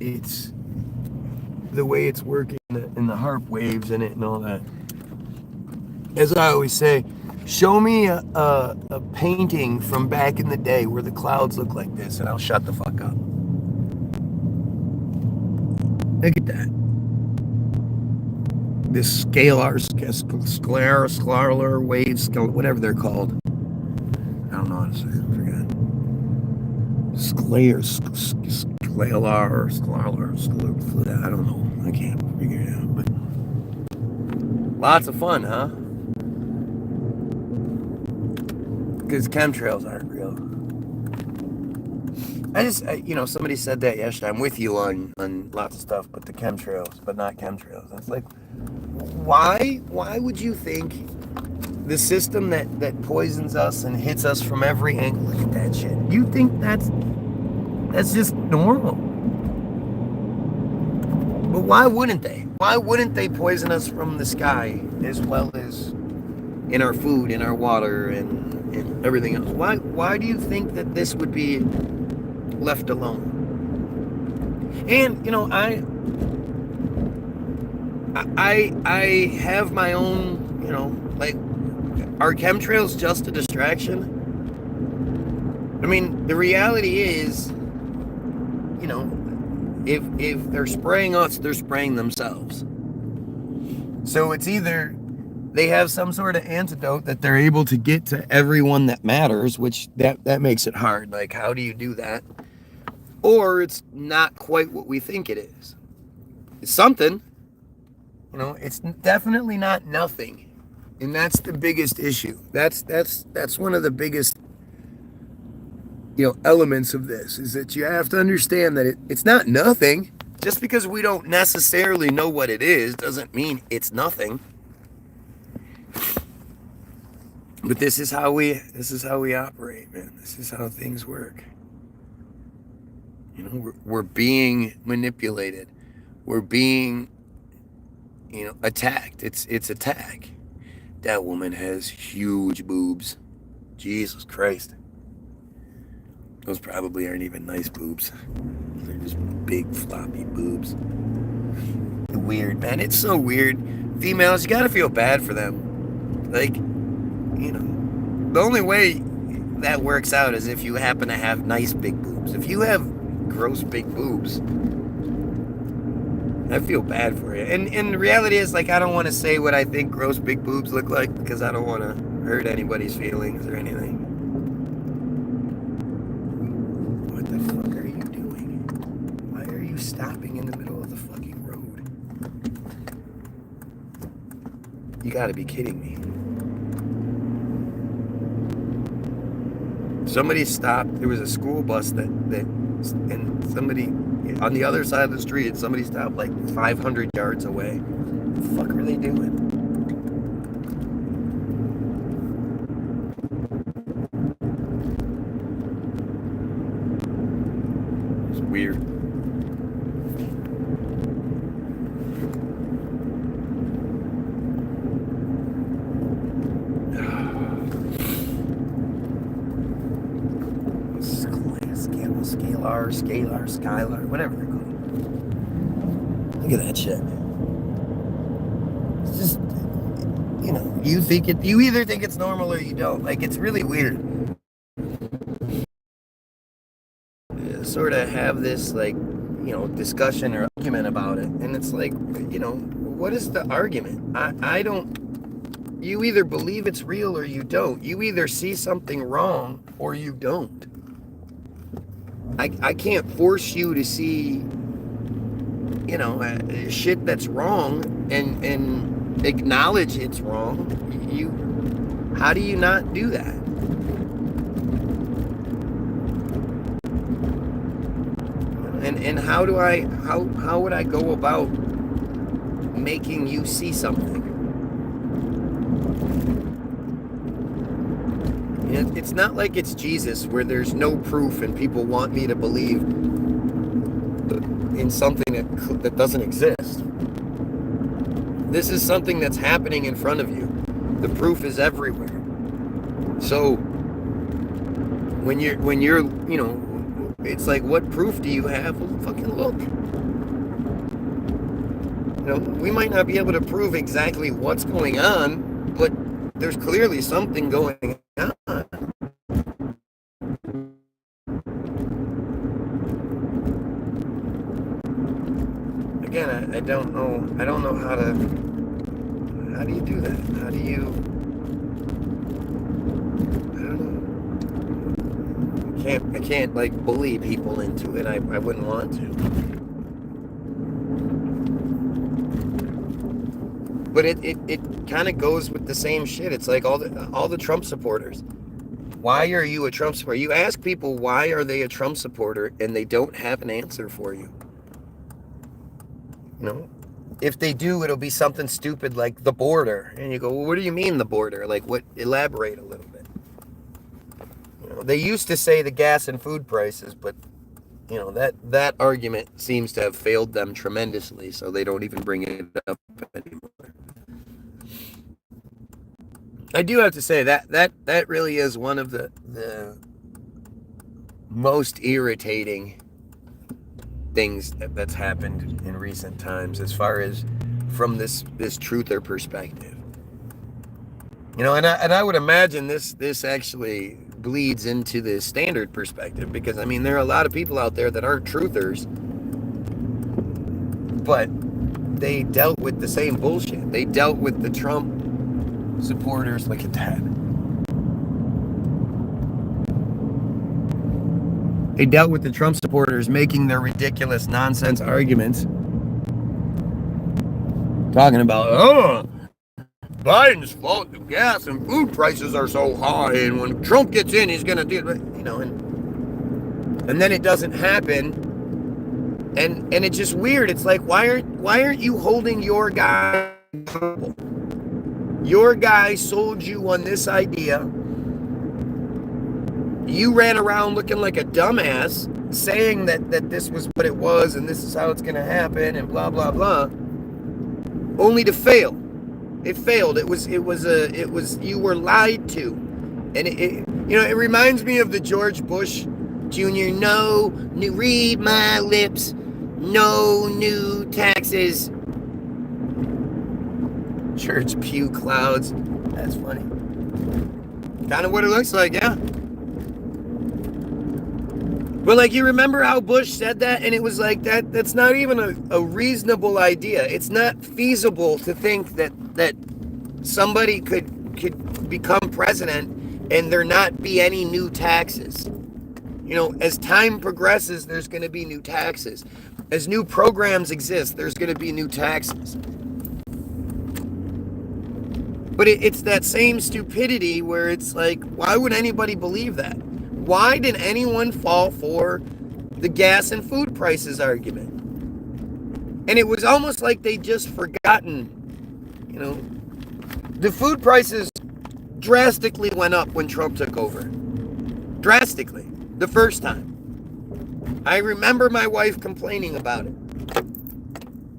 it's the way it's working and the harp waves in it and all that. As I always say, show me a painting from back in the day where the clouds look like this, and I'll shut the fuck up. Look at that. This scalar waves, whatever they're called. I don't know how to say it. I forgot. Scalar. I don't know. I can't figure it out. But lots of fun, huh? Because chemtrails aren't real. Somebody said that yesterday. I'm with you on lots of stuff, but the chemtrails, but not chemtrails. It's like, why would you think the system that poisons us and hits us from every angle, look at that shit. You think that's just normal? But why wouldn't they? Why wouldn't they poison us from the sky as well as in our food, in our water, and everything else? Why do you think that this would be left alone? And I have my own, like, are chemtrails just a distraction? I mean, the reality is, if they're spraying us, they're spraying themselves. So it's either they have some sort of antidote that they're able to get to everyone that matters, which that makes it hard. Like, how do you do that? Or it's not quite what we think it is. It's something. It's definitely not nothing. And that's the biggest issue. That's one of the biggest elements of this, is that you have to understand that it's not nothing. Just because we don't necessarily know what it is doesn't mean it's nothing. But this is how we operate, man. This is how things work. We're being manipulated. We're being attacked. It's attack. That woman has huge boobs. Jesus Christ. Those probably aren't even nice boobs. They're just big floppy boobs. Weird, man. It's so weird. Females, you gotta feel bad for them. Like, the only way that works out is if you happen to have nice big boobs. If you have gross big boobs, I feel bad for you. And the reality is, like, I don't want to say what I think gross big boobs look like, because I don't want to hurt anybody's feelings or anything. What the fuck are you doing? Why are you stopping in the middle of the fucking road? You gotta be kidding me. Somebody stopped. There was a school bus and somebody on the other side of the street, somebody stopped like 500 yards away. What the fuck are they doing? It's weird. Scalar, whatever they're called. Look at that shit. It's just, you either think it's normal or you don't. Like, it's really weird. Sort of have this, like, discussion or argument about it. And it's like, what is the argument? I don't, you either believe it's real or you don't. You either see something wrong or you don't. I can't force you to see, shit that's wrong and acknowledge it's wrong. How do you not do that? And how would I go about making you see something? It's not like it's Jesus, where there's no proof and people want me to believe in something that doesn't exist. This is something that's happening in front of you. The proof is everywhere. So when you're it's like, what proof do you have? Well, fucking look. we might not be able to prove exactly what's going on, but there's clearly something going on. Again, I don't know how do you do that? How do you, I don't know. I can't like bully people into it. I wouldn't want to. But it kind of goes with the same shit. It's like all the Trump supporters. Why are you a Trump supporter? You ask people why are they a Trump supporter, and they don't have an answer for you. If they do, it'll be something stupid like the border, and you go, well, what do you mean the border? Like, what? Elaborate a little bit. They used to say the gas and food prices, but that argument seems to have failed them tremendously, so they don't even bring it up anymore. I do have to say that really is one of the most irritating things that's happened in recent times, as far as from this truther perspective. And I would imagine this actually bleeds into the standard perspective, because there are a lot of people out there that aren't truthers, but they dealt with the same bullshit. They dealt with the Trump supporters. Look at that. They dealt with the Trump supporters making their ridiculous nonsense arguments, talking about, Biden's fault, the gas and food prices are so high, and when Trump gets in, he's gonna do it, and then it doesn't happen, and it's just weird. It's like, why aren't you holding your guy accountable? Your guy sold you on this idea. You ran around looking like a dumbass, saying that this was what it was, and this is how it's gonna happen, and blah blah blah, only to fail. It failed. It was you were lied to, and it reminds me of the George Bush Jr. No, read my lips. No new taxes. Church pew clouds. That's funny. Kind of what it looks like, yeah. But like, you remember how Bush said that, and it was like that's not even a reasonable idea. It's not feasible to think that somebody could become president and there not be any new taxes. As time progresses, there's going to be new taxes. As new programs exist, there's going to be new taxes. But it's that same stupidity where it's like, why would anybody believe that? Why did anyone fall for the gas and food prices argument? And it was almost like they just forgotten. The food prices drastically went up when Trump took over. Drastically. The first time. I remember my wife complaining about it.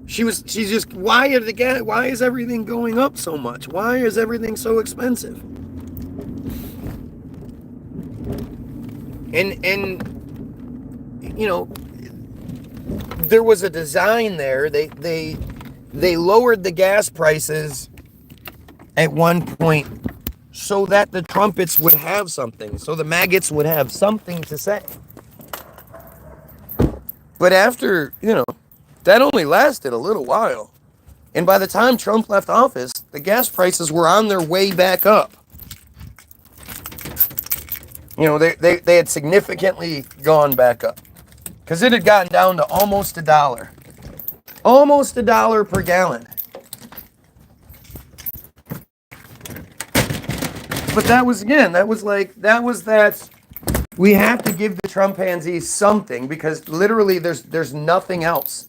She's just, why is everything going up so much? Why is everything so expensive? And there was a design there. They lowered the gas prices at one point so that the trumpets would have something, so the maggots would have something to say. But after, that only lasted a little while. And by the time Trump left office, the gas prices were on their way back up. They had significantly gone back up. Because it had gotten down to almost $1. Almost $1 per gallon. But that was that. We have to give the Trumpanzees something, because literally there's nothing else.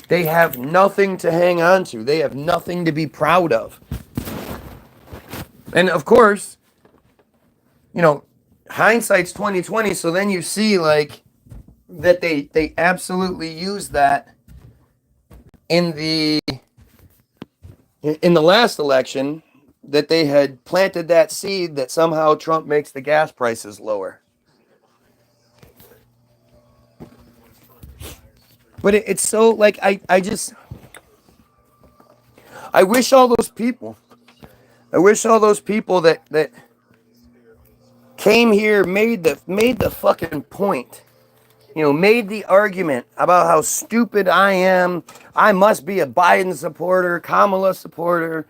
They have nothing to hang on to. They have nothing to be proud of. And of course, hindsight's 2020. So then you see like that they absolutely used that in the last election, that they had planted that seed that somehow Trump makes the gas prices lower. But it's so like, I just, I wish all those people that came here, made the fucking point, made the argument about how stupid I am. I must be a Biden supporter, Kamala supporter.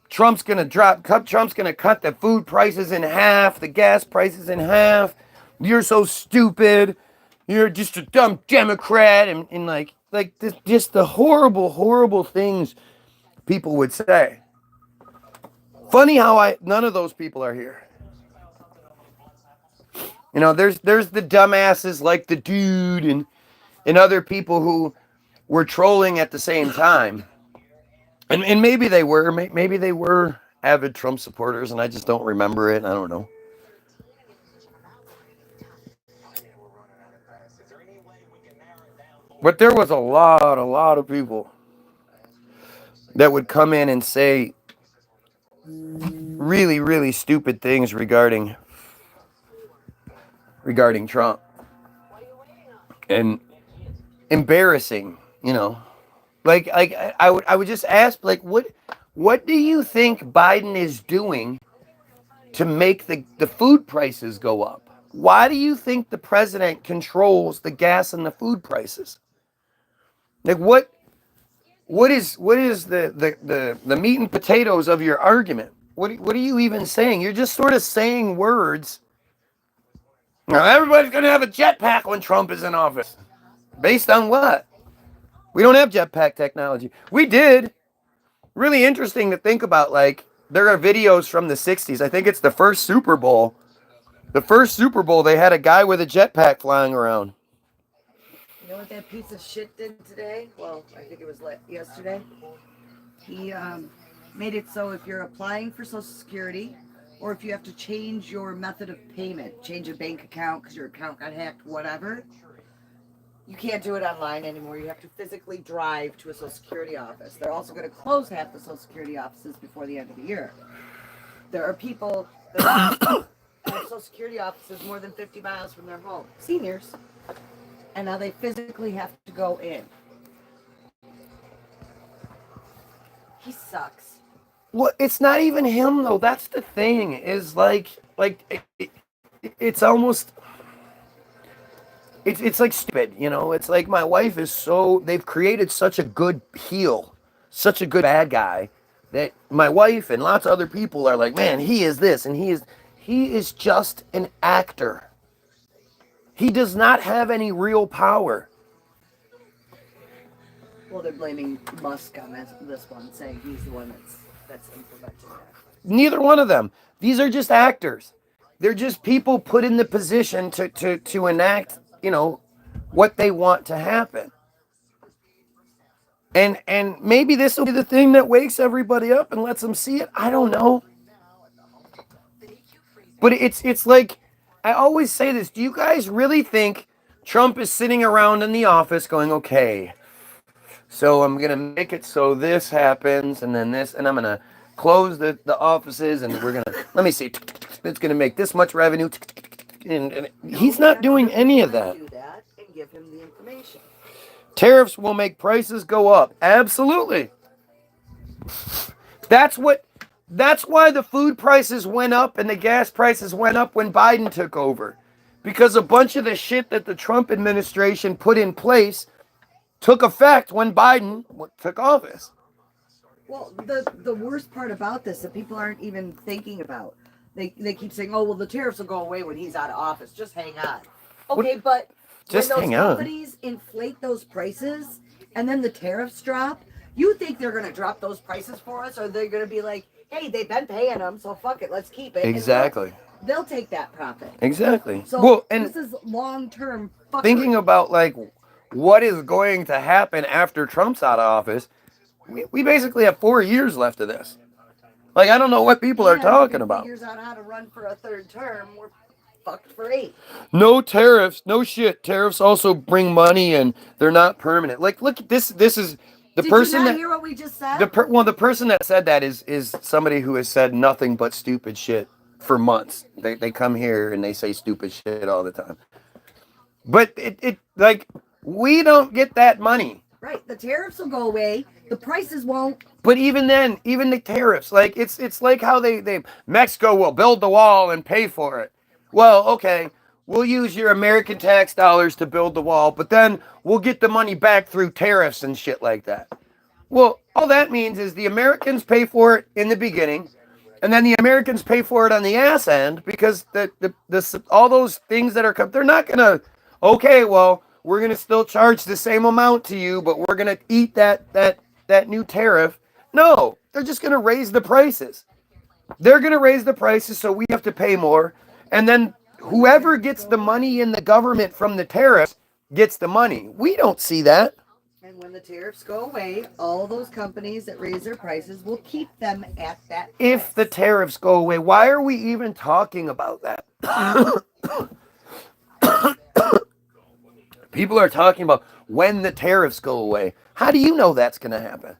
Trump's gonna cut the food prices in half, the gas prices in half. You're so stupid. You're just a dumb Democrat, and like this, just the horrible things people would say. Funny how none of those people are here. There's the dumbasses like the dude and other people who were trolling at the same time. And maybe they were avid Trump supporters and I just don't remember it. I don't know. But there was a lot of people that would come in and say really stupid things regarding Trump. And embarrassing, Like I would just ask, like, what do you think Biden is doing to make the food prices go up? Why do you think the president controls the gas and the food prices? Like what is the meat and potatoes of your argument? What are you even saying? You're just sort of saying words. Now everybody's gonna have a jetpack when Trump is in office. Based on what? We don't have jetpack technology. We did. Really interesting to think about. Like, there are videos from the 60s. I think it's the first Super Bowl. The first Super Bowl, they had a guy with a jetpack flying around. You know what that piece of shit did today? Well, I think it was yesterday. He made it so if you're applying for Social Security, or if you have to change your method of payment, change a bank account because your account got hacked, whatever, you can't do it online anymore. You have to physically drive to a Social Security office. They're also going to close half the Social Security offices before the end of the year. There are people that have Social Security offices more than 50 miles from their home, seniors, and now they physically have to go in. He sucks. Well, it's not even him though. That's the thing. Is like it's almost. It's like stupid, It's like my wife is they've created such a good heel, such a good bad guy, that my wife and lots of other people are like, man, he is this, and he is just an actor. He does not have any real power. Well, they're blaming Musk on this one, saying he's the one that's implementing that. Neither one of them. These are just actors. They're just people put in the position to enact what they want to happen. And maybe this will be the thing that wakes everybody up and lets them see it. I don't know. But it's like, I always say this. Do you guys really think Trump is sitting around in the office going, okay, so I'm going to make it so this happens and then this, and I'm going to close the offices and we're going to, let me see, it's going to make this much revenue. And he's not doing any of that. Do that and give him the information. Tariffs will make prices go up. Absolutely. That's why the food prices went up and the gas prices went up when Biden took over. Because a bunch of the shit that the Trump administration put in place took effect when Biden took office. Well, the worst part about this that people aren't even thinking about. They keep saying, oh, well, the tariffs will go away when he's out of office. Just hang on. Okay, but just when those companies inflate those prices and then the tariffs drop, you think they're going to drop those prices for us? Or they're going to be like, hey, they've been paying them, so fuck it, let's keep it. Exactly. They'll take that profit. Exactly. So this is long-term fuckery. Thinking about, like, what is going to happen after Trump's out of office, we basically have 4 years left of this. Like, I don't know what people are talking about. Figures out how to run for a third term. We're fucked for 8. No tariffs. No shit. Tariffs also bring money and they're not permanent. Like, look, this is the person Did you not hear what we just said? The person that said that is somebody who has said nothing but stupid shit for months. They come here and they say stupid shit all the time. But it like, we don't get that money. Right. The tariffs will go away. The prices won't. But even then, even the tariffs, like it's like how they Mexico will build the wall and pay for it. Well, okay, we'll use your American tax dollars to build the wall, but then we'll get the money back through tariffs and shit like that. Well, all that means is the Americans pay for it in the beginning, and then the Americans pay for it on the ass end because the all those things that are they're not gonna. Okay, well, we're gonna still charge the same amount to you, but we're gonna eat that new tariff. No, they're just gonna raise the prices. They're gonna raise the prices, so we have to pay more, and then whoever gets the money in the government from the tariffs gets the money. We don't see that. And when the tariffs go away, all those companies that raise their prices will keep them at that price. If the tariffs go away, why are we even talking about that? People are talking about when the tariffs go away. How do you know that's going to happen?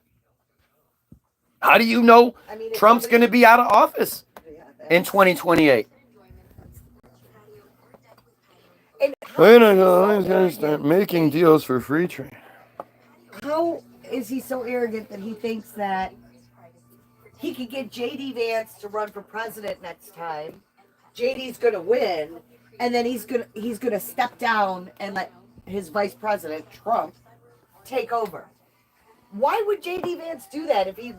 How do you know Trump's going to be out of office in 2028? We're going to start making deals for free trade. How is he so arrogant that he thinks that he could get JD Vance to run for president next time? JD's going to win, and then he's gonna step down and let his vice president Trump take over. Why would JD Vance do that if he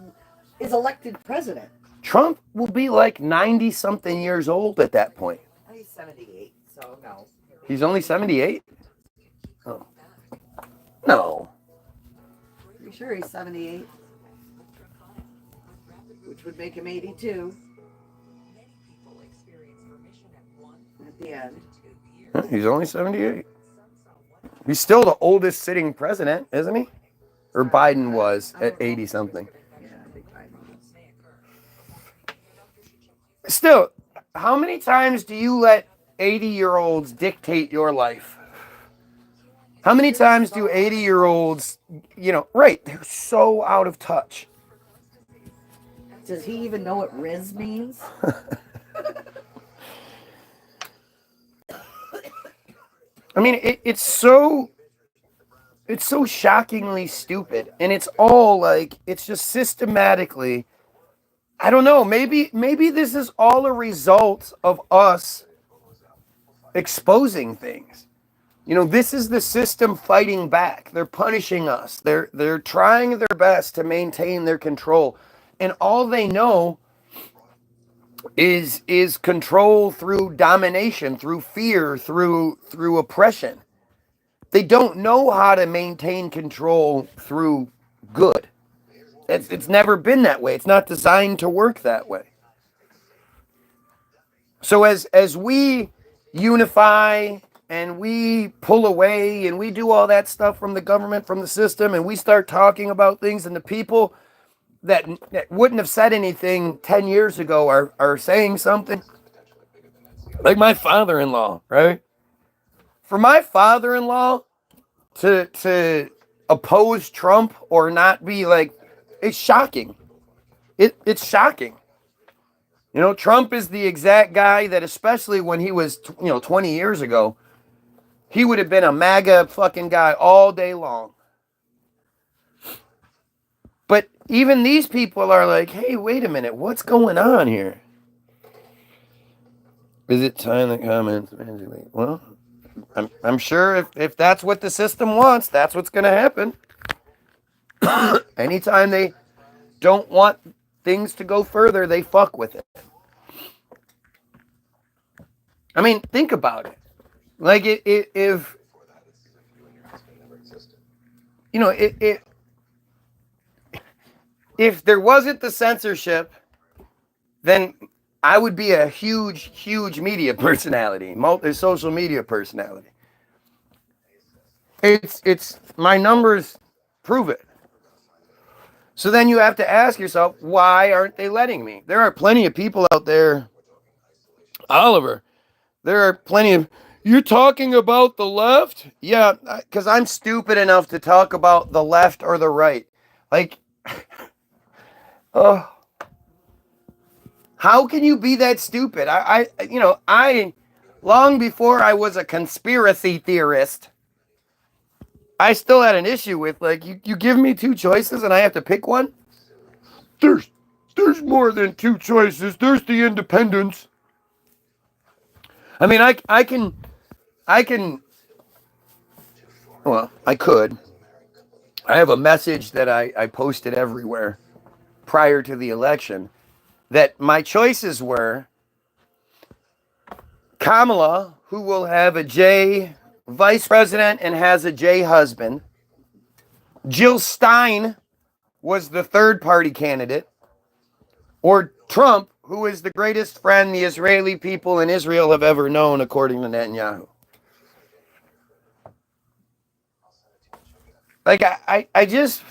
is elected president? Trump will be like 90 something years old at that point. He's 78, so no. He's only 78? Oh. No. Pretty sure he's 78. Which would make him 82. At the end. He's only 78. He's still the oldest sitting president, isn't he? Or Biden was at 80 something. Yeah, I think Biden was. Still, how many times do you let 80-year-olds dictate your life? How many times do 80-year-olds, right, they're so out of touch. Does he even know what Riz means? I mean, it's so shockingly stupid, and it's all like, it's just systematically, I don't know, maybe this is all a result of us exposing things. This is the system fighting back. They're punishing us. They're trying their best to maintain their control, and all they know is control through domination, through fear, through oppression. They don't know how to maintain control through good. It's never been that way. It's not designed to work that way. So as we unify and we pull away and we do all that stuff from the government, from the system, and we start talking about things, and the people that wouldn't have said anything 10 years ago are saying something. Like my father-in-law, right? For my father-in-law to oppose Trump or not be like, it's shocking. It's shocking. Trump is the exact guy that, especially when he was, 20 years ago, he would have been a MAGA fucking guy all day long. But even these people are like, hey, wait a minute, what's going on here? Is it time to comment? Well, I'm sure if that's what the system wants, that's what's going to happen. Anytime they don't want things to go further, they fuck with it. I mean, think about it. Like, if there wasn't the censorship, then I would be a huge media personality, social media personality. It's my numbers prove it. So then you have to ask yourself, why aren't they letting me? There are plenty of people out there, Oliver. There are plenty of, you're talking about the left? Yeah, because I'm stupid enough to talk about the left or the right. Like, oh, how can you be that stupid? I long before I was a conspiracy theorist, I still had an issue with, like, you give me two choices and I have to pick one. There's more than two choices. There's the independents. I mean, I can, well, I could. I have a message that I posted everywhere prior to the election that my choices were Kamala, who will have a J vice president and has a J husband. Jill Stein was the third party candidate. Or Trump, who is the greatest friend the Israeli people in Israel have ever known, according to Netanyahu. Like, I just...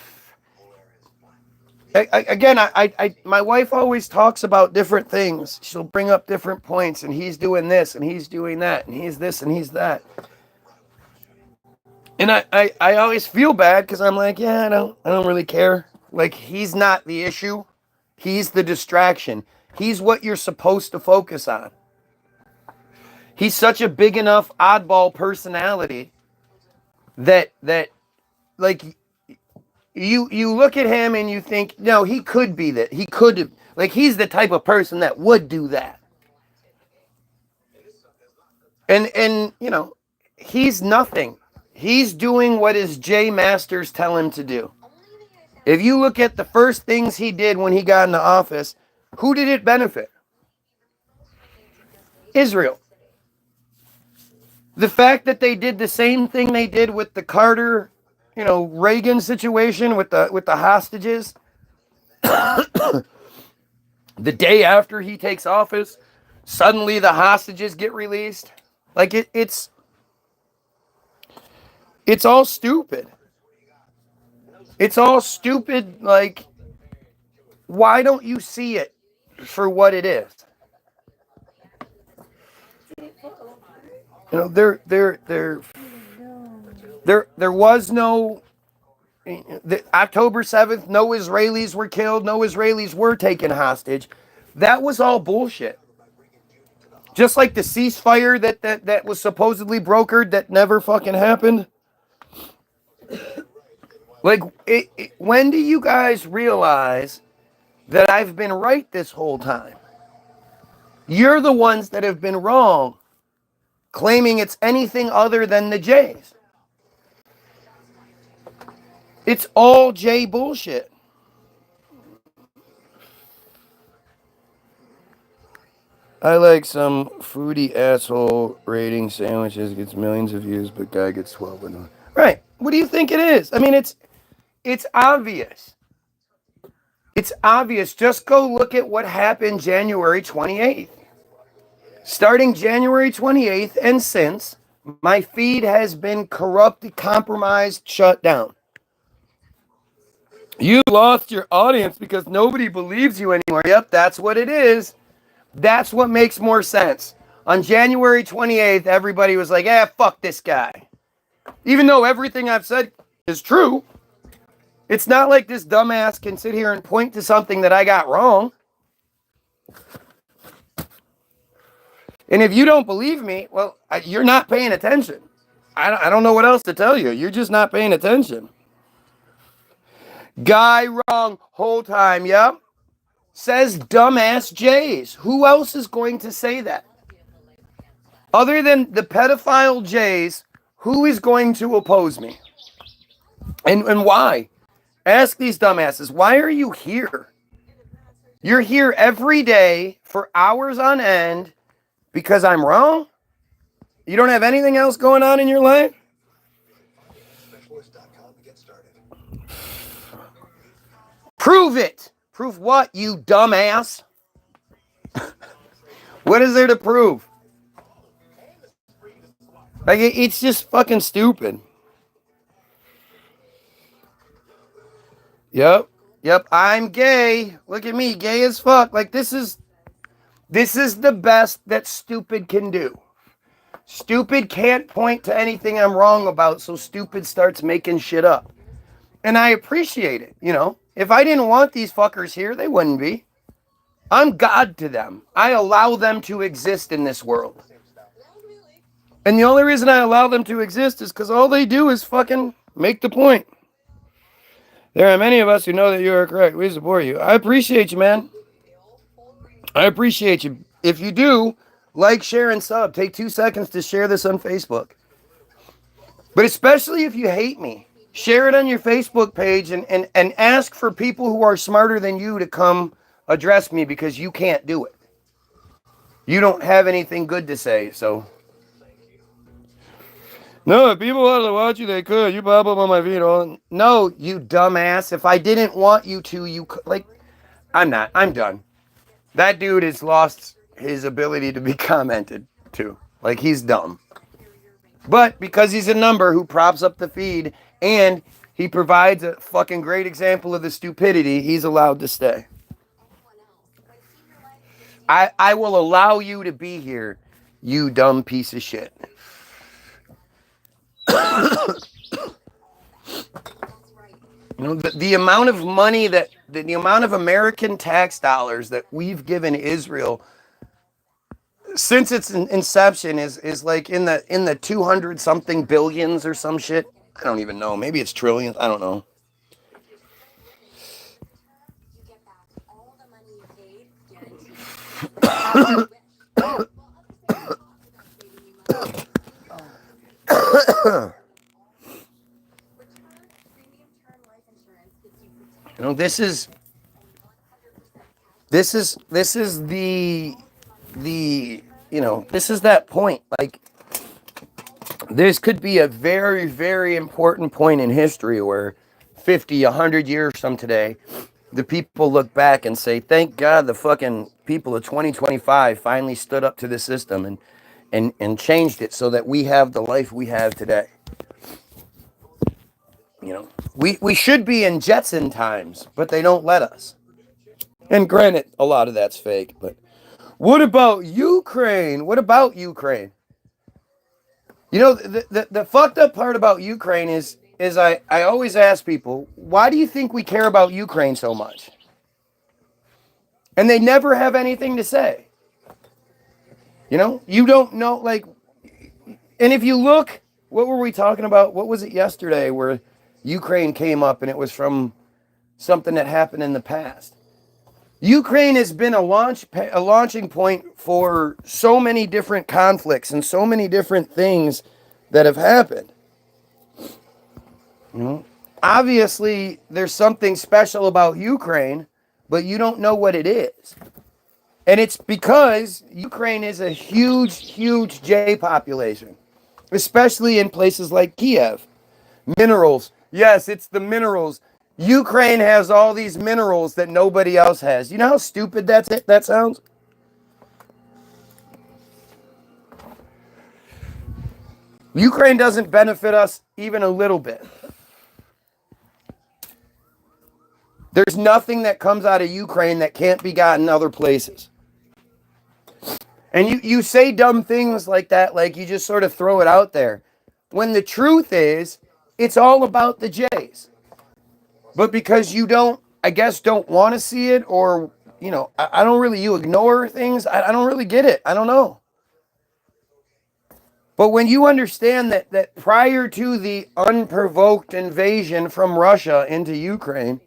Again, my wife always talks about different things. She'll bring up different points, and he's doing this, and he's doing that, and he's this, and he's that. And I always feel bad because I'm like, yeah, I don't really care. Like, he's not the issue. He's the distraction. He's what you're supposed to focus on. He's such a big enough oddball personality that like, you look at him and you think, no, he could be that. He could, like, he's the type of person that would do that. And you know, he's nothing. He's doing what his J masters tell him to do. If you look at the first things he did when he got into office, who did it benefit? Israel. The fact that they did the same thing they did with the Carter, Reagan situation with the hostages. The day after he takes office, suddenly the hostages get released. Like, it's all stupid. It's all stupid. Like, why don't you see it for what it is? There was no October 7th. No Israelis were killed. No Israelis were taken hostage. That was all bullshit. Just like the ceasefire that was supposedly brokered that never fucking happened. Like, when do you guys realize that I've been right this whole time? You're the ones that have been wrong, claiming it's anything other than the Jays. It's all Jay bullshit. I like some foodie asshole rating sandwiches, gets millions of views, but guy gets 12 and 1. Right. What do you think it is? I mean, it's obvious. It's obvious. Just go look at what happened January 28th. Starting January 28th and since, my feed has been corrupted, compromised, shut down. You lost your audience because nobody believes you anymore. Yep, that's what it is. That's what makes more sense. On January 28th, everybody was like, fuck this guy. Even though everything I've said is true, it's not like this dumbass can sit here and point to something that I got wrong. And if you don't believe me, well, you're not paying attention. I don't know what else to tell you. You're just not paying attention. Guy wrong whole time, yep. Says dumbass Jays. Who else is going to say that? Other than the pedophile Jays, who is going to oppose me? And why? Ask these dumbasses, why are you here? You're here every day for hours on end because I'm wrong? You don't have anything else going on in your life? Prove it. Prove what, you dumbass? What is there to prove? Like, it's just fucking stupid. Yep, I'm gay. Look at me, gay as fuck. Like, this is the best that stupid can do. Stupid can't point to anything I'm wrong about, so stupid starts making shit up. And I appreciate it, If I didn't want these fuckers here, they wouldn't be. I'm God to them. I allow them to exist in this world. And the only reason I allow them to exist is because all they do is fucking Make the point. There are many of us who know that you are correct. We support you. I appreciate you, man. I appreciate you. If you do, like, share, and sub. Take 2 seconds to share this on Facebook. But especially if you hate me, share it on your Facebook page and ask for people who are smarter than you to come address me because you can't do it. You don't have anything good to say, so. No, if people wanted to watch you, they could. You pop up on my feed. No, you dumbass. If I didn't want you to, you could. Like, I'm not. I'm done. That dude has lost his ability to be commented to. Like, he's dumb. But because he's a number who props up the feed and he provides a fucking great example of the stupidity, he's allowed to stay. I will allow you to be here, you dumb piece of shit. You know, the amount of money that the amount of American tax dollars that we've given Israel since its inception is like in the 200 something billions or some shit. I don't even know. Maybe it's trillions. I don't know. You know, this is the you know, this is that point. Like, this could be a very, very important point in history where 50, 100 years from today, the people look back and say, thank God the fucking people of 2025 finally stood up to the system and changed it so that we have the life we have today. You know, we should be in Jetson times, but they don't let us. And granted, a lot of that's fake, but what about Ukraine? What about Ukraine? You know, the fucked up part about Ukraine is I always ask people, why do you think we care about Ukraine so much? And they never have anything to say. You know, you don't know, like, and if you look, what were we talking about? What was it yesterday where Ukraine came up and it was from something that happened in the past? Ukraine has been a launching point for so many different conflicts and so many different things that have happened. You know, obviously, there's something special about Ukraine, but you don't know what it is. And it's because Ukraine is a huge, huge J population, especially in places like Kiev. Minerals. Yes, it's the minerals. Ukraine has all these minerals that nobody else has. You know how stupid that sounds? Ukraine doesn't benefit us even a little bit. There's nothing that comes out of Ukraine that can't be gotten other places. And you say dumb things like that, like you just sort of throw it out there. When the truth is, it's all about the Jays. But because you don't, I guess, don't want to see it, or, you know, I don't really, you ignore things, I don't really get it. I don't know. But when you understand that prior to the unprovoked invasion from Russia into Ukraine,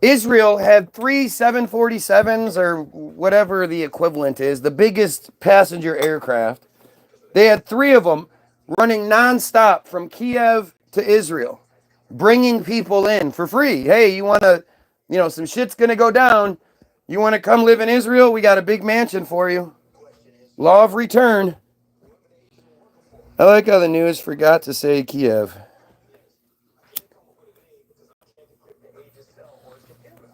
Israel had 3 747s or whatever the equivalent is, the biggest passenger aircraft. They had 3 of them running nonstop from Kiev to Israel, bringing people in for free. Hey, you want to, you know, some shit's going to go down. You want to come live in Israel? We got a big mansion for you. Law of return. I like how the news forgot to say Kiev.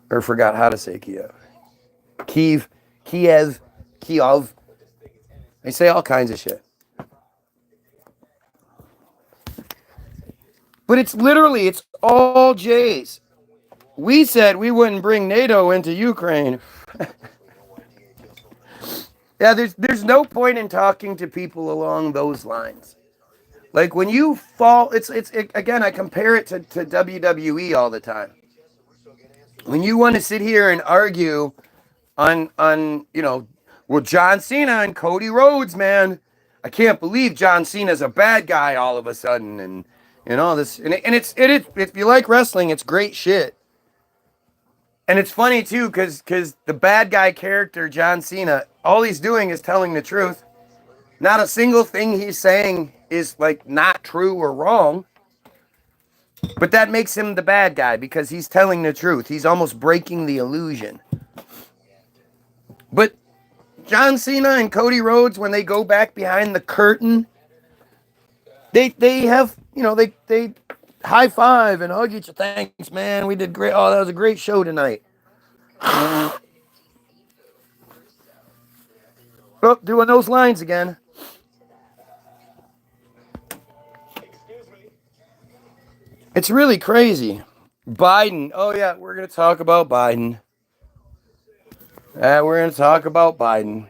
Or forgot how to say Kiev. Kiev. They say all kinds of shit. But it's literally, it's all J's. We said we wouldn't bring NATO into Ukraine. Yeah, there's no point in talking to people along those lines. Like when you fall, it's again, I compare it to WWE all the time. When you want to sit here and argue on you know, well, John Cena and Cody Rhodes, man, I can't believe John Cena's a bad guy all of a sudden, and and all this, and it's if you like wrestling, it's great shit. And it's funny too, because the bad guy character John Cena, all he's doing is telling the truth. Not a single thing he's saying is like not true or wrong. But that makes him the bad guy because he's telling the truth. He's almost breaking the illusion. But John Cena and Cody Rhodes, when they go back behind the curtain, they have, you know, they high five and hug each other. Thanks, man. We did great. Oh, that was a great show tonight. Oh, doing those lines again. It's really crazy. Biden. Oh, yeah, we're going to talk about Biden. We're going to talk about Biden.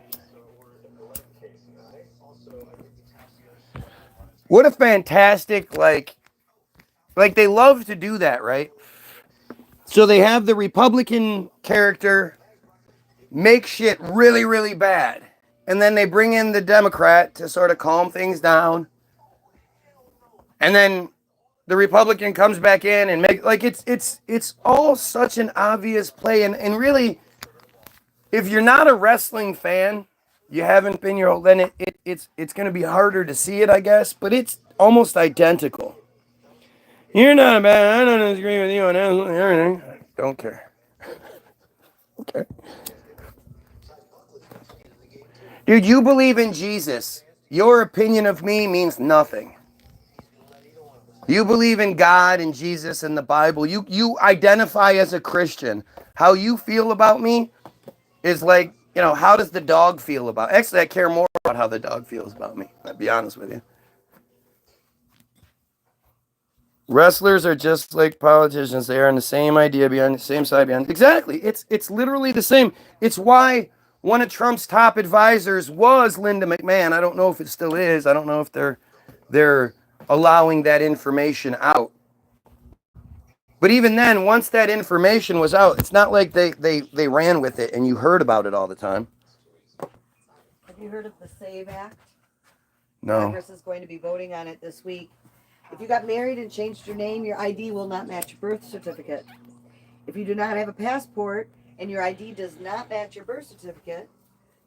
What a fantastic, like they love to do that, right? So they have the Republican character make shit really, really bad. And then they bring in the Democrat to sort of calm things down. And then the Republican comes back in and make like it's all such an obvious play. And really, if you're not a wrestling fan, you haven't been your whole, then it's gonna be harder to see it, I guess, but it's almost identical. You're not a bad, I don't agree with you on everything. Don't care. Okay. Dude, you believe in Jesus. Your opinion of me means nothing. You believe in God and Jesus and the Bible. You identify as a Christian. How you feel about me is like, you know, how does the dog feel about? Actually, I care more about how the dog feels about me. I'll be honest with you. Wrestlers are just like politicians. They are on the same idea behind the same side behind. Exactly. It's literally the same. It's why one of Trump's top advisors was Linda McMahon. I don't know if it still is. I don't know if they're allowing that information out. But even then, once that information was out, it's not like they ran with it and you heard about it all the time. Have you heard of the SAVE Act? No. Congress is going to be voting on it this week. If you got married and changed your name, your ID will not match your birth certificate. If you do not have a passport and your ID does not match your birth certificate,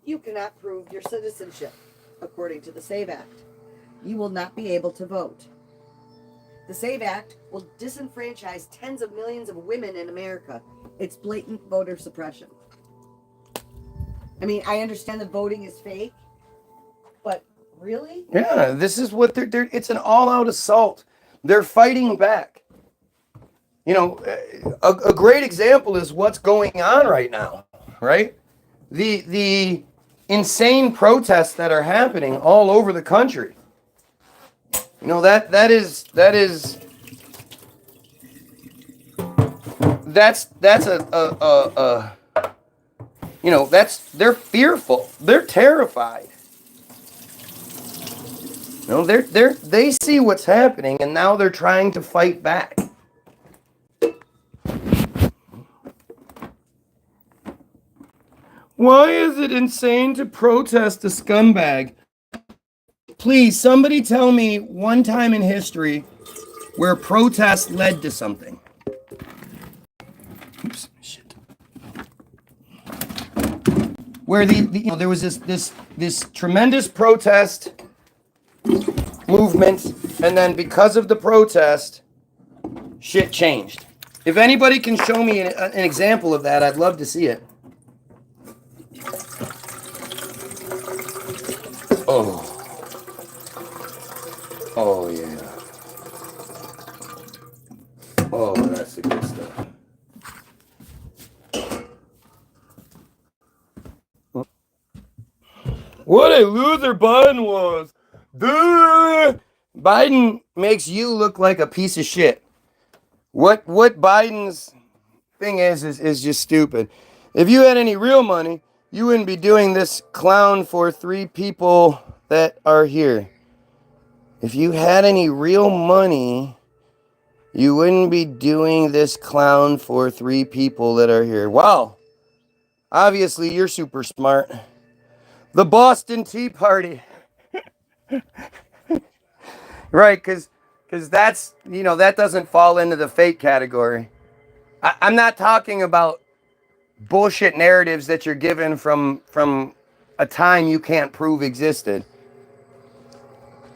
you cannot prove your citizenship, according to the SAVE Act. You will not be able to vote. The SAVE Act will disenfranchise tens of millions of women in America. It's blatant voter suppression. I mean, I understand that voting is fake, but really? Yeah, this is what they're it's an all-out assault. They're fighting back. You know, a great example is what's going on right now, right? The insane protests that are happening all over the country. You know, that's a you know, they're fearful. They're terrified. You know, they see what's happening and now they're trying to fight back. Why is it insane to protest a scumbag? Please, somebody tell me one time in history where protest led to something. Oops, shit. Where you know, there was this tremendous protest movement, and then because of the protest, shit changed. If anybody can show me an example of that, I'd love to see it. Oh. Oh, yeah. Oh, that's the good stuff. What a loser Biden was. Duh! Biden makes you look like a piece of shit. What Biden's thing is just stupid. If you had any real money, you wouldn't be doing this clown for 3 people that are here. If you had any real money, you wouldn't be doing this clown for 3 people that are here. Wow. Obviously, you're super smart. The Boston Tea Party. Right, because Because that's, that doesn't fall into the fake category. I'm not talking about bullshit narratives that you're given from a time you can't prove existed.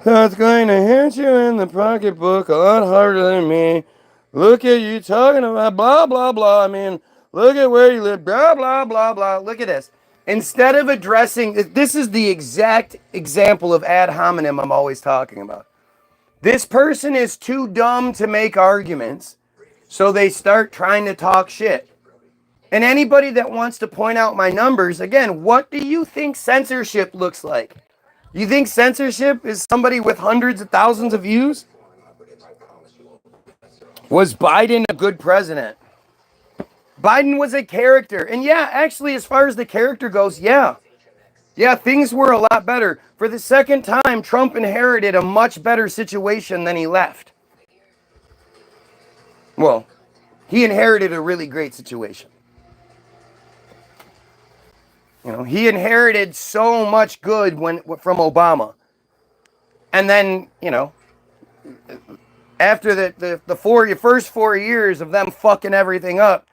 That's going to hit you in the pocketbook a lot harder than me. Look at you talking about blah, blah, blah. I mean, look at where you live, blah, blah, blah, blah. Look at this. Instead of addressing, this is the exact example of ad hominem I'm always talking about. This person is too dumb to make arguments, so they start trying to talk shit. And anybody that wants to point out my numbers, again, what do you think censorship looks like? You think censorship is somebody with hundreds of thousands of views? Was Biden a good president? Biden was a character. And yeah, actually, as far as the character goes, yeah. Yeah, things were a lot better. For the second time, Trump inherited a much better situation than he left. Well, he inherited a really great situation. He inherited so much good from Obama. And then, after the first 4 years of them fucking everything up,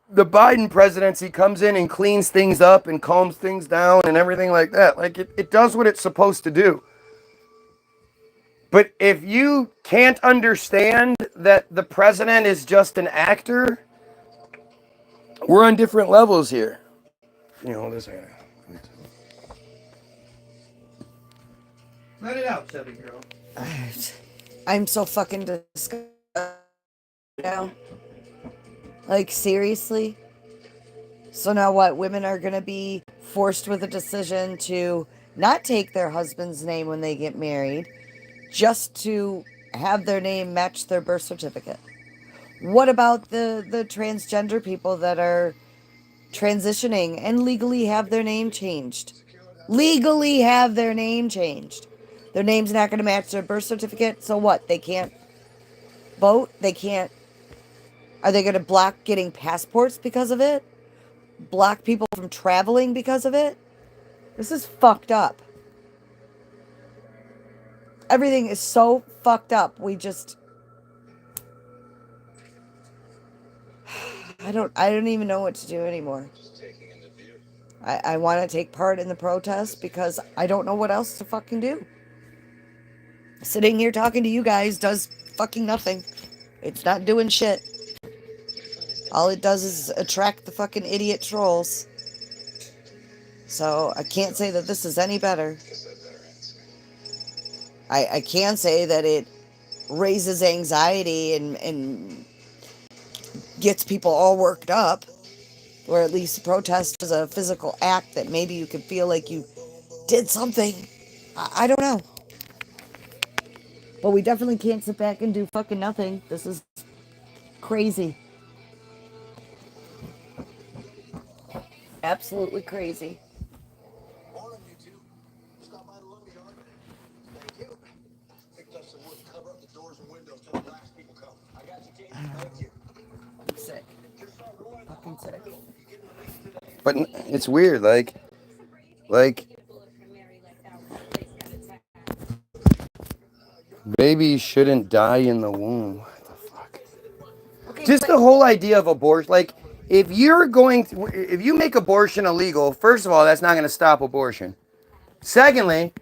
the Biden presidency comes in and cleans things up and calms things down and everything like that. Like, it does what it's supposed to do. But if you can't understand that the president is just an actor, we're on different levels here. Hold this here. Let it out, Chubby girl. I'm so fucking disgusted now. Like, seriously? So now what? Women are going to be forced with a decision to not take their husband's name when they get married, just to have their name match their birth certificate. What about the transgender people that are transitioning and legally have their name changed? Legally have their name changed. Their name's not going to match their birth certificate, so what? They can't vote? They can't... Are they going to block getting passports because of it? Block people from traveling because of it? This is fucked up. Everything is so fucked up. We just... I don't even know what to do anymore. I want to take part in the protest because I don't know what else to fucking do. Sitting here talking to you guys does fucking nothing. It's not doing shit. All it does is attract the fucking idiot trolls. So I can't say that this is any better. I can say that it raises anxiety and gets people all worked up. Or at least protest is a physical act that maybe you can feel like you did something. I don't know. But we definitely can't sit back and do fucking nothing. This is crazy. Absolutely crazy. I'm sick. Fucking sick. But it's weird, like babies shouldn't die in the womb. What the fuck? Okay, just the whole idea of abortion, like if you make abortion illegal, first of all, that's not going to stop abortion. Secondly,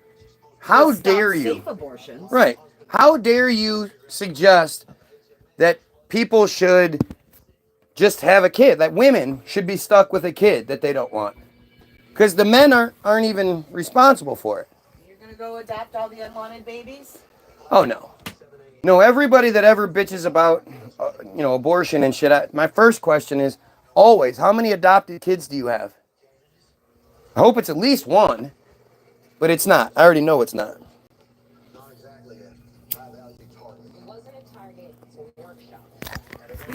how dare you? Safe abortions. Right. How dare you suggest that people should just have a kid, that women should be stuck with a kid that they don't want? Because the men aren't even responsible for it. You're going to go adopt all the unwanted babies? Oh, no. No, everybody that ever bitches about, abortion and shit, my first question is always, how many adopted kids do you have? I hope it's at least one, but it's not. I already know it's not.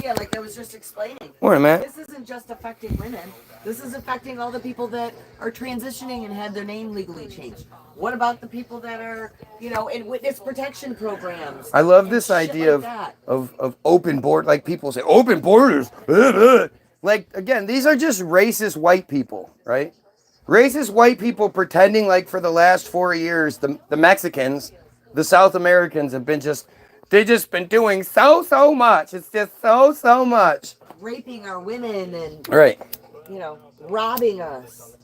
Yeah, like I was just explaining. Wait a minute. This isn't just affecting women. This is affecting all the people that are transitioning and had their name legally changed. What about the people that are, in witness protection programs? I love this idea like of open board. Like people say, open borders. Like, again, these are just racist white people, right? Racist white people pretending like for the last 4 years, the Mexicans, the South Americans have been just They just been doing so much. It's just so much. Raping our women and, Right. robbing us.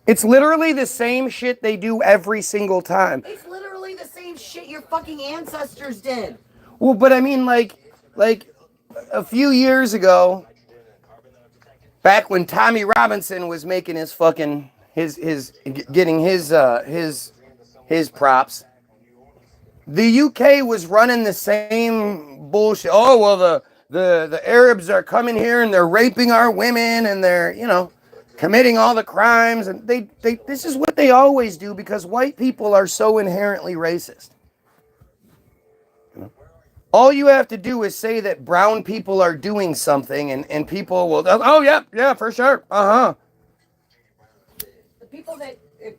It's literally the same shit they do every single time. It's literally the same shit your fucking ancestors did. Well, but I mean, like a few years ago, back when Tommy Robinson was making his fucking getting his props, the UK was running the same bullshit. Oh well, the Arabs are coming here and they're raping our women and they're committing all the crimes, and they this is what they always do because white people are so inherently racist. All you have to do is say that brown people are doing something, and people will, oh, yeah, for sure. Uh-huh. The people that, if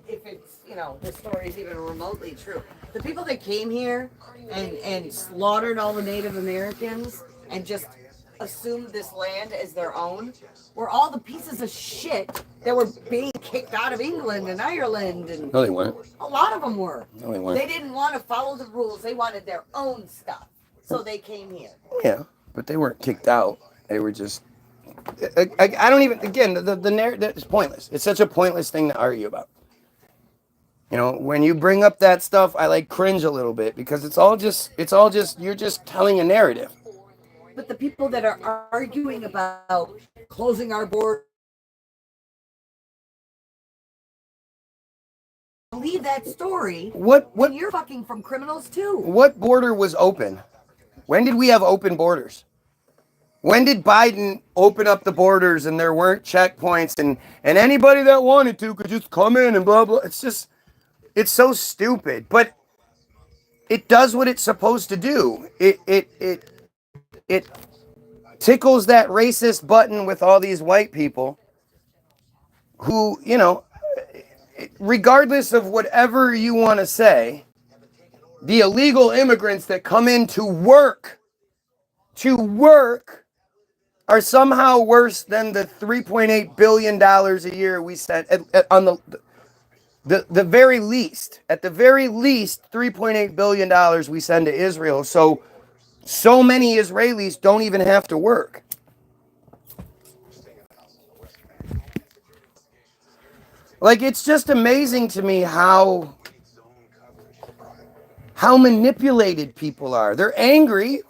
it's, the story is even remotely true, the people that came here and slaughtered all the Native Americans and just assumed this land as their own were all the pieces of shit that were being kicked out of England and Ireland. And No, they weren't. a lot of them were. No, they weren't. They didn't want to follow the rules. They wanted their own stuff. So they came here. Yeah, but they weren't kicked out. They were just, I don't even, again, the narrative is pointless. It's such a pointless thing to argue about. When you bring up that stuff, I cringe a little bit because it's all just, you're just telling a narrative. But the people that are arguing about closing our border, believe that story. What you're fucking from criminals too. What border was open? When did we have open borders? When did Biden open up the borders and there weren't checkpoints and anybody that wanted to could just come in and blah blah? It's so stupid, but it does what it's supposed to do. It tickles that racist button with all these white people who, regardless of whatever you want to say, the illegal immigrants that come in to work are somehow worse than the $3.8 billion a year we sent on the very least. At the very least, $3.8 billion we send to Israel. So many Israelis don't even have to work. It's just amazing to me how manipulated people are. They're angry.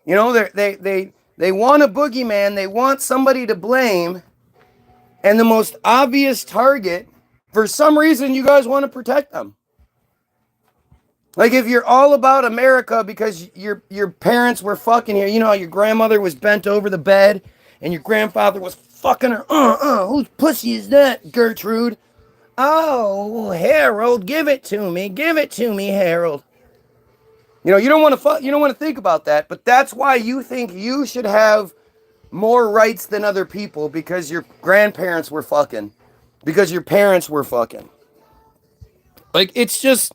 They want a boogeyman. They want somebody to blame. And the most obvious target, for some reason, you guys want to protect them. If you're all about America because your parents were fucking here, how your grandmother was bent over the bed and your grandfather was fucking her. Whose pussy is that, Gertrude? Oh, Harold, give it to me, Harold. You don't want to think about that, but that's why you think you should have more rights than other people because your grandparents were fucking, because your parents were fucking. It's just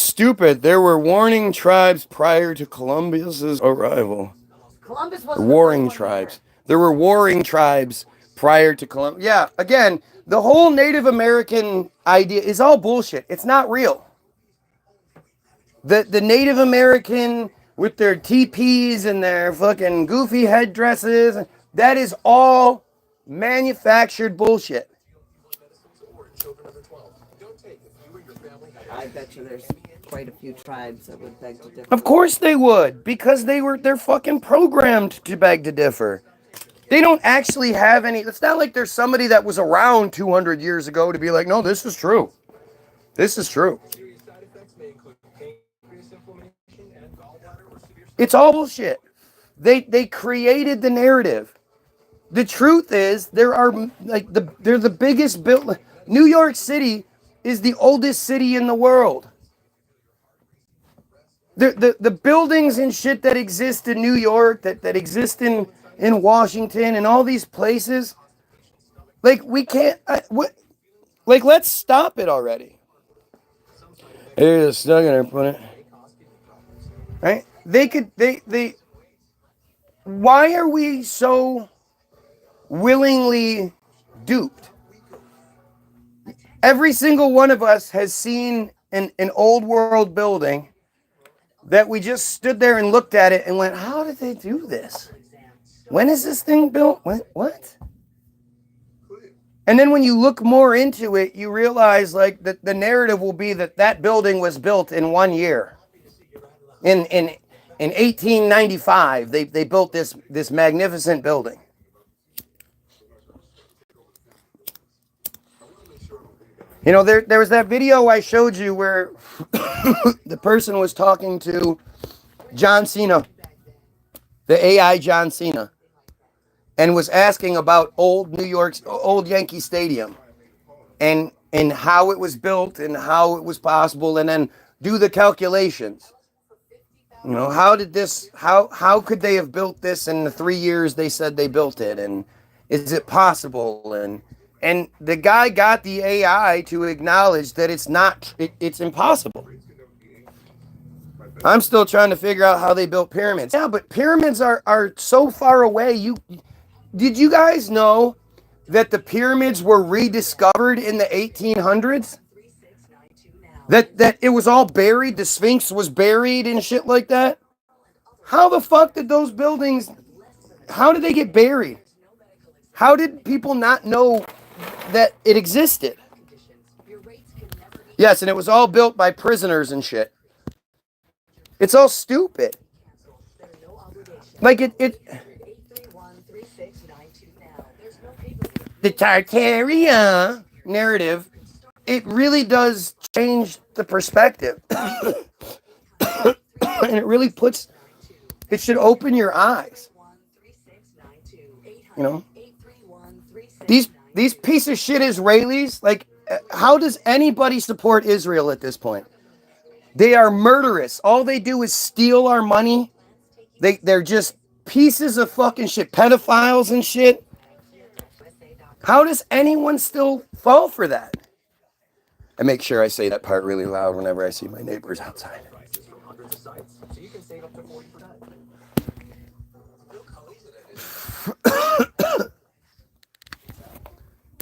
stupid. There were warring tribes prior to Columbus's arrival. Columbus wasn't warring tribes. There were warring tribes prior to Columbus. Yeah, again, the whole Native American idea is all bullshit. It's not real. The Native American with their teepees and their fucking goofy headdresses, that is all manufactured bullshit. I bet you there's quite a few tribes that would beg to differ. Of course they would, because they're fucking programmed to beg to differ. They don't actually have any. It's not like there's somebody that was around 200 years ago to be like, no, this is true. This is true. It's all bullshit. They created the narrative. The truth is, they're the biggest build. New York City is the oldest city in the world. The buildings and shit that exist in New York, that exist in Washington and all these places, we can't, let's stop it already. Hey, it's stuck in there, put it. Right? Why are we so willingly duped? Every single one of us has seen an old world building that we just stood there and looked at it and went, how did they do this? When is this thing built? What? And then when you look more into it, you realize like that the narrative will be that that building was built in 1 year. In 1895, they built this magnificent building. You know, there was that video I showed you where the person was talking to John Cena, the AI John Cena, and was asking about old Yankee Stadium and how it was built and how it was possible, and then do the calculations. You know, how could they have built this in the 3 years they said they built it, and is it possible? And the guy got the AI to acknowledge that it's impossible. I'm still trying to figure out how they built pyramids. Yeah, but pyramids are so far away. Did you guys know that the pyramids were rediscovered in the 1800s? That it was all buried, the Sphinx was buried and shit like that? How the fuck did those buildings, how did they get buried? How did people not know that it existed? Yes, and it was all built by prisoners and shit. It's all stupid. Like the Tartaria narrative, it really does change the perspective. And it really it should open your eyes. You know? These piece of shit Israelis, like, how does anybody support Israel at this point? They are murderous. All they do is steal our money. They're just pieces of fucking shit, pedophiles and shit. How does anyone still fall for that? I make sure I say that part really loud whenever I see my neighbors outside.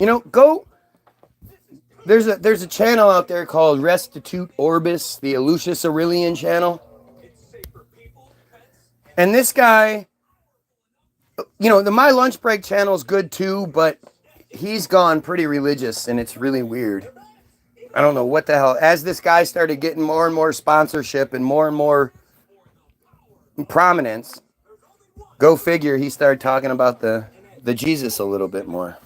You know, there's a channel out there called Restitute Orbis, the Lucius Aurelian channel. And this guy, you know, the My Lunch Break channel is good too, but he's gone pretty religious and it's really weird. I don't know what the hell. As this guy started getting more and more sponsorship and more prominence, go figure, he started talking about the Jesus a little bit more.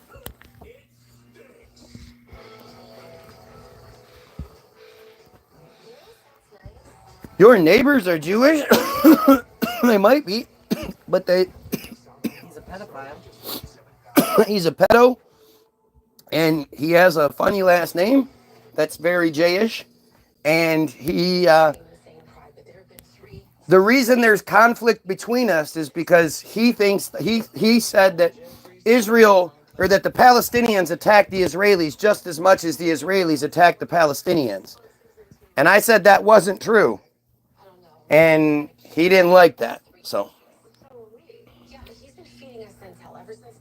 Your neighbors are Jewish? They might be, but he's a pedophile. He's a pedo, and he has a funny last name that's very J-ish, and he, the reason there's conflict between us is because he thinks, he said that Israel, or that the Palestinians attacked the Israelis just as much as the Israelis attacked the Palestinians. And I said that wasn't true. And he didn't like that, so.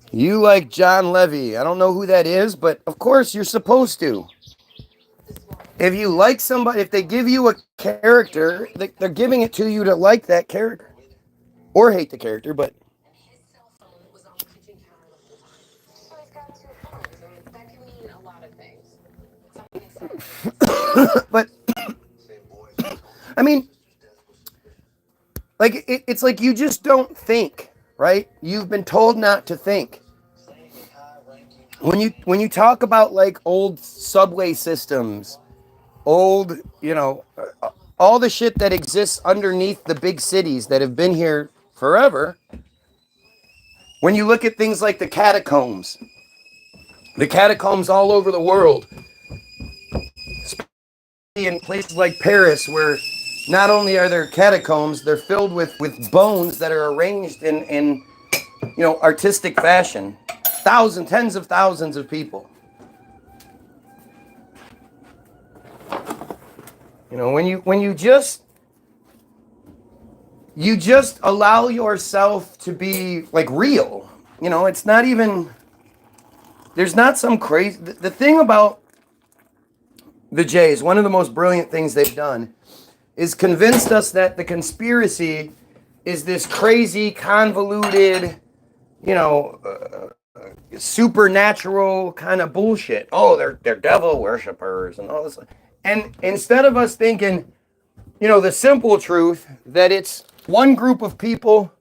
You like John Levy. I don't know who that is, but of course you're supposed to. If you like somebody, if they give you a character, they're giving it to you to like that character. Or hate the character, but. But, I mean, like, it's like you just don't think, right? You've been told not to think. When you talk about, like, old subway systems, old, you know, all the shit that exists underneath the big cities that have been here forever, when you look at things like the catacombs all over the world, especially in places like Paris, where not only are there catacombs, they're filled with bones that are arranged in you know, artistic fashion. Tens of thousands of people. You know, when you just allow yourself to be like real, you know, it's not even, there's not some crazy, the thing about the Jays, one of the most brilliant things they've done is convinced us that the conspiracy is this crazy, convoluted, you know, supernatural kind of bullshit. Oh, they're devil worshippers and all this. And instead of us thinking, you know, the simple truth that it's one group of people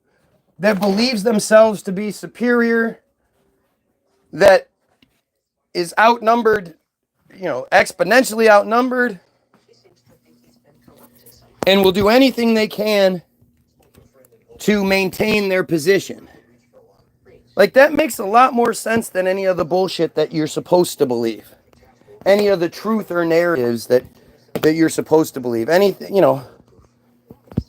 that believes themselves to be superior, that is outnumbered, you know, exponentially outnumbered, and will do anything they can to maintain their position. Like, that makes a lot more sense than any of the bullshit that you're supposed to believe. Any of the truth or narratives that you're supposed to believe. Anything, you know,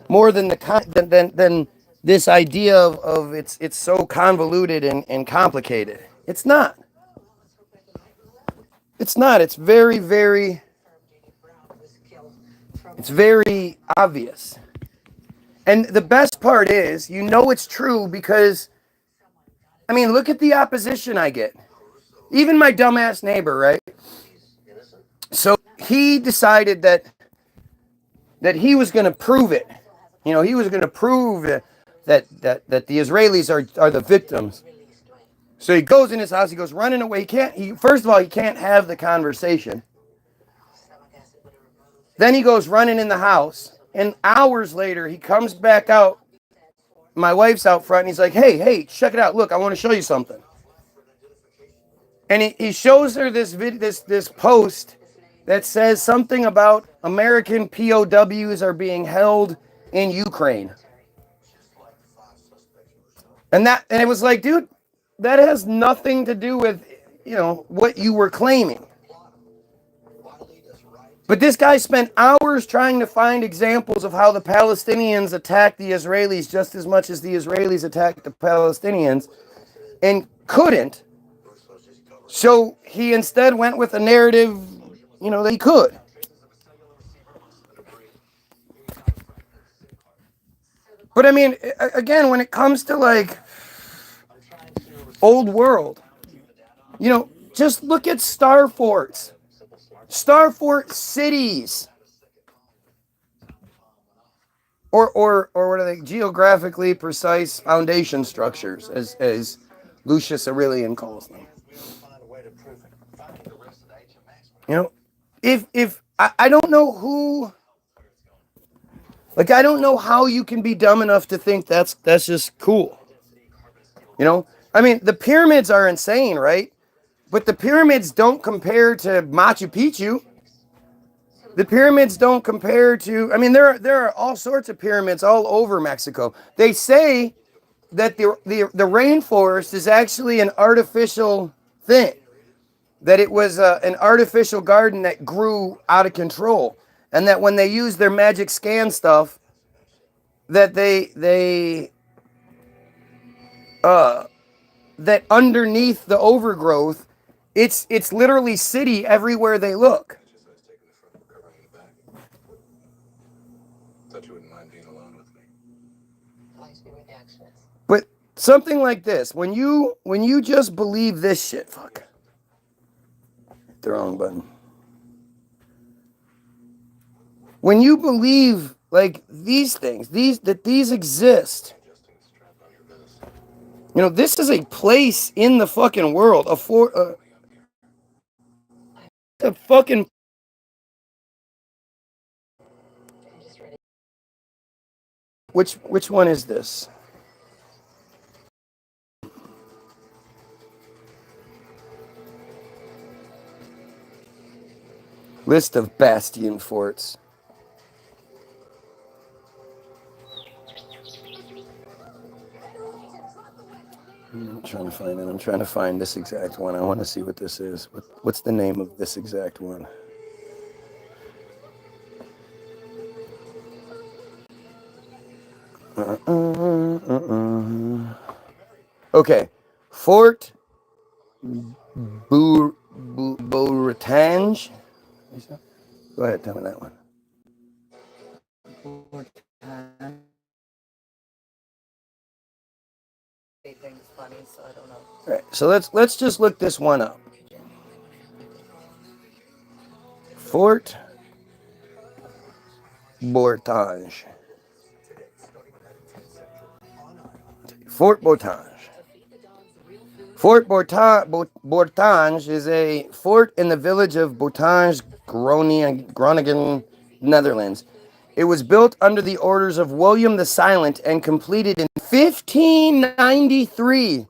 more than than this idea of it's so convoluted and complicated. It's not. It's not. It's very, very, it's very obvious. And the best part is, you know it's true because, I mean, look at the opposition I get. Even my dumbass neighbor, right? So he decided that he was going to prove it. You know, he was going to prove that the Israelis are the victims. So he goes in his house, he goes running away. First of all, he can't have the conversation. Then he goes running in the house, and hours later, he comes back out. My wife's out front, and he's like, hey, check it out. Look, I want to show you something. And he shows her this post that says something about American POWs are being held in Ukraine. And it was like, dude, that has nothing to do with, you know, what you were claiming. But this guy spent hours trying to find examples of how the Palestinians attacked the Israelis just as much as the Israelis attacked the Palestinians, and couldn't. So he instead went with a narrative, you know, that he could. But I mean, again, when it comes to like old world, you know, just look at star forts cities, or what are they? Geographically precise foundation structures, as Lucius Aurelian calls them. You know, if I don't know who, like, I don't know how you can be dumb enough to think that's just cool. You know, I mean, the pyramids are insane, right? But the pyramids don't compare to Machu Picchu. The pyramids don't compare to, I mean, there are all sorts of pyramids all over Mexico. They say that the rainforest is actually an artificial thing. That it was an artificial garden that grew out of control. And that when they use their magic scan stuff, that that underneath the overgrowth, it's literally city everywhere they look. But something like this, when you just believe this shit, fuck. Hit the wrong button. When you believe like these things, that these exist. You know, this is a place in the fucking world, a fucking. Which one is this? List of bastion forts. I'm trying to find it. I'm trying to find this exact one. I want to see what this is. What's the name of this exact one? Okay. Fort Beauretange. Go ahead, tell me that one. Things funny, so I don't know. All right, so let's just look this one up. Fort Bortange. Fort Bortange. Fort Bortange is a fort in the village of Bortange, Groningen, Netherlands. It was built under the orders of William the Silent and completed in 1593.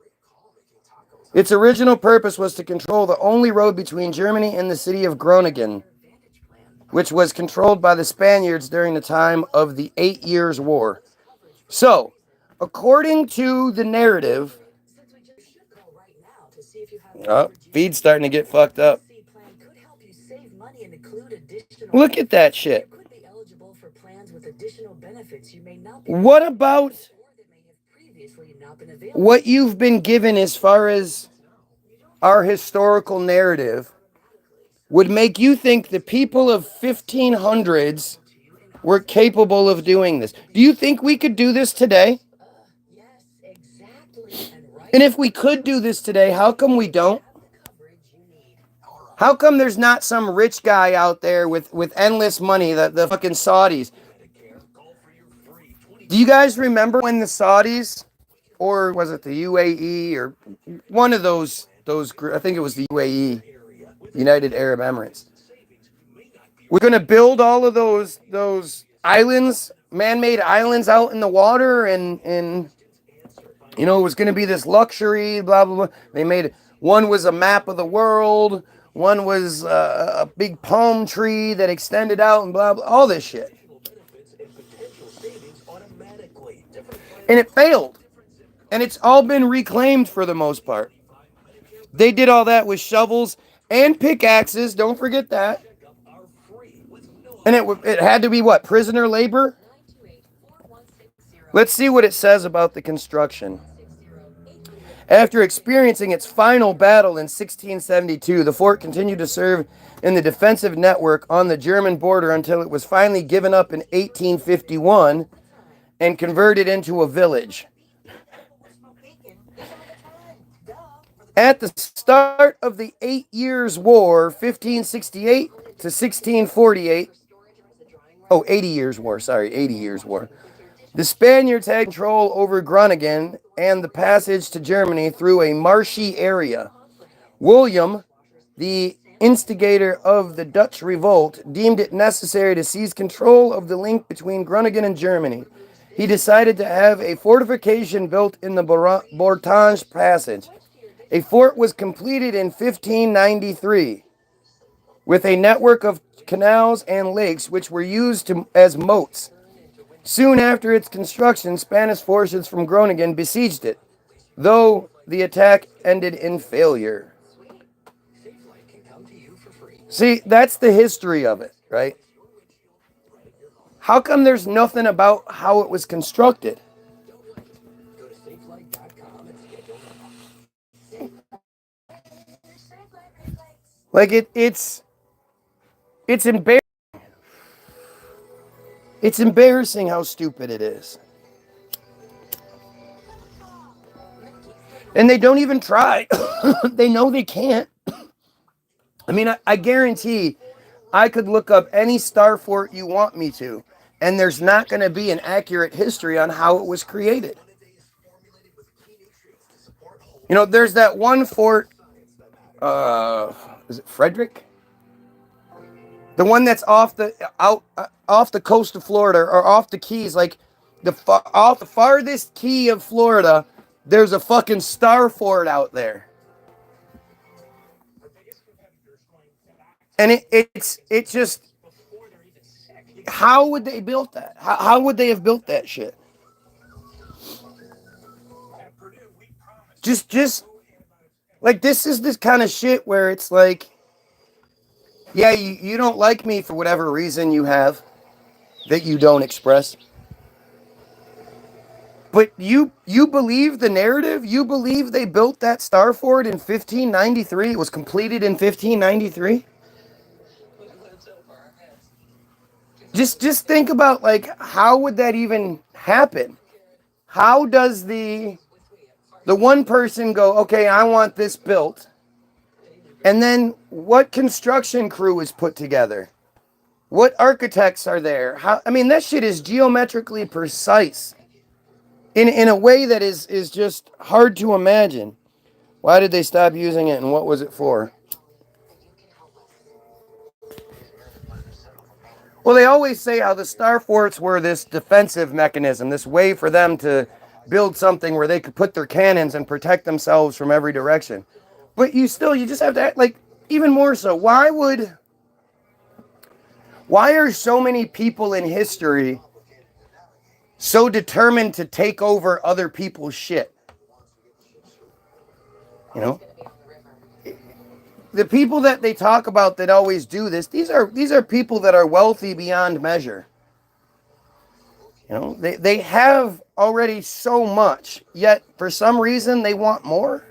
Its original purpose was to control the only road between Germany and the city of Groningen, which was controlled by the Spaniards during the time of the 8 Years' War. So, according to the narrative, feed's starting to get fucked up. Look at that shit. What about what you've been given as far as our historical narrative would make you think the people of 1500s were capable of doing this? Do you think we could do this today? And if we could do this today, how come we don't? How come there's not some rich guy out there with endless money, the fucking Saudis? Do you guys remember when the Saudis, or was it the UAE, or one of those, I think it was the UAE, United Arab Emirates. We're going to build all of those islands, man-made islands out in the water, and you know, it was going to be this luxury, blah, blah, blah. They made, one was a map of the world, one was a big palm tree that extended out, and blah, blah, all this shit. And it failed. And it's all been reclaimed for the most part. They did all that with shovels and pickaxes, don't forget that. And it had to be what, prisoner labor? Let's see what it says about the construction. After experiencing its final battle in 1672, the fort continued to serve in the defensive network on the German border until it was finally given up in 1851 and converted into a village. At the start of the 8 Years' War, 1568 to 1648, 80 Years' War, 80 Years' War, the Spaniards had control over Groningen and the passage to Germany through a marshy area. William, the instigator of the Dutch revolt, deemed it necessary to seize control of the link between Groningen and Germany. He decided to have a fortification built in the Bortange Passage. A fort was completed in 1593 with a network of canals and lakes which were used as moats. Soon after its construction, Spanish forces from Groningen besieged it, though the attack ended in failure. See, that's the history of it, right? How come there's nothing about how it was constructed? Like it's embarrassing. It's embarrassing how stupid it is. And they don't even try. They know they can't. I mean, I guarantee I could look up any star fort you want me to, and there's not going to be an accurate history on how it was created. You know, there's that one fort, is it Frederick? The one that's off the coast of Florida, or off the Keys, like off the farthest key of Florida, there's a fucking star fort out there. And it's just, how would they build that? How would they have built that shit? Just like, this is this kind of shit where it's like, yeah, you don't like me for whatever reason you have that you don't express. But you believe the narrative? You believe they built that star fort in 1593? It was completed in 1593? Just think about, like, how would that even happen? How does the one person go, okay, I want this built, and then what construction crew is put together? What architects are there? How, I mean, that shit is geometrically precise in a way that is just hard to imagine. Why did they stop using it and what was it for? Well, they always say how the star forts were this defensive mechanism, this way for them to build something where they could put their cannons and protect themselves from every direction. But you just have to act like, even more so, why are so many people in history so determined to take over other people's shit? You know? The people that they talk about that always do this, these are people that are wealthy beyond measure. You know, they have already so much, yet for some reason they want more.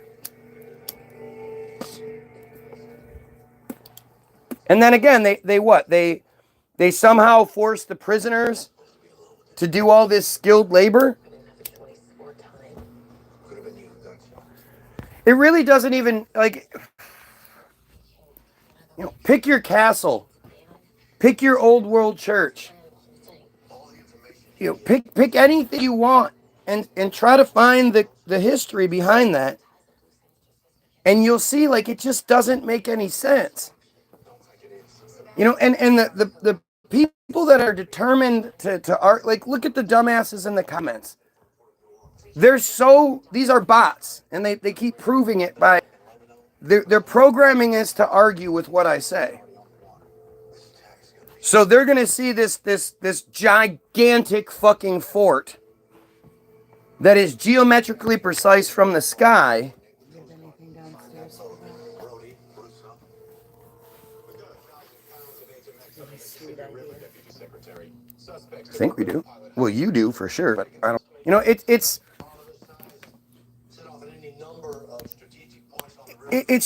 And then again, they somehow force the prisoners to do all this skilled labor. It really doesn't even, like, you know, pick your castle, pick your old world church, you know, pick anything you want and try to find the history behind that. And you'll see, like, it just doesn't make any sense. You know, and the people that are determined to art, like, look at the dumbasses in the comments. These are bots, and they keep proving it by, they're programming us to argue with what I say. So they're going to see this gigantic fucking fort that is geometrically precise from the sky. I think we do. Well, you do for sure, but I don't. You know, it's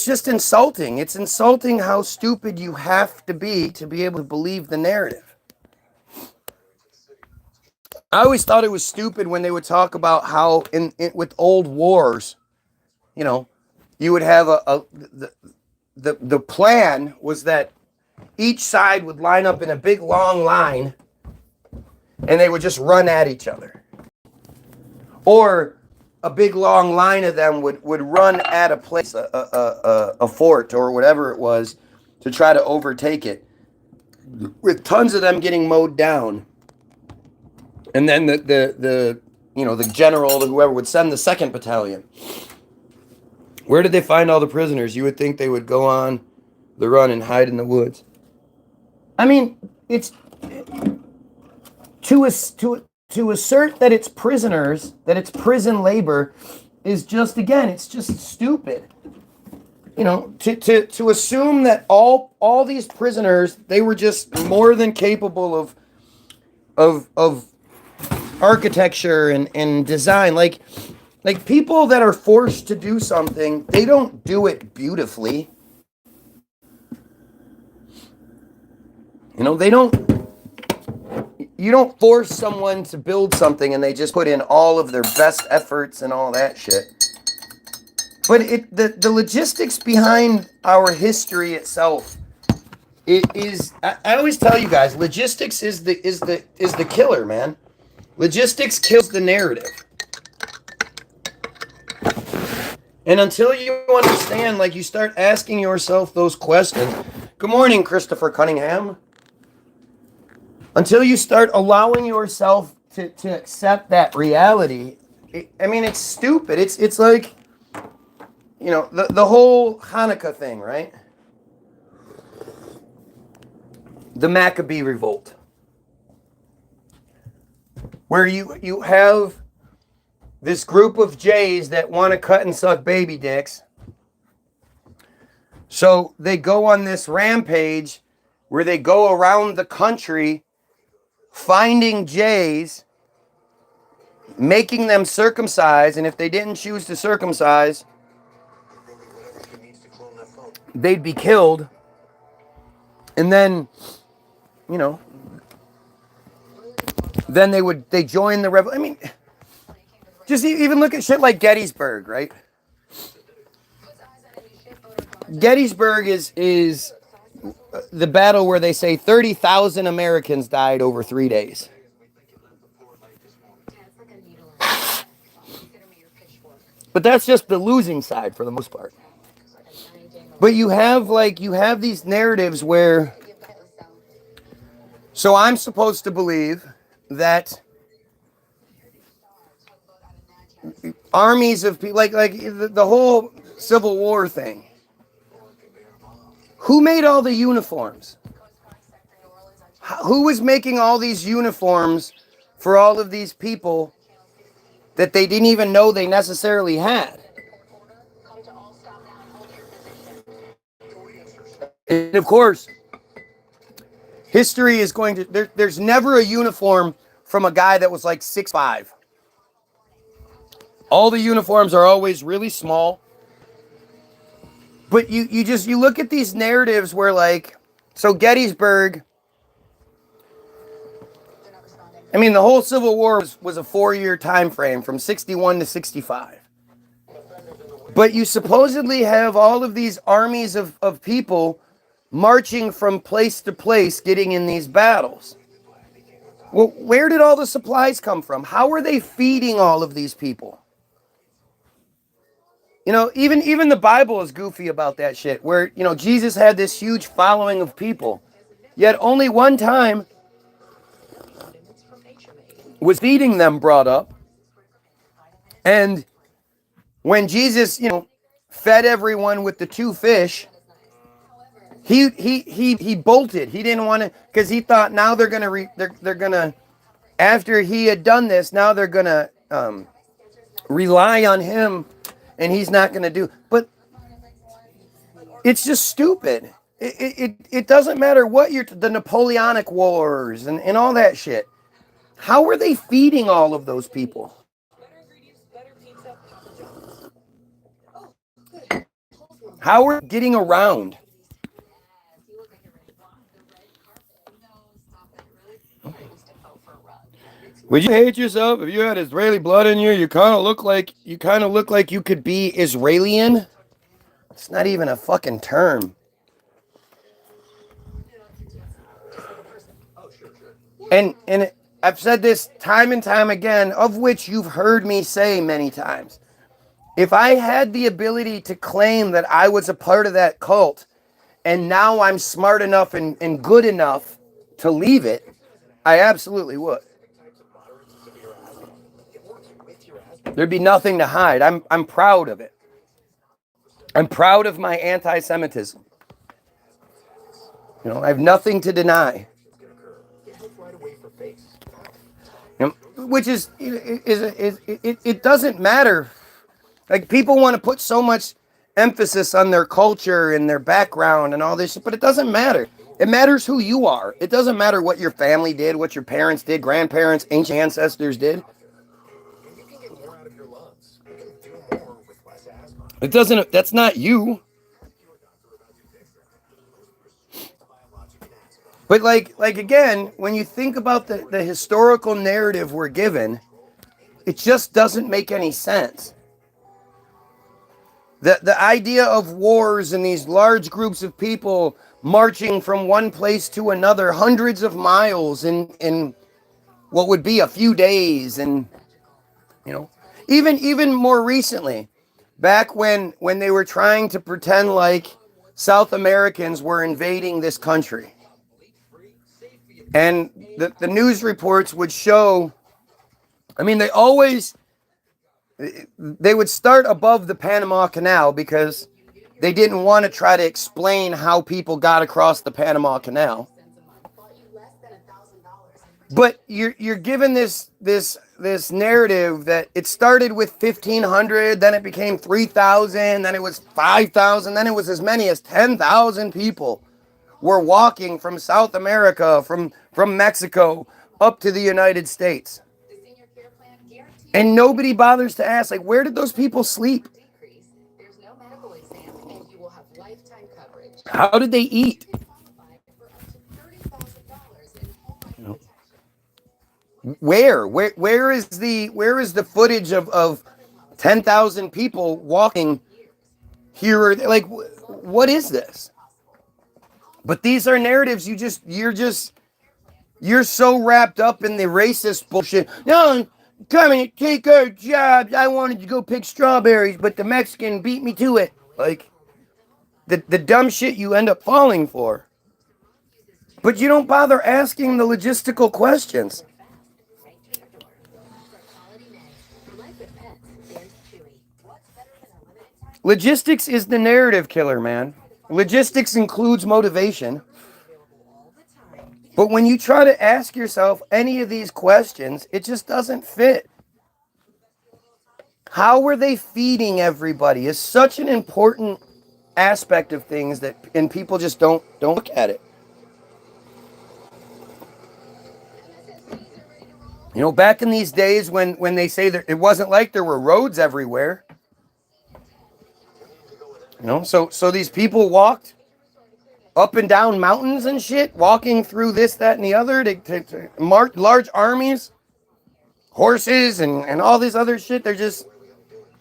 just insulting. It's insulting how stupid you have to be able to believe the narrative. I always thought it was stupid when they would talk about how with old wars, you know, you would have the plan was that each side would line up in a big long line and they would just run at each other. Or a big long line of them would run at a place, a fort or whatever it was, to try to overtake it, with tons of them getting mowed down. And then the general, whoever would send the second battalion. Where did they find all the prisoners? You would think they would go on the run and hide in the woods. I mean, it's to assert that it's prisoners, that it's prison labor, is just, again, it's just stupid. You know, to assume that all these prisoners, they were just more than capable of architecture and design. Like people that are forced to do something, they don't do it beautifully. You know, you don't force someone to build something and they just put in all of their best efforts and all that shit. But the logistics behind our history itself, it is, I always tell you guys, logistics is the killer, man. Logistics kills the narrative. And until you understand, like, you start asking yourself those questions. Good morning, Christopher Cunningham. Until you start allowing yourself to accept that reality, it's stupid. It's like, you know, the whole Hanukkah thing, right? The Maccabee revolt, where you have this group of Jays that want to cut and suck baby dicks. So they go on this rampage where they go around the country finding Jays, making them circumcise, and if they didn't choose to circumcise, they'd be killed. And then, you know, then they join the rebel. I mean, just even look at shit like Gettysburg, right? Gettysburg is the battle where they say 30,000 Americans died over 3 days. But that's just the losing side for the most part. But you have these narratives where, so I'm supposed to believe that armies of people, like the whole Civil War thing. Who made all the uniforms? Who was making all these uniforms for all of these people that they didn't even know they necessarily had? And of course, history is going to, there's never a uniform from a guy that was like 6'5". All the uniforms are always really small. But you look at these narratives where, like, so Gettysburg, I mean, the whole Civil War was a 4-year time frame from 61 to 65. But you supposedly have all of these armies of people marching from place to place, getting in these battles. Well, where did all the supplies come from? How are they feeding all of these people? You know, even the Bible is goofy about that shit, where, you know, Jesus had this huge following of people, yet only one time was feeding them brought up. And when Jesus, you know, fed everyone with the 2 fish, he bolted. He didn't want to, because he thought now they're gonna after he had done this, now they're gonna rely on him, and he's not gonna do. But it's just stupid. It doesn't matter what the Napoleonic Wars and all that shit. How are they feeding all of those people? How are they getting around? Would you hate yourself if you had Israeli blood in you? You kind of look like you could be Israelian. It's not even a fucking term. And I've said this time and time again, of which you've heard me say many times. If I had the ability to claim that I was a part of that cult, and now I'm smart enough and good enough to leave it, I absolutely would. There'd be nothing to hide. I'm proud of it. I'm proud of my anti-Semitism. You know, I have nothing to deny. You know, which is it doesn't matter. Like, people want to put so much emphasis on their culture and their background and all this shit, but it doesn't matter. It matters who you are. It doesn't matter what your family did, what your parents did, grandparents, ancient ancestors did. It doesn't, that's not you. But like again, when you think about the historical narrative we're given, it just doesn't make any sense. The idea of wars and these large groups of people marching from one place to another, hundreds of miles in what would be a few days, and you know, even more recently, back when they were trying to pretend like South Americans were invading this country. And the news reports would show, I mean, they would start above the Panama Canal because they didn't want to try to explain how people got across the Panama Canal. But you're given this narrative that it started with 1,500, then it became 3,000, then it was 5,000, then it was as many as 10,000 people were walking from South America, from Mexico, up to the United States. And nobody bothers to ask, like, where did those people sleep? How did they eat? Where is the footage of 10,000 people walking here? Like, what is this? But these are narratives you're so wrapped up in the racist bullshit. No, come and take our jobs. I wanted to go pick strawberries, but the Mexican beat me to it. Like the dumb shit you end up falling for. But you don't bother asking the logistical questions. Logistics is the narrative killer, man. Logistics includes motivation. But when you try to ask yourself any of these questions, it just doesn't fit. How are they feeding everybody is such an important aspect of things that and people just don't look at it. You know, back in these days when they say that it wasn't like there were roads everywhere. You know, so these people walked up and down mountains and shit, walking through this, that, and the other to march large armies, horses, and all this other shit. They're just,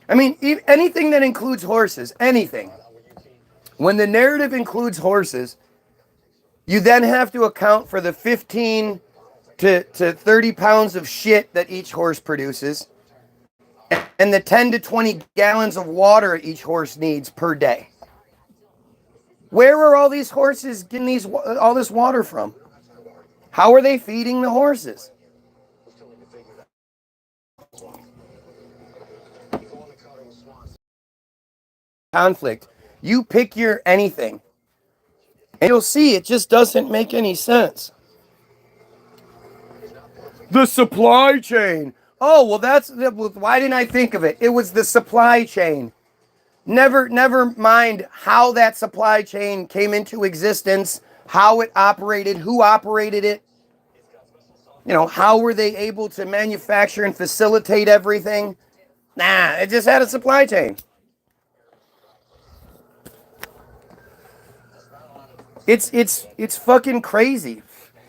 I mean, anything that includes horses, anything. When the narrative includes horses, you then have to account for the 15 to 30 pounds of shit that each horse produces, and the 10 to 20 gallons of water each horse needs per day. Where are all these horses getting all this water from? How are they feeding the horses? Conflict. You pick your anything, and you'll see it just doesn't make any sense. The supply chain. Oh, well, why didn't I think of it? It was the supply chain. Never mind how that supply chain came into existence, how it operated, who operated it. You know, how were they able to manufacture and facilitate everything? Nah, it just had a supply chain. It's fucking crazy.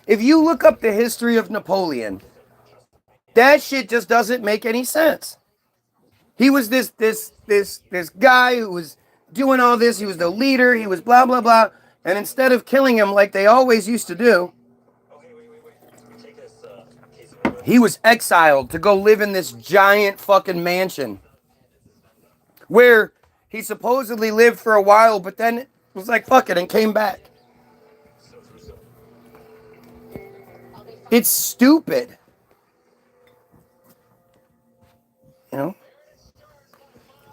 If you look up the history of Napoleon, that shit just doesn't make any sense. He was this guy who was doing all this. He was the leader. He was blah, blah, blah. And instead of killing him like they always used to do, he was exiled to go live in this giant fucking mansion where he supposedly lived for a while, but then it was like, fuck it, and came back. It's stupid. You know?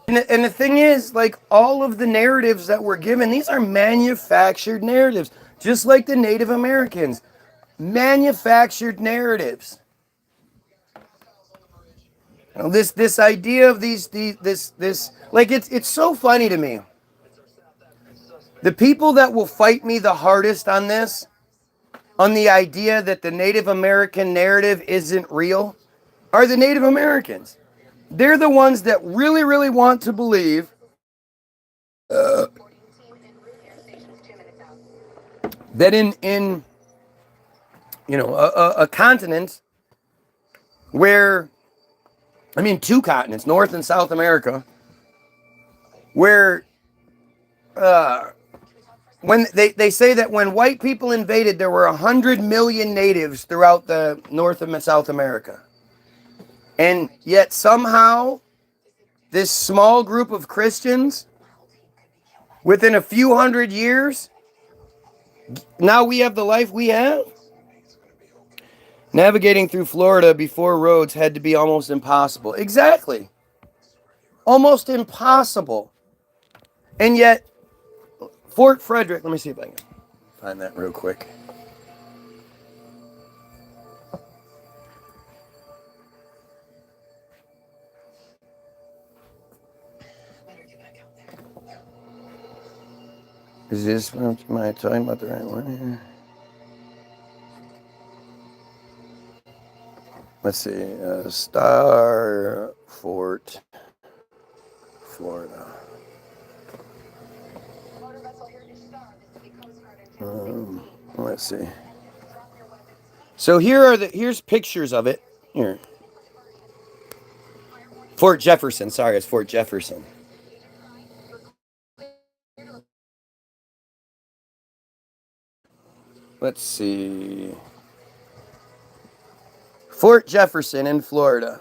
And the thing is, like, all of the narratives that we're given, these are manufactured narratives. Just like the Native Americans. Manufactured narratives. You know, this idea of this, like, it's so funny to me. The people that will fight me the hardest on this, on the idea that the Native American narrative isn't real, are the Native Americans. They're the ones that really, really want to believe that in you know, a continent where, I mean, two continents, North and South America, where when they say that when white people invaded, there were 100 million natives throughout the North and South America. And yet somehow this small group of Christians, within a few hundred years, now we have the life we have. Navigating through Florida before roads had to be almost impossible. Exactly. Almost impossible. And yet, Fort Frederick, let me see if I can find that real quick. Is this, am I talking about the right one here? Let's see, Star Fort, Florida. Let's see. So here's pictures of it. Here. Fort Jefferson, sorry, it's Fort Jefferson. let's see. Fort Jefferson in Florida.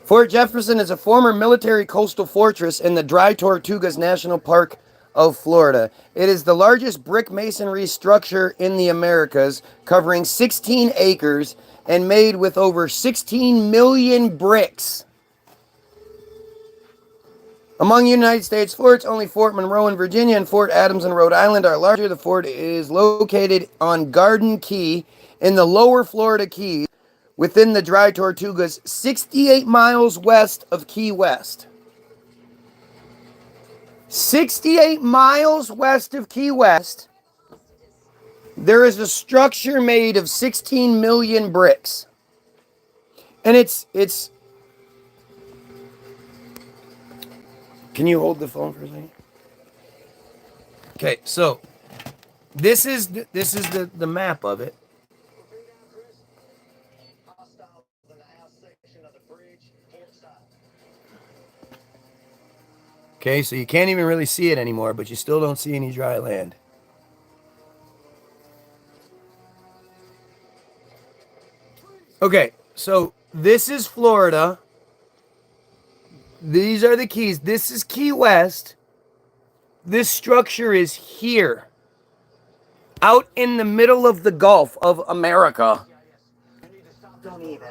Fort Jefferson is a former military coastal fortress in the Dry Tortugas National Park of Florida. It is the largest brick masonry structure in the Americas, covering 16 acres and made with over 16 million bricks. Among United States forts, only Fort Monroe in Virginia and Fort Adams in Rhode Island are larger. The fort is located on Garden Key in the lower Florida Keys within the Dry Tortugas, 68 miles west of Key West. 68 miles west of Key West, there is a structure made of 16 million bricks. And it's can you hold the phone for a second? Okay, so this is the map of it. Okay, so you can't even really see it anymore, but you still don't see any dry land. Okay, so this is Florida. These are the Keys. This is Key West. This structure is here. Out in the middle of the Gulf of America. Don't even.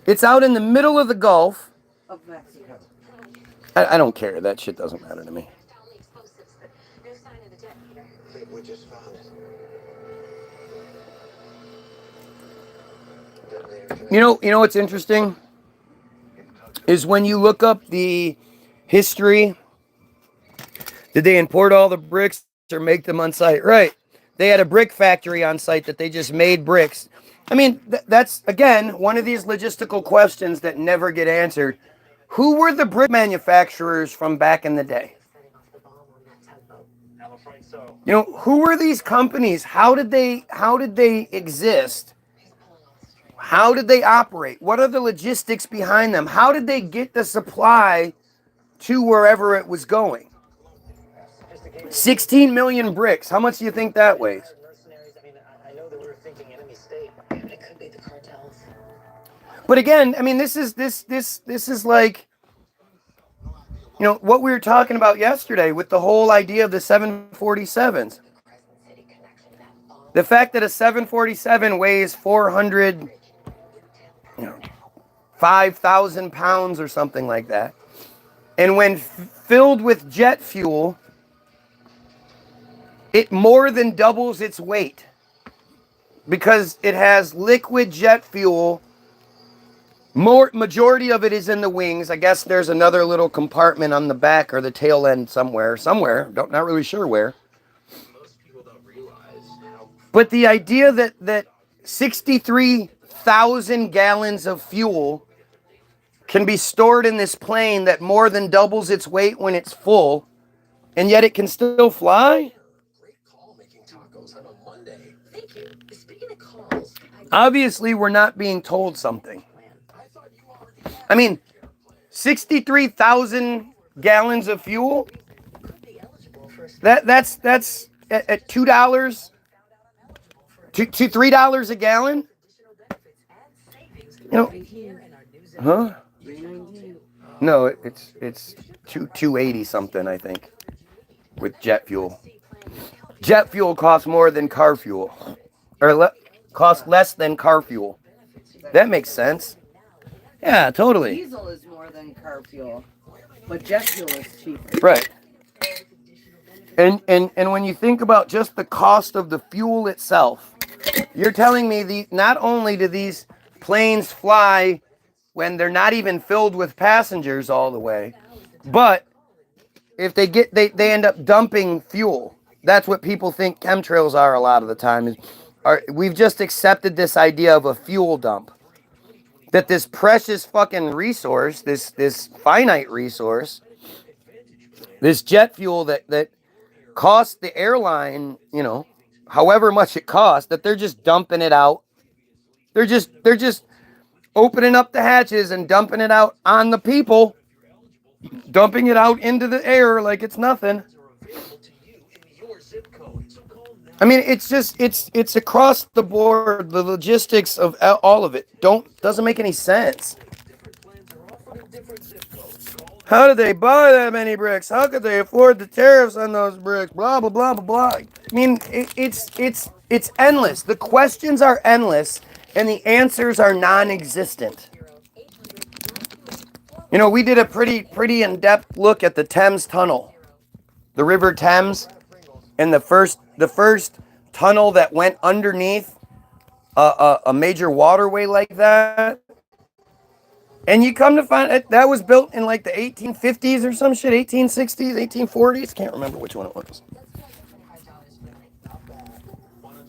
It's out in the middle of the Gulf. Of Mexico. I don't care. That shit doesn't matter to me. We just found it. You know what's interesting? Is when you look up the history, did they import all the bricks or make them on site? Right. They had a brick factory on site that they just made bricks. I mean, that's, again, one of these logistical questions that never get answered. Who were the brick manufacturers from back in the day? You know, who were these companies? How did they exist? How did they operate? What are the logistics behind them? How did they get the supply to wherever it was going? 16 million bricks. How much do you think that weighs? I know that we were thinking enemy state. It could be the cartels. But again, I mean, this is like, you know, what we were talking about yesterday with the whole idea of the 747s. The fact that a 747 weighs 5,000 pounds or something like that. And when filled with jet fuel, it more than doubles its weight because it has liquid jet fuel. Majority of it is in the wings. I guess there's another little compartment on the back or the tail end somewhere. Not really sure where. But the idea that 63,000 gallons of fuel can be stored in this plane that more than doubles its weight when it's full, and yet it can still fly? Obviously, we're not being told something. I mean, 63,000 gallons of fuel? That's at $2 to $3 a gallon? You know, huh? No, it's $2.80 something, I think, with jet fuel. Jet fuel costs more than car fuel, or costs less than car fuel. That makes sense. Yeah, totally. Diesel is more than car fuel, but jet fuel is cheaper. Right. And when you think about just the cost of the fuel itself, you're telling me not only do these planes fly when they're not even filled with passengers all the way, but if they end up dumping fuel. That's what people think chemtrails are a lot of the time. We've just accepted this idea of a fuel dump. That this precious fucking resource, this finite resource, this jet fuel that costs the airline, however much it costs, that they're just dumping it out. They're just opening up the hatches and dumping it out on the people, dumping it out into the air like it's nothing. I mean, it's just it's across the board. The logistics of all of it doesn't make any sense. How did they buy that many bricks? How could they afford the tariffs on those bricks? Blah blah blah blah blah. I mean, it's endless. The questions are endless, and the answers are non-existent. You know, we did a pretty in-depth look at the Thames Tunnel, the River Thames, and the first tunnel that went underneath a major waterway like that. And you come to find it, that was built in like the 1850s or some shit, 1860s, 1840s. Can't remember which one it was.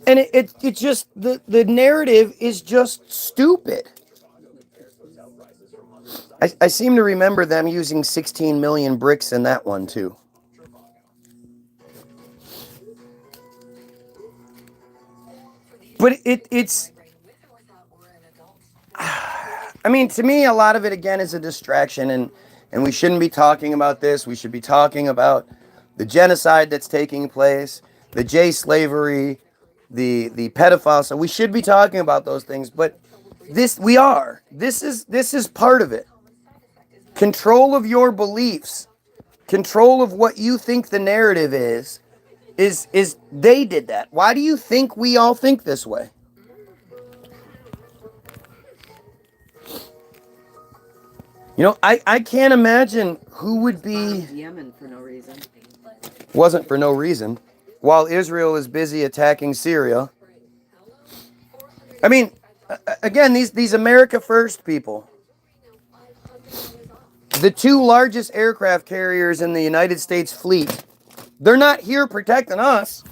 And it just, the narrative is just stupid. I seem to remember them using 16 million bricks in that one too. But it's I mean, to me, a lot of it, again, is a distraction, and we shouldn't be talking about this. We should be talking about the genocide that's taking place, the J slavery, the pedophiles. So we should be talking about those things, but this is part of it. Control of your beliefs, control of what you think the narrative is they did that. Why do you think we all think this way? You know, I can't imagine who would be... Yemen for no reason. Wasn't for no reason. While Israel is busy attacking Syria. I mean, again, these America First people. The two largest aircraft carriers in the United States fleet, they're not here protecting us.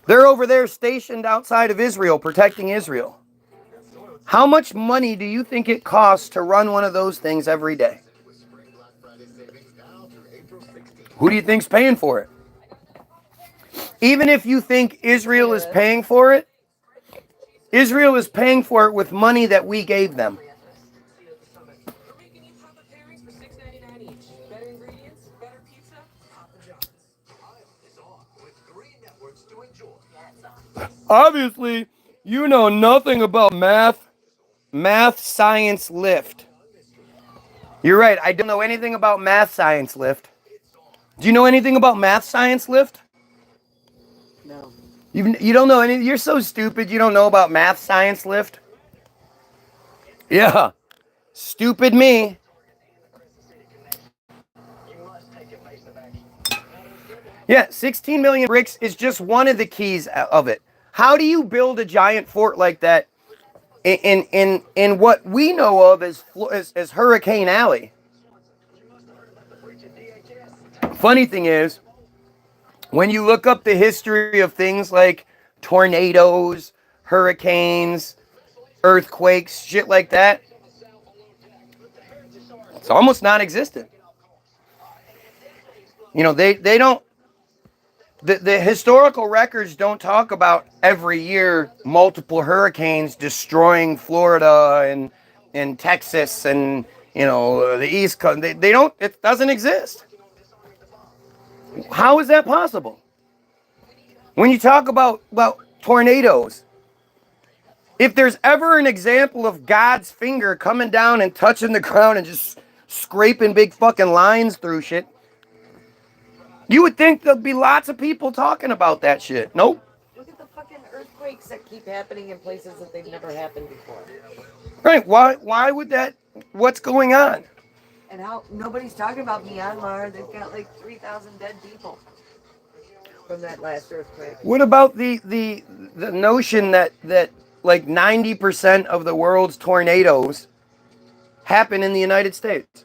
They're over there stationed outside of Israel, protecting Israel. How much money do you think it costs to run one of those things every day? Who do you think's paying for it? Even if you think Israel is paying for it, Israel is paying for it with money that we gave them. Obviously, you know nothing about math, science, lift. You're right, I don't know anything about math, science, lift. Do you know anything about math, science, lift? No. You don't know anything? You're so stupid you don't know about math, science, lift? Yeah. Stupid me. Yeah, 16 million bricks is just one of the keys of it. How do you build a giant fort like that in what we know of as Hurricane Alley? Funny thing is, when you look up the history of things like tornadoes, hurricanes, earthquakes, shit like that, it's almost non-existent. You know, they don't... The historical records don't talk about every year multiple hurricanes destroying Florida and Texas and, you know, the East Coast. They don't, it doesn't exist. How is that possible? When you talk about tornadoes, if there's ever an example of God's finger coming down and touching the ground and just scraping big fucking lines through shit, you would think there'd be lots of people talking about that shit. Nope. Look at the fucking earthquakes that keep happening in places that they've never happened before. Right. Why would that? What's going on? And how nobody's talking about Myanmar. They've got like 3,000 dead people from that last earthquake. What about the notion that like 90% of the world's tornadoes happen in the United States?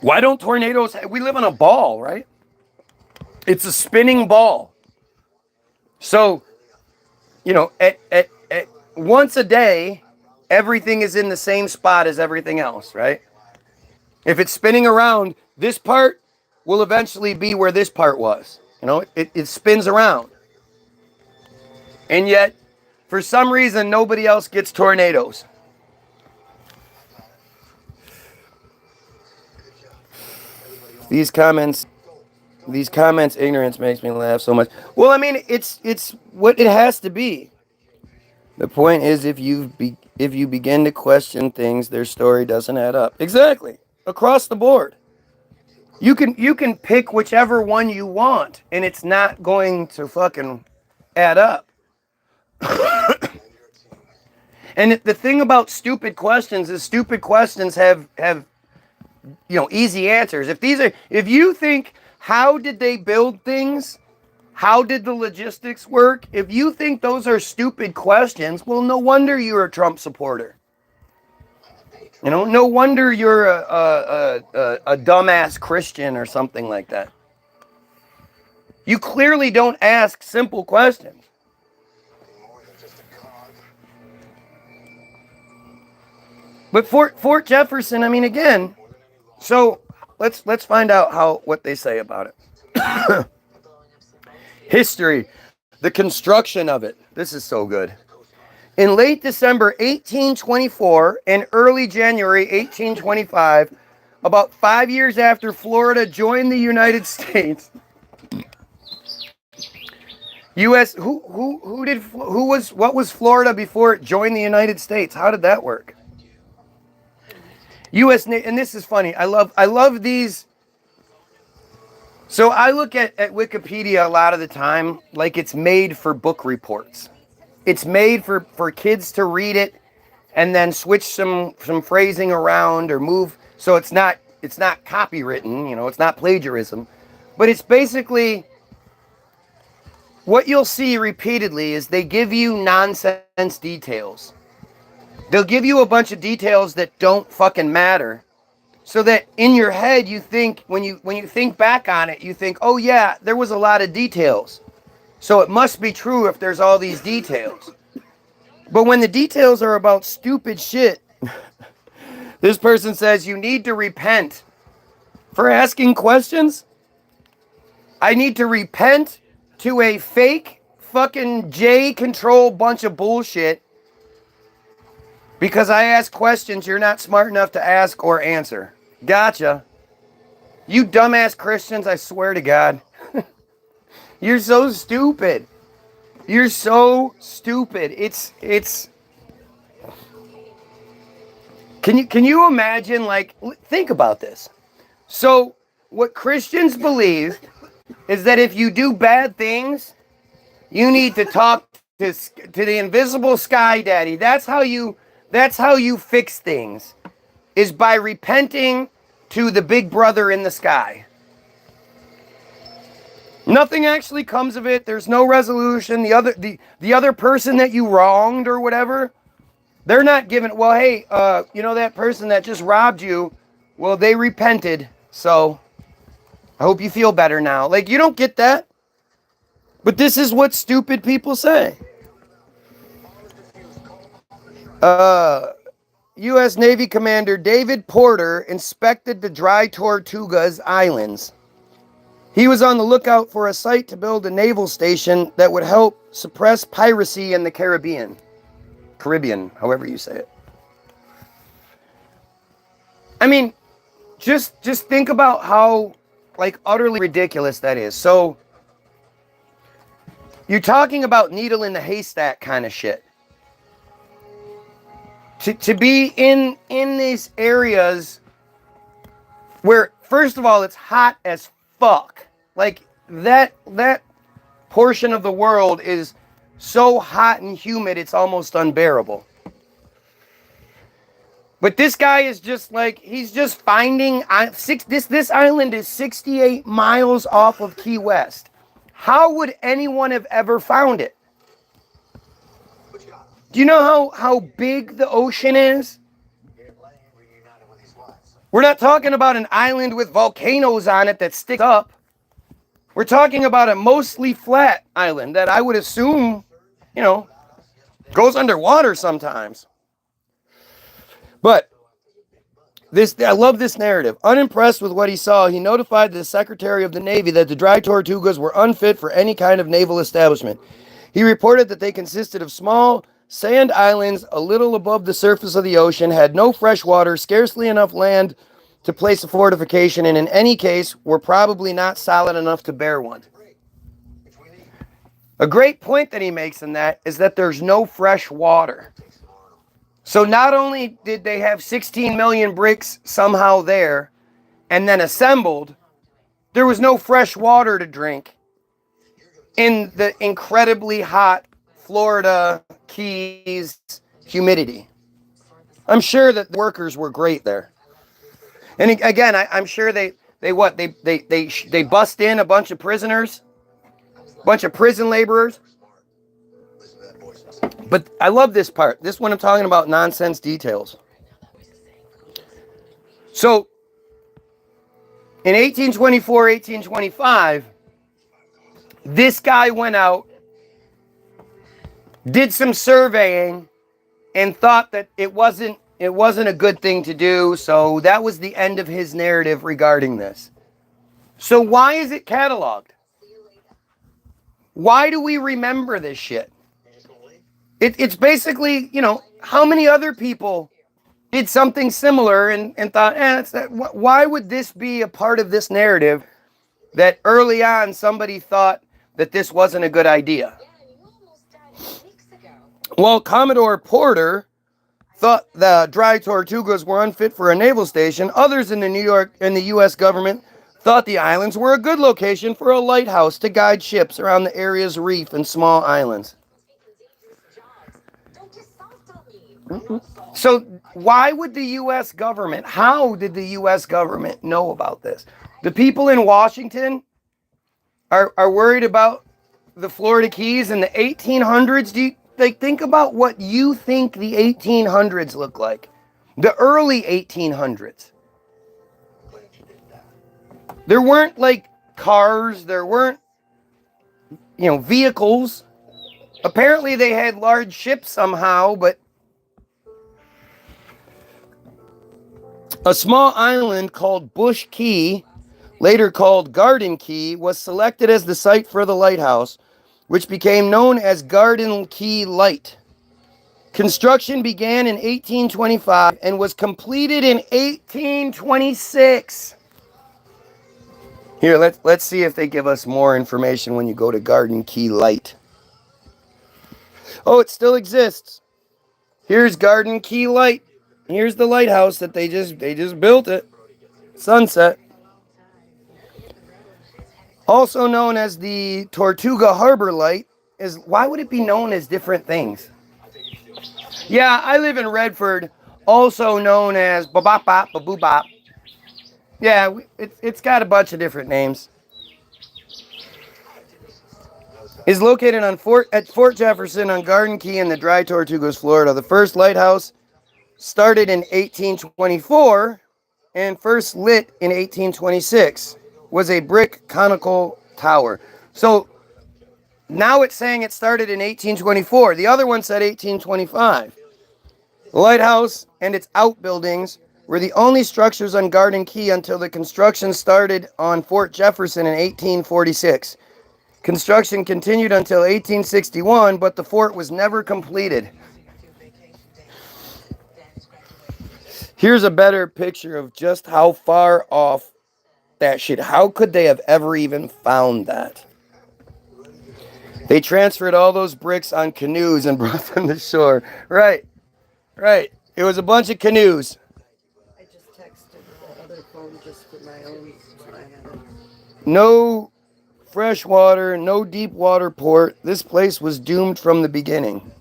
Why don't tornadoes... We live in a ball, right? It's a spinning ball. So, you know, at once a day, everything is in the same spot as everything else, right? If it's spinning around, this part will eventually be where this part was. You know, it spins around. And yet, for some reason, nobody else gets tornadoes. These comments These comments, ignorance makes me laugh so much. Well, I mean, it's what it has to be. The point is, if you begin to question things, their story doesn't add up. Exactly, across the board. You can pick whichever one you want, and it's not going to fucking add up. And the thing about stupid questions is stupid questions have easy answers. If you think, how did they build things? How did the logistics work? If you think those are stupid questions, well, no wonder you're a Trump supporter. No wonder you're a dumbass Christian or something like that. You clearly don't ask simple questions. But Fort Jefferson, I mean, again, so let's find out what they say about it. History, the construction of it. This is so good. In late December 1824 and early January 1825, about 5 years after Florida joined the United States, what was Florida before it joined the United States? How did that work? And this is funny. I love these. So I look at Wikipedia a lot of the time like it's made for book reports. It's made for kids to read it and then switch some phrasing around or move. So it's not copywritten, it's not plagiarism. But it's basically, what you'll see repeatedly is they give you nonsense details. They'll give you a bunch of details that don't fucking matter. So that in your head, you think, when you think back on it, you think, oh yeah, there was a lot of details. So it must be true if there's all these details. But when the details are about stupid shit, this person says, you need to repent for asking questions. I need to repent to a fake fucking J-control bunch of bullshit because I ask questions you're not smart enough to ask or answer. Gotcha. You dumbass Christians, I swear to God. You're so stupid. You're so stupid. It's Can you imagine, like, think about this. So what Christians believe is that if you do bad things, you need to talk to the invisible sky daddy. That's how you fix things, is by repenting to the big brother in the sky. Nothing actually comes of it. There's no resolution. The other person that you wronged or whatever, they're not given, well, hey, that person that just robbed you, well, they repented, so I hope you feel better now. Like, you don't get that. But this is what stupid people say. U.S. Navy Commander David Porter inspected the Dry Tortugas Islands. He was on the lookout for a site to build a naval station that would help suppress piracy in the Caribbean, however you say it. I mean, just think about how, like, utterly ridiculous that is. So, you're talking about needle in the haystack kind of shit. To be in these areas where, first of all, it's hot as fuck. Like, that portion of the world is so hot and humid, it's almost unbearable. But this guy is just like, he's just finding, this island is 68 miles off of Key West. How would anyone have ever found it? Do you know how big the ocean is? We're not talking about an island with volcanoes on it that stick up. We're talking about a mostly flat island that I would assume, goes underwater sometimes. But I love this narrative. Unimpressed with what he saw, he notified the Secretary of the Navy that the Dry Tortugas were unfit for any kind of naval establishment. He reported that they consisted of small sand islands a little above the surface of the ocean, had no fresh water, scarcely enough land to place a fortification, and in any case, were probably not solid enough to bear one. A great point that he makes in that is that there's no fresh water. So not only did they have 16 million bricks somehow there and then assembled, there was no fresh water to drink in the incredibly hot Florida Keys humidity. I'm sure that the workers were great there. And again, I'm sure they bust in a bunch of prisoners, bunch of prison laborers. But I love this part. This one I'm talking about nonsense details. So in 1824, 1825, this guy went out, did some surveying, and thought that it wasn't a good thing to do. So that was the end of his narrative regarding this. So why is it cataloged? Why do we remember this shit? It's basically, how many other people did something similar and thought, why would this be a part of this narrative that early on somebody thought that this wasn't a good idea? Well, Commodore Porter thought the dry tortugas were unfit for a naval station. Others in the U.S. government thought the islands were a good location for a lighthouse to guide ships around the area's reef and small islands. So why would the U.S. government, how did the U.S. government know about this? The people in Washington are worried about the Florida Keys in the 1800s. Think about what you think the 1800s look like. The early 1800s. There weren't like cars, there weren't, vehicles. Apparently they had large ships somehow, but a small island called Bush Key, later called Garden Key, was selected as the site for the lighthouse, which became known as Garden Key Light. Construction began in 1825 and was completed in 1826. Here, let's see if they give us more information when you go to Garden Key Light. Oh, it still exists. Here's Garden Key Light. Here's the lighthouse that they just built it. Sunset. Also known as the Tortuga Harbor Light. Why would it be known as different things? Yeah, I live in Redford, also known as Babop Bop Baboo Bop. Yeah, it's got a bunch of different names. Is located at Fort Jefferson on Garden Key in the Dry Tortugas, Florida. The first lighthouse started in 1824 and first lit in 1826. Was a brick conical tower. So now it's saying it started in 1824. The other one said 1825. The lighthouse and its outbuildings were the only structures on Garden Key until the construction started on Fort Jefferson in 1846. Construction continued until 1861, but the fort was never completed. Here's a better picture of just how far off that shit. How could they have ever even found that? They transferred all those bricks on canoes and brought them to shore. Right. It was a bunch of canoes. I just texted the other phone just for my own. So I had it. No fresh water, no deep water port. This place was doomed from the beginning.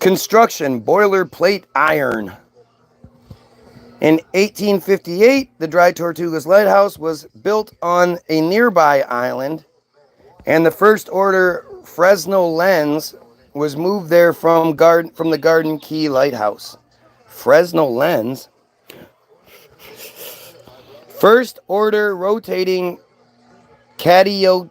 Construction, boilerplate iron. In 1858, the Dry Tortugas Lighthouse was built on a nearby island, and the first order Fresno lens was moved there from the Garden Key Lighthouse. Fresno lens. First order rotating catadioptric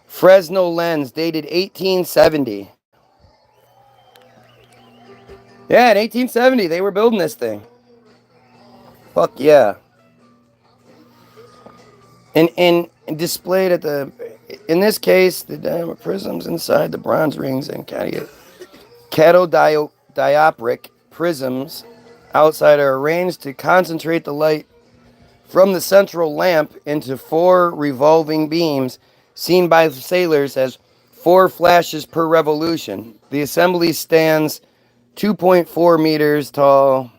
Fresno lens dated 1870. Yeah, in 1870 they were building this thing. Fuck yeah. And displayed at in this case, the diamond prisms inside the bronze rings and catadioptric dioptric prisms outside are arranged to concentrate the light from the central lamp into 4 revolving beams seen by sailors as 4 flashes per revolution. The assembly stands 2.4 meters tall.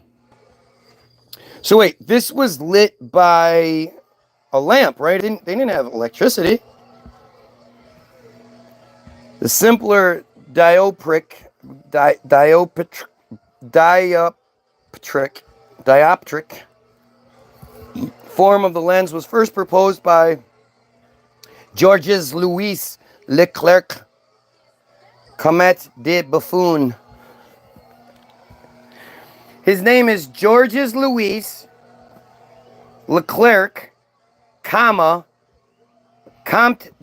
So wait, this was lit by a lamp, right? They didn't have electricity. The simpler dioptric form of the lens was first proposed by Georges Louis Leclerc Comet de Buffon. His name is Georges Louis Leclerc, Comte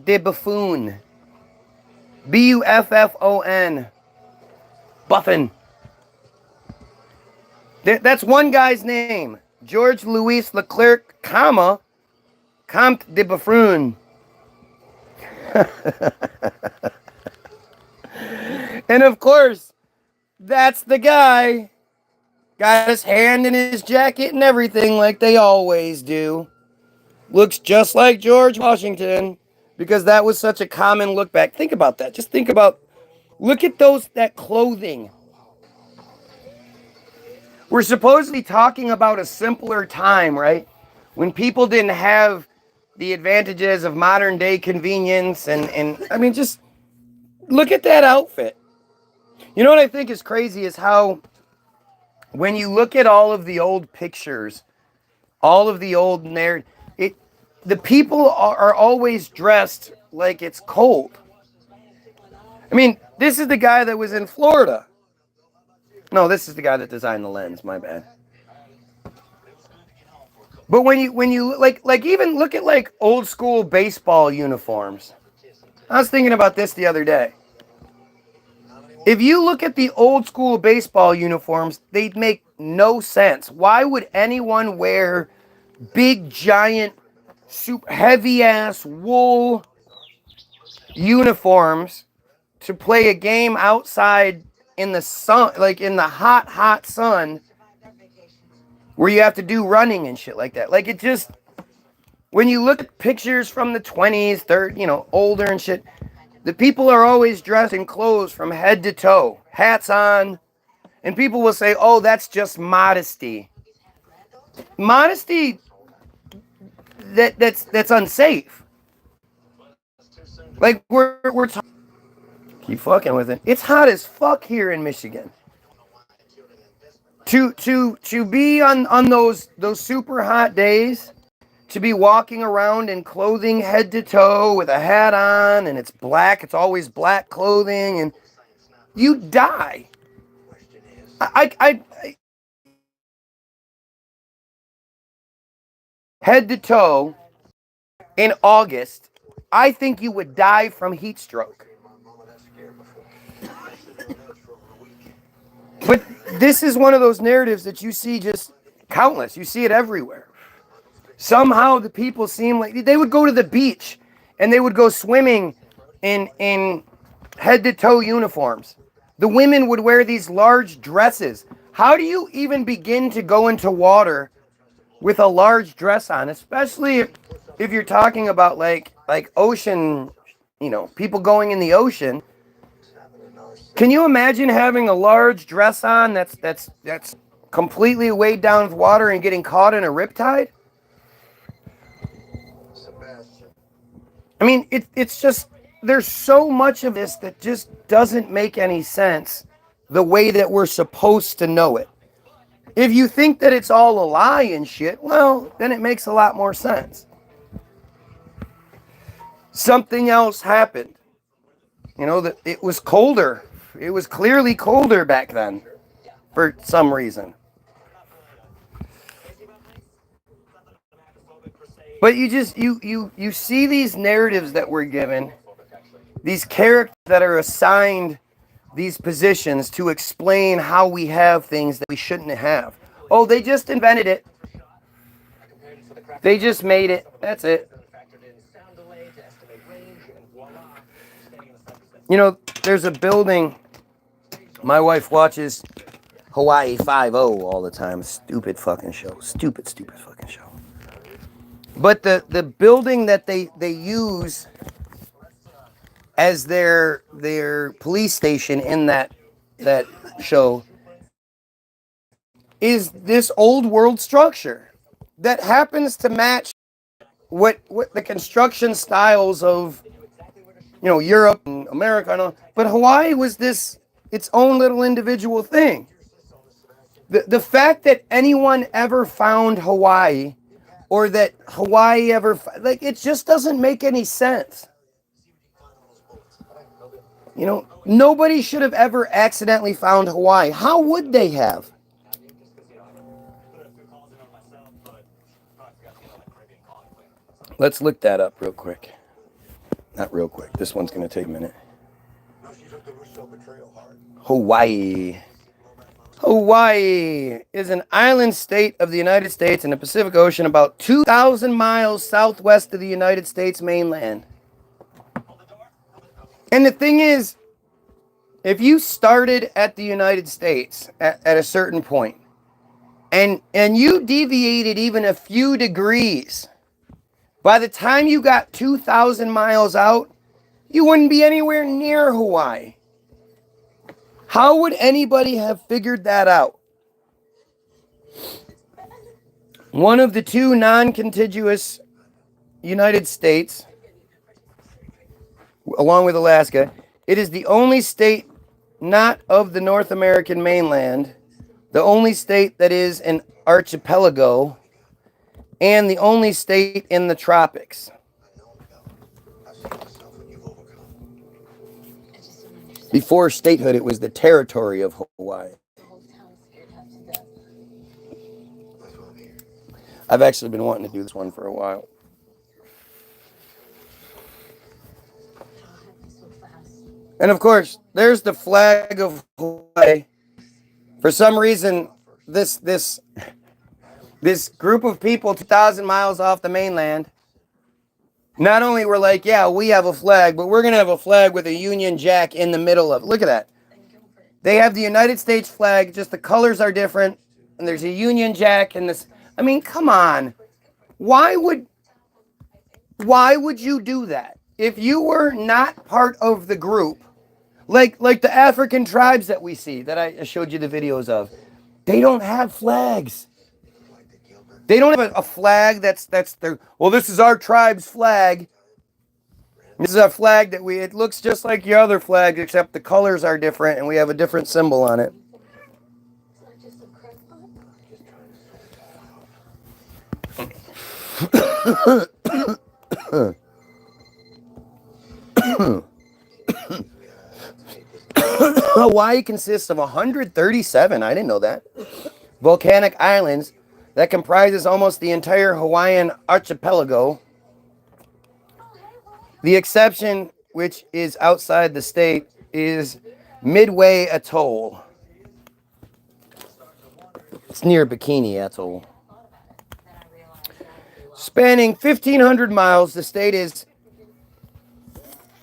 de Buffon. Buffon. Buffon. That's one guy's name. George Louis Leclerc, Comte de Buffon. And of course, that's the guy. Got his hand in his jacket and everything like they always do. Looks just like George Washington because that was such a common look back. Think about that. Just think about, look at that clothing. We're supposedly talking about a simpler time, right? When people didn't have the advantages of modern day convenience and I mean, just look at that outfit. You know what I think is crazy is how when you look at all of the old pictures, all of the old the people are always dressed like it's cold. I mean, this is the guy that was in Florida. No, this is the guy that designed the lens, my bad. But when you like even look at like old school baseball uniforms. I was thinking about this the other day. If you look at the old school baseball uniforms, they'd make no sense. Why would anyone wear big, giant, super heavy-ass wool uniforms to play a game outside in the sun, like in the hot, hot sun, where you have to do running and shit like that? Like, it just, when you look at pictures from the 20s, 30s, older and shit, the people are always dressed in clothes from head to toe, hats on, and people will say, oh, that's just modesty. Modesty, that's unsafe. Like, we're keep fucking with it. It's hot as fuck here in Michigan. To be on those super hot days, to be walking around in clothing head to toe with a hat on and it's black, it's always black clothing, and you die. I head to toe in August, I think you would die from heat stroke. But this is one of those narratives that you see just countless. You see it everywhere. Somehow the people seem like they would go to the beach and they would go swimming in head to toe uniforms. The women would wear these large dresses. How do you even begin to go into water with a large dress on, especially if you're talking about like ocean, people going in the ocean? Can you imagine having a large dress on that's completely weighed down with water and getting caught in a riptide? I mean, it's just, there's so much of this that just doesn't make any sense the way that we're supposed to know it. If you think that it's all a lie and shit, well, then it makes a lot more sense. Something else happened. That it was colder. It was clearly colder back then for some reason. But you see these narratives that we're given, these characters that are assigned these positions to explain how we have things that we shouldn't have. Oh, they just invented it. They just made it. That's it. There's a building. My wife watches Hawaii 5-0 all the time. Stupid fucking show. Stupid fucking show. But the building that they use as their police station in that show is this old world structure that happens to match what the construction styles of Europe and America and all. But Hawaii was its own little individual thing. The fact that anyone ever found Hawaii, or that Hawaii ever, like, it just doesn't make any sense. Nobody should have ever accidentally found Hawaii. How would they have? Let's look that up real quick. Not real quick. This one's going to take a minute. Hawaii. Hawaii is an island state of the United States in the Pacific Ocean, about 2,000 miles southwest of the United States mainland. And the thing is, if you started at the United States at a certain point, and you deviated even a few degrees, by the time you got 2,000 miles out, you wouldn't be anywhere near Hawaii. How would anybody have figured that out? One of the two non-contiguous United States, along with Alaska, it is the only state not of the North American mainland, the only state that is an archipelago, and the only state in the tropics. Before statehood, it was the territory of Hawaii. I've actually been wanting to do this one for a while. And of course, there's the flag of Hawaii. For some reason, this group of people 2,000 miles off the mainland, not only were like, yeah, we have a flag, but we're going to have a flag with a Union Jack in the middle of it. Look at that. They have the United States flag, just the colors are different, and there's a Union Jack in this. I mean, come on. Why would you do that? If you were not part of the group, like the African tribes that we see, that I showed you the videos of, they don't have flags. They don't have a flag that's their, well, this is our tribe's flag. This is a flag that it looks just like your other flag, except the colors are different and we have a different symbol on it. Hawaii consists of 137, I didn't know that, volcanic islands that comprises almost the entire Hawaiian archipelago. The exception, which is outside the state, is Midway Atoll. It's near Bikini Atoll. Spanning 1,500 miles, the state is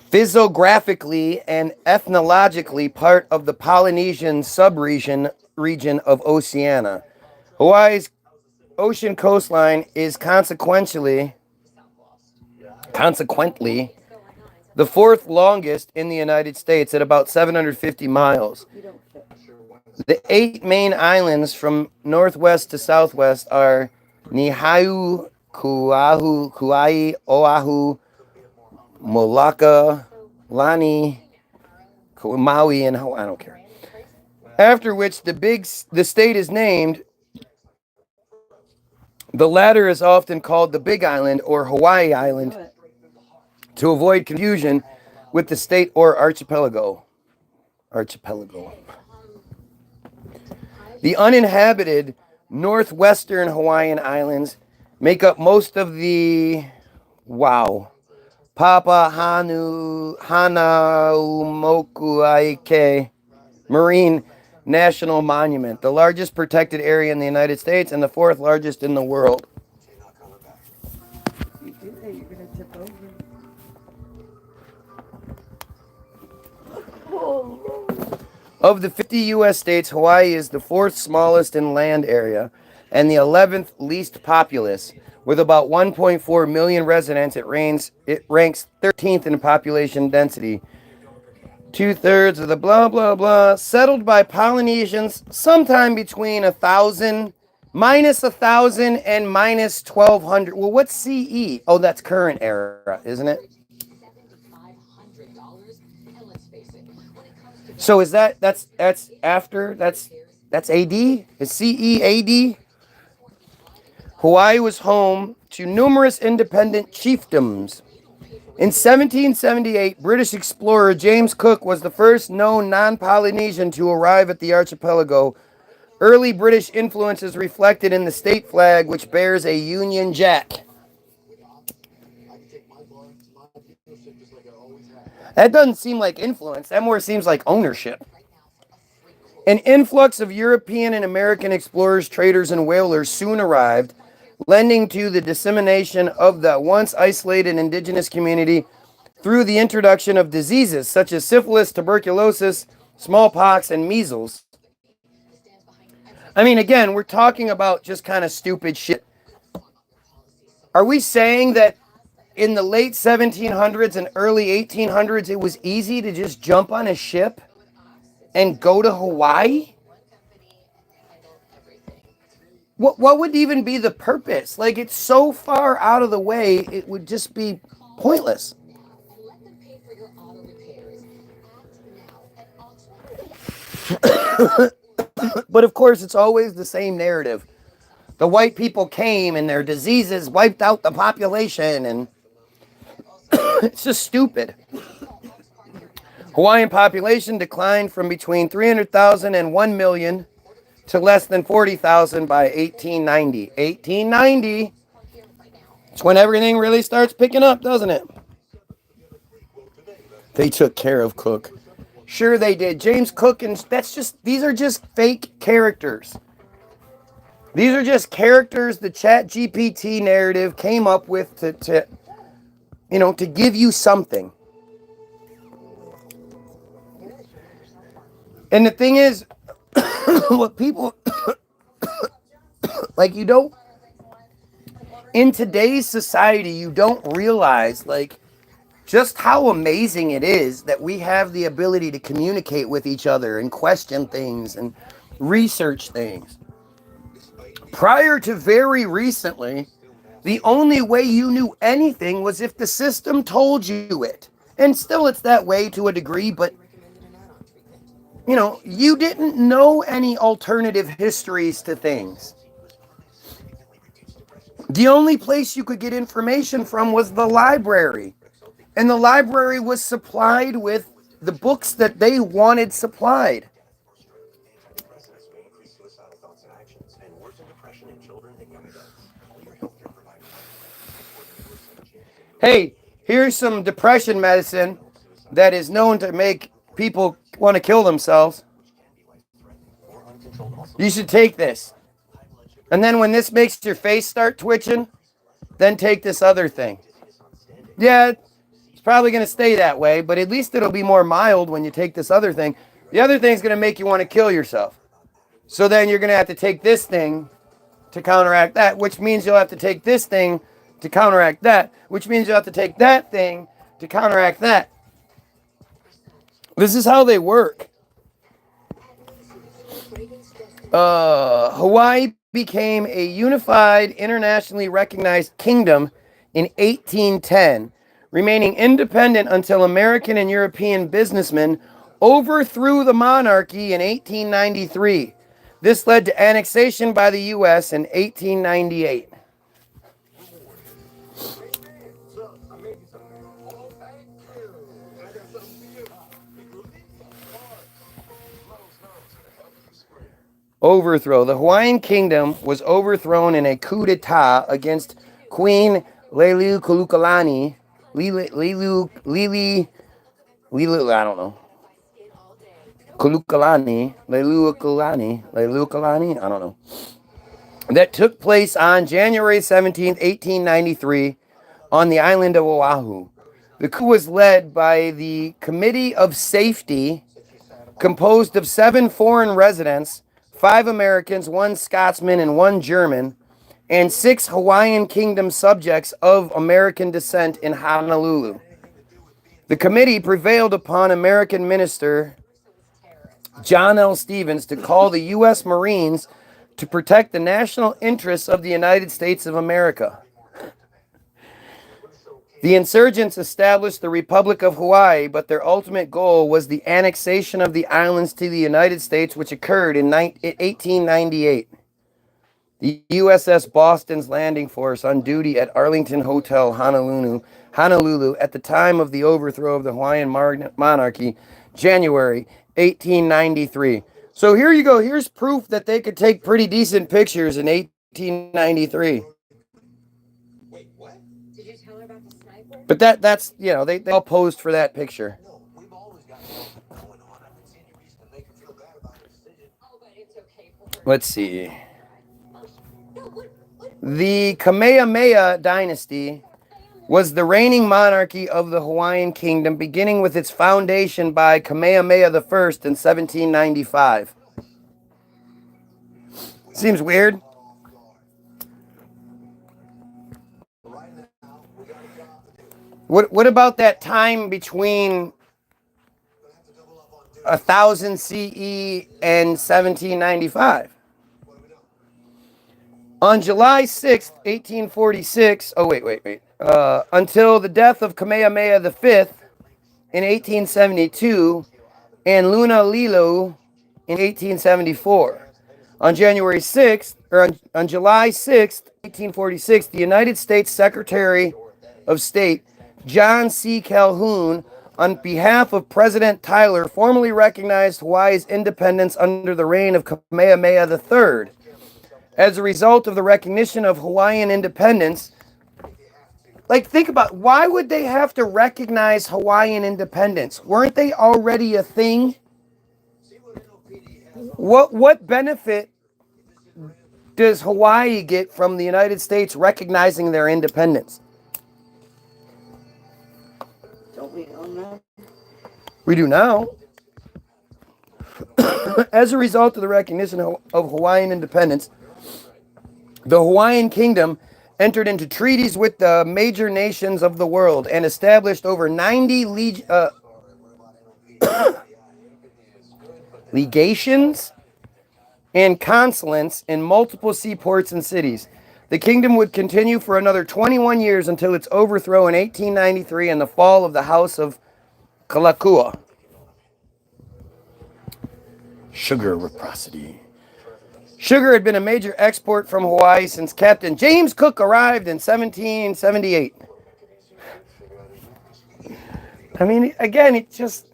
physiographically and ethnologically part of the Polynesian subregion of Oceania. Hawaii's ocean coastline is consequently the fourth longest in the United States at about 750 miles. The 8 main islands from northwest to southwest are Niihau, Kauai, Oahu, Molokai, Lani, Maui, and Hawaii. I don't care. After which the state is named. The latter is often called the Big Island or Hawaii Island to avoid confusion with the state or archipelago. The uninhabited northwestern Hawaiian Islands make up most of the Papahanaumokuaike Marine National Monument, the largest protected area in the United States and the 4th largest in the world. You do that, you're going to tip over. Of the 50 U.S. states, Hawaii is the fourth smallest in land area and the 11th least populous. With about 1.4 million residents, it ranks 13th in population density. 2/3 of the blah, blah, blah, settled by Polynesians sometime between 1,000, minus 1,000 and minus 1,200. Well, what's CE? Oh, that's current era, isn't it? So is that's after, that's AD? Is CE AD? Hawaii was home to numerous independent chiefdoms. In 1778, British explorer James Cook was the first known non-Polynesian to arrive at the archipelago. Early British influence is reflected in the state flag, which bears a Union Jack. That doesn't seem like influence. That more seems like ownership. An influx of European and American explorers, traders, and whalers soon arrived, lending to the dissemination of the once isolated indigenous community through the introduction of diseases such as syphilis, tuberculosis, smallpox, and measles. I mean, again, we're talking about just kind of stupid shit. Are we saying that in the late 1700s and early 1800s, it was easy to just jump on a ship and go to Hawaii? What would even be the purpose? Like, it's so far out of the way, it would just be pointless. But of course, it's always the same narrative. The white people came and their diseases wiped out the population, and it's just stupid. Hawaiian population declined from between 300,000 and 1 million to less than 40,000 by 1890. 1890. It's when everything really starts picking up, doesn't it? They took care of Cook. Sure they did. James Cook, and these are just fake characters. These are just characters the ChatGPT narrative came up with to give you something. And the thing is, what people like, in today's society, you don't realize like just how amazing it is that we have the ability to communicate with each other and question things and research things. Prior to very recently, the only way you knew anything was if the system told you it. And still it's that way to a degree, but you didn't know any alternative histories to things. The only place you could get information from was the library. And the library was supplied with the books that they wanted supplied. Hey, here's some depression medicine that is known to make people want to kill themselves. You should take this. And then when this makes your face start twitching, then take this other thing. Yeah, it's probably going to stay that way, but at least it'll be more mild when you take this other thing. The other thing's going to make you want to kill yourself. So then you're going to have to take this thing to counteract that, which means you'll have to take this thing to counteract that, which means you'll have to take that thing to counteract that. This is how they work. Hawaii became a unified, internationally recognized kingdom in 1810, remaining independent until American and European businessmen overthrew the monarchy in 1893. This led to annexation by the U.S. in 1898. Overthrow. The Hawaiian kingdom was overthrown in a coup d'etat against Queen Leleukulukalani. I don't know. Leleukulukalani, I don't know. That took place on January 17th, 1893 on the island of Oahu. The coup was led by the Committee of Safety composed of 7 foreign residents, 5 Americans, 1 Scotsman, and 1 German, and 6 Hawaiian Kingdom subjects of American descent in Honolulu. The committee prevailed upon American Minister John L. Stevens to call the U.S. Marines to protect the national interests of the United States of America. The insurgents established the Republic of Hawaii, but their ultimate goal was the annexation of the islands to the United States, which occurred in 1898. The USS Boston's landing force on duty at Arlington Hotel, Honolulu, at the time of the overthrow of the Hawaiian monarchy, January 1893. So here you go. Here's proof that they could take pretty decent pictures in 1893. But that's they all posed for that picture. Let's see. The Kamehameha dynasty was the reigning monarchy of the Hawaiian kingdom, beginning with its foundation by Kamehameha I in 1795. Seems weird. What about that time between 1000 CE and 1795? On July 6th, 1846, until the death of Kamehameha V in 1872 and Lunalilo in 1874. On July 6th, 1846, the United States Secretary of State, John C. Calhoun, on behalf of President Tyler, formally recognized Hawaii's independence under the reign of Kamehameha III. As a result of the recognition of Hawaiian independence, think about why would they have to recognize Hawaiian independence? Weren't they already a thing? What benefit does Hawaii get from the United States recognizing their independence? Don't we own that? We do now. As a result of the recognition of Hawaiian independence, the Hawaiian Kingdom entered into treaties with the major nations of the world and established over 90 legations and consulates in multiple seaports and cities. The kingdom would continue for another 21 years until its overthrow in 1893 and the fall of the House of Kalakua. Sugar reciprocity. Sugar had been a major export from Hawaii since Captain James Cook arrived in 1778. I mean, again, it's just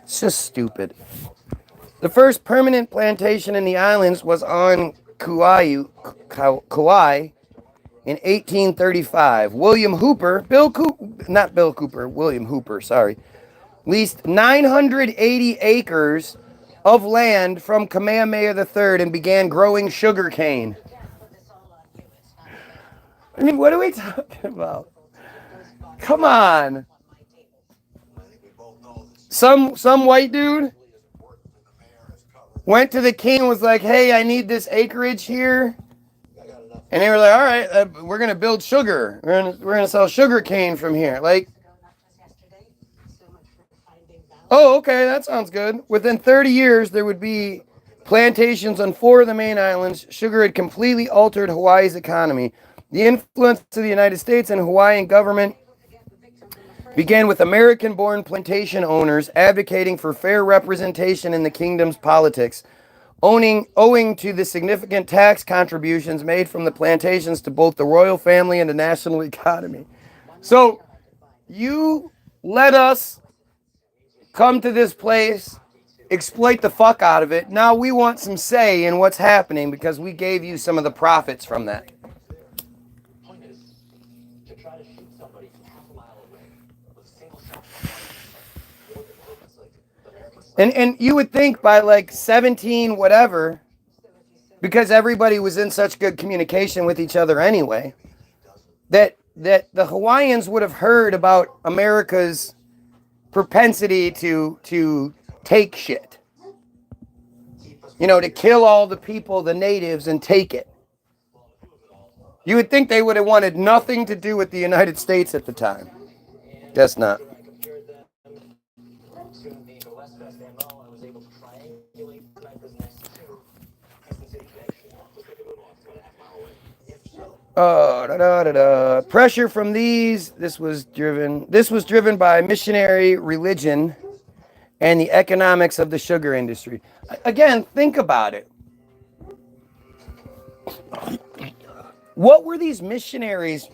stupid. The first permanent plantation in the islands was on Kauai in 1835. William Hooper leased 980 acres of land from Kamehameha III and began growing sugar cane. I mean, what are we talking about? Come on. Some white dude went to the king and was like, hey, I need this acreage here. And they were like, all right, we're going to build sugar. We're going to sell sugar cane from here. Oh, okay, that sounds good. Within 30 years, there would be plantations on 4 of the main islands. Sugar had completely altered Hawaii's economy. The influence of the United States and Hawaiian government began with American-born plantation owners advocating for fair representation in the kingdom's politics, owing to the significant tax contributions made from the plantations to both the royal family and the national economy. So, you let us come to this place, exploit the fuck out of it. Now we want some say in what's happening because we gave you some of the profits from that. And you would think by 17 whatever, because everybody was in such good communication with each other anyway, that the Hawaiians would have heard about America's propensity to take shit. You know, to kill all the people, the natives, and take it. You would think they would have wanted nothing to do with the United States at the time. Guess not. Pressure from these. This was driven by missionary religion and the economics of the sugar industry. Again, think about it. What were these missionaries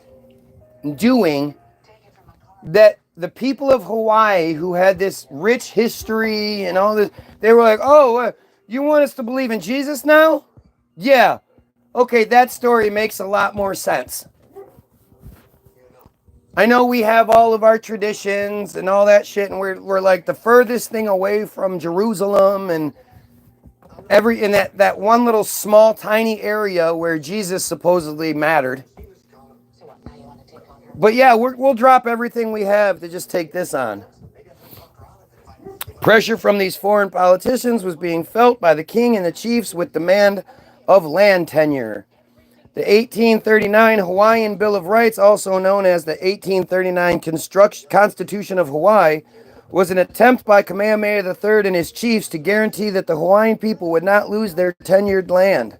doing that the people of Hawaii, who had this rich history and all this, they were like, oh, you want us to believe in Jesus now? Yeah. Okay, that story makes a lot more sense. I know we have all of our traditions and all that shit, and we're like the furthest thing away from Jerusalem and in that one little small tiny area where Jesus supposedly mattered. But yeah, we'll drop everything we have to just take this on. Pressure from these foreign politicians was being felt by the king and the chiefs with demand of land tenure. The 1839 Hawaiian Bill of Rights, also known as the 1839 Constitution of Hawaii, was an attempt by Kamehameha III and his chiefs to guarantee that the Hawaiian people would not lose their tenured land,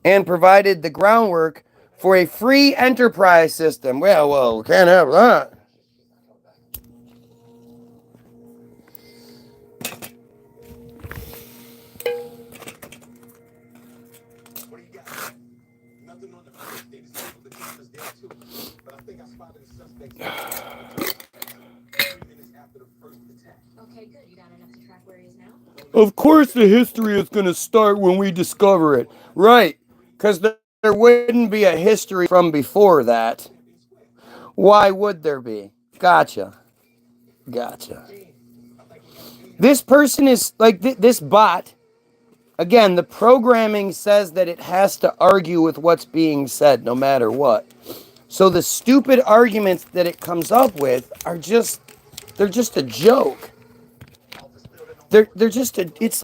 and provided the groundwork for a free enterprise system. Well, we can't have that. Of course the history is going to start when we discover it. Right, because there wouldn't be a history from before that. Why would there be? Gotcha. This person is, like, this bot, again, the programming says that it has to argue with what's being said no matter what. So the stupid arguments that it comes up with are just, they're just a joke. They're just it's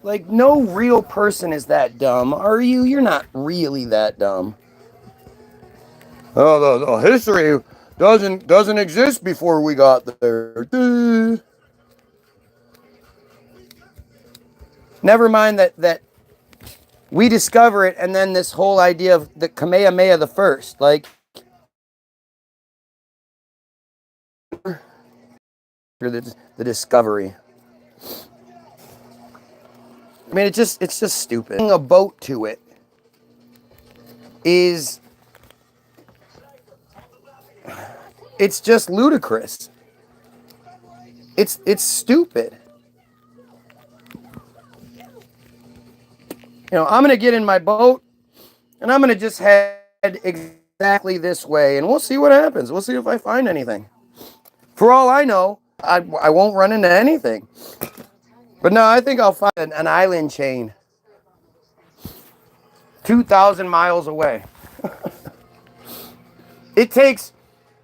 like no real person is that dumb, are you? You're not really that dumb. Oh, the history doesn't exist before we got there. Never mind that we discover it, and then this whole idea of the Kamehameha the First, like the discovery. I mean, it's just stupid. A boat to it is, it's just ludicrous. It's stupid. You know, I'm gonna get in my boat and I'm gonna just head exactly this way, and we'll see what happens. We'll see if I find anything. For all I know, I won't run into anything. But no, I think I'll find an island chain 2,000 miles away. It takes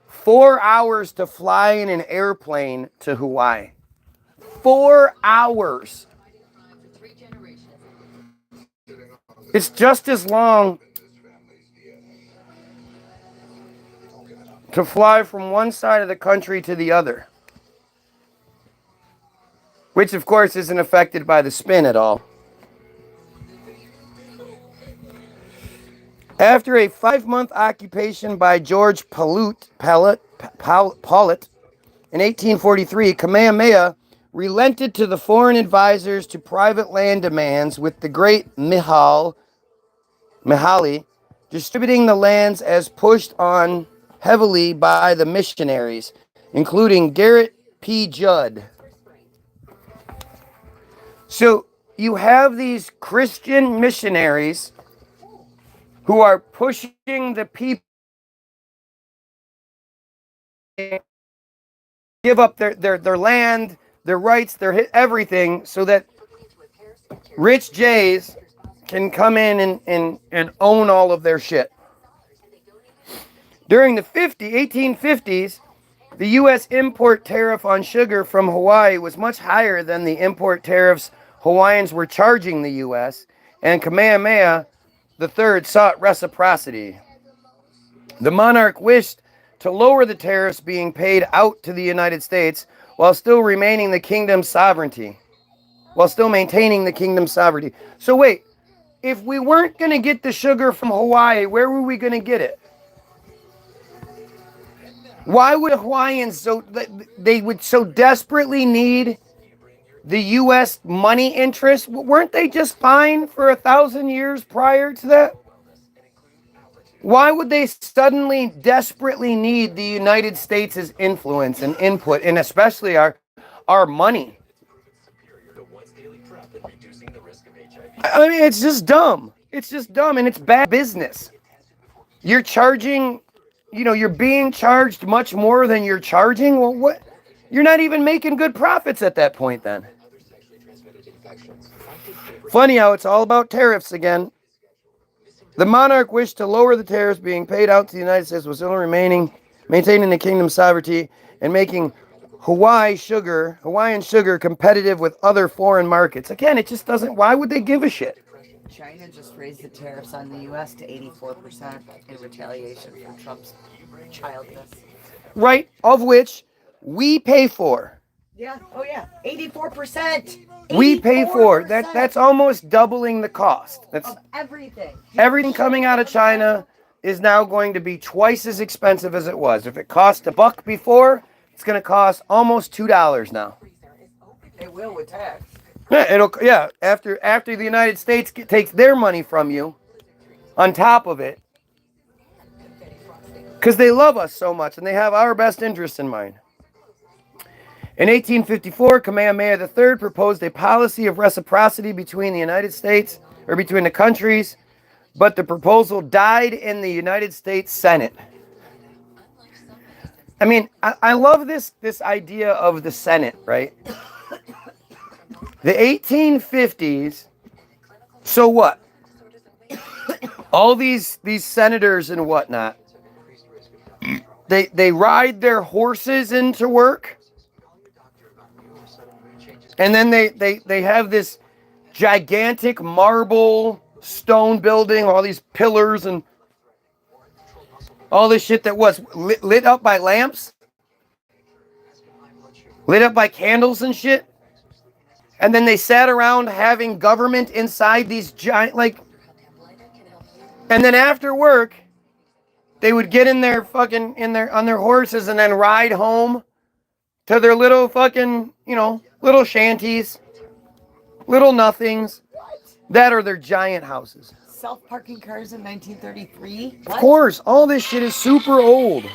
4 hours to fly in an airplane to Hawaii. 4 hours. It's just as long to fly from one side of the country to the other. Which, of course, isn't affected by the spin at all. After a 5-month occupation by George Paulet in 1843, Kamehameha relented to the foreign advisors to private land demands, with the great Mihaly distributing the lands as pushed on heavily by the missionaries, including Garrett P. Judd. So you have these Christian missionaries who are pushing the people to give up their land, their rights, their everything, so that rich Jays can come in and own all of their shit. During the 1850s, The U.S. import tariff on sugar from Hawaii was much higher than the import tariffs Hawaiians were charging the U.S., and Kamehameha III sought reciprocity. The monarch wished to lower the tariffs being paid out to the United States while still remaining the kingdom's sovereignty. So wait, if we weren't going to get the sugar from Hawaii, where were we going to get it? Why would Hawaiians they would so desperately need the U.S. money interest? Weren't they just fine for 1,000 years prior to that? Why would they suddenly desperately need the United States' influence and input, and especially our money? I mean, it's just dumb. It's just dumb, and it's bad business. You're charging, you're being charged much more than you're charging. Well, what? You're not even making good profits at that point then. Funny how it's all about tariffs again. The monarch wished to lower the tariffs being paid out to the United States, was still maintaining the kingdom's sovereignty and making Hawaiian sugar competitive with other foreign markets. Again, it just doesn't. Why would they give a shit? China just raised the tariffs on the U.S. to 84% in retaliation for Trump's childness. Right, of which we pay for. Yeah. Oh yeah. 84%. We pay for. That's almost doubling the cost. That's of everything. Everything coming out of China is now going to be twice as expensive as it was. If it cost $1 before, it's going to cost almost $2 now. It will with tax. Yeah, after the United States takes their money from you on top of it, because they love us so much and they have our best interests in mind. In 1854, Kamehameha III proposed a policy of reciprocity between the United States, or between the countries, but the proposal died in the United States Senate. I mean, I love this idea of the Senate, right? The 1850s, so what? All these senators and whatnot, they ride their horses into work. And then they have this gigantic marble stone building, all these pillars and all this shit that was lit up by lamps, lit up by candles and shit. And then they sat around having government inside these giant, and then after work, they would get on their horses and then ride home to their little fucking, little shanties, little nothings. That are their giant houses. Self-parking cars in 1933? Of course, all this shit is super old. And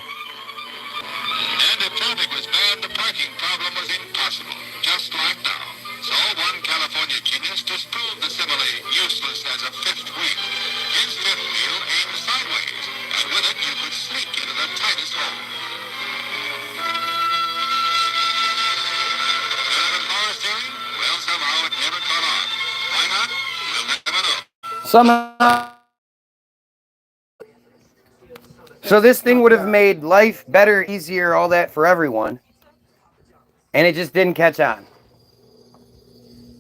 if traffic was bad, the parking problem was impossible, just like now. So one California genius just proved the simile useless as a fifth wheel. His fifth wheel aimed sideways, and with it you could sneak into the tightest hole. Power steering? Well, somehow it never caught on. Why not? We'll never know. Somehow. So this thing would have made life better, easier, all that for everyone. And it just didn't catch on.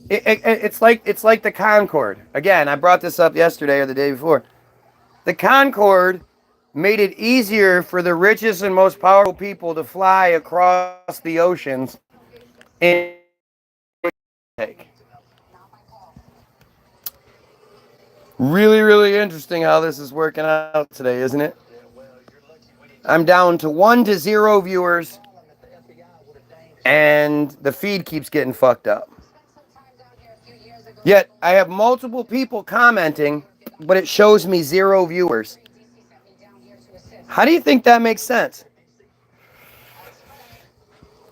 It's like the Concorde. Again, I brought this up yesterday or the day before. The Concorde made it easier for the richest and most powerful people to fly across the oceans in take. Really, really interesting how this is working out today, isn't it? I'm down to 1 to 0 viewers, and the feed keeps getting fucked up. Yet, I have multiple people commenting, but it shows me 0 viewers. How do you think that makes sense?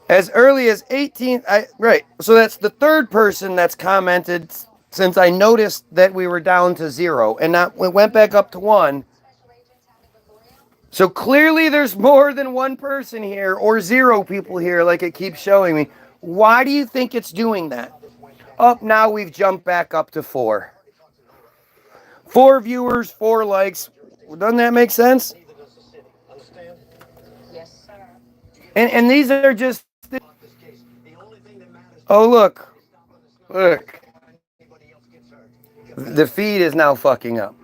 As early as 18, right, so that's the third person that's commented since I noticed that we were down to 0, and now we went back up to 1. So clearly there's more than 1 person here, or 0 people here, like it keeps showing me. Why do you think it's doing that? Now we've jumped back up to 4. 4 viewers, 4 likes. Doesn't that make sense? Yes, sir. And these are just, oh, look. The feed is now fucking up.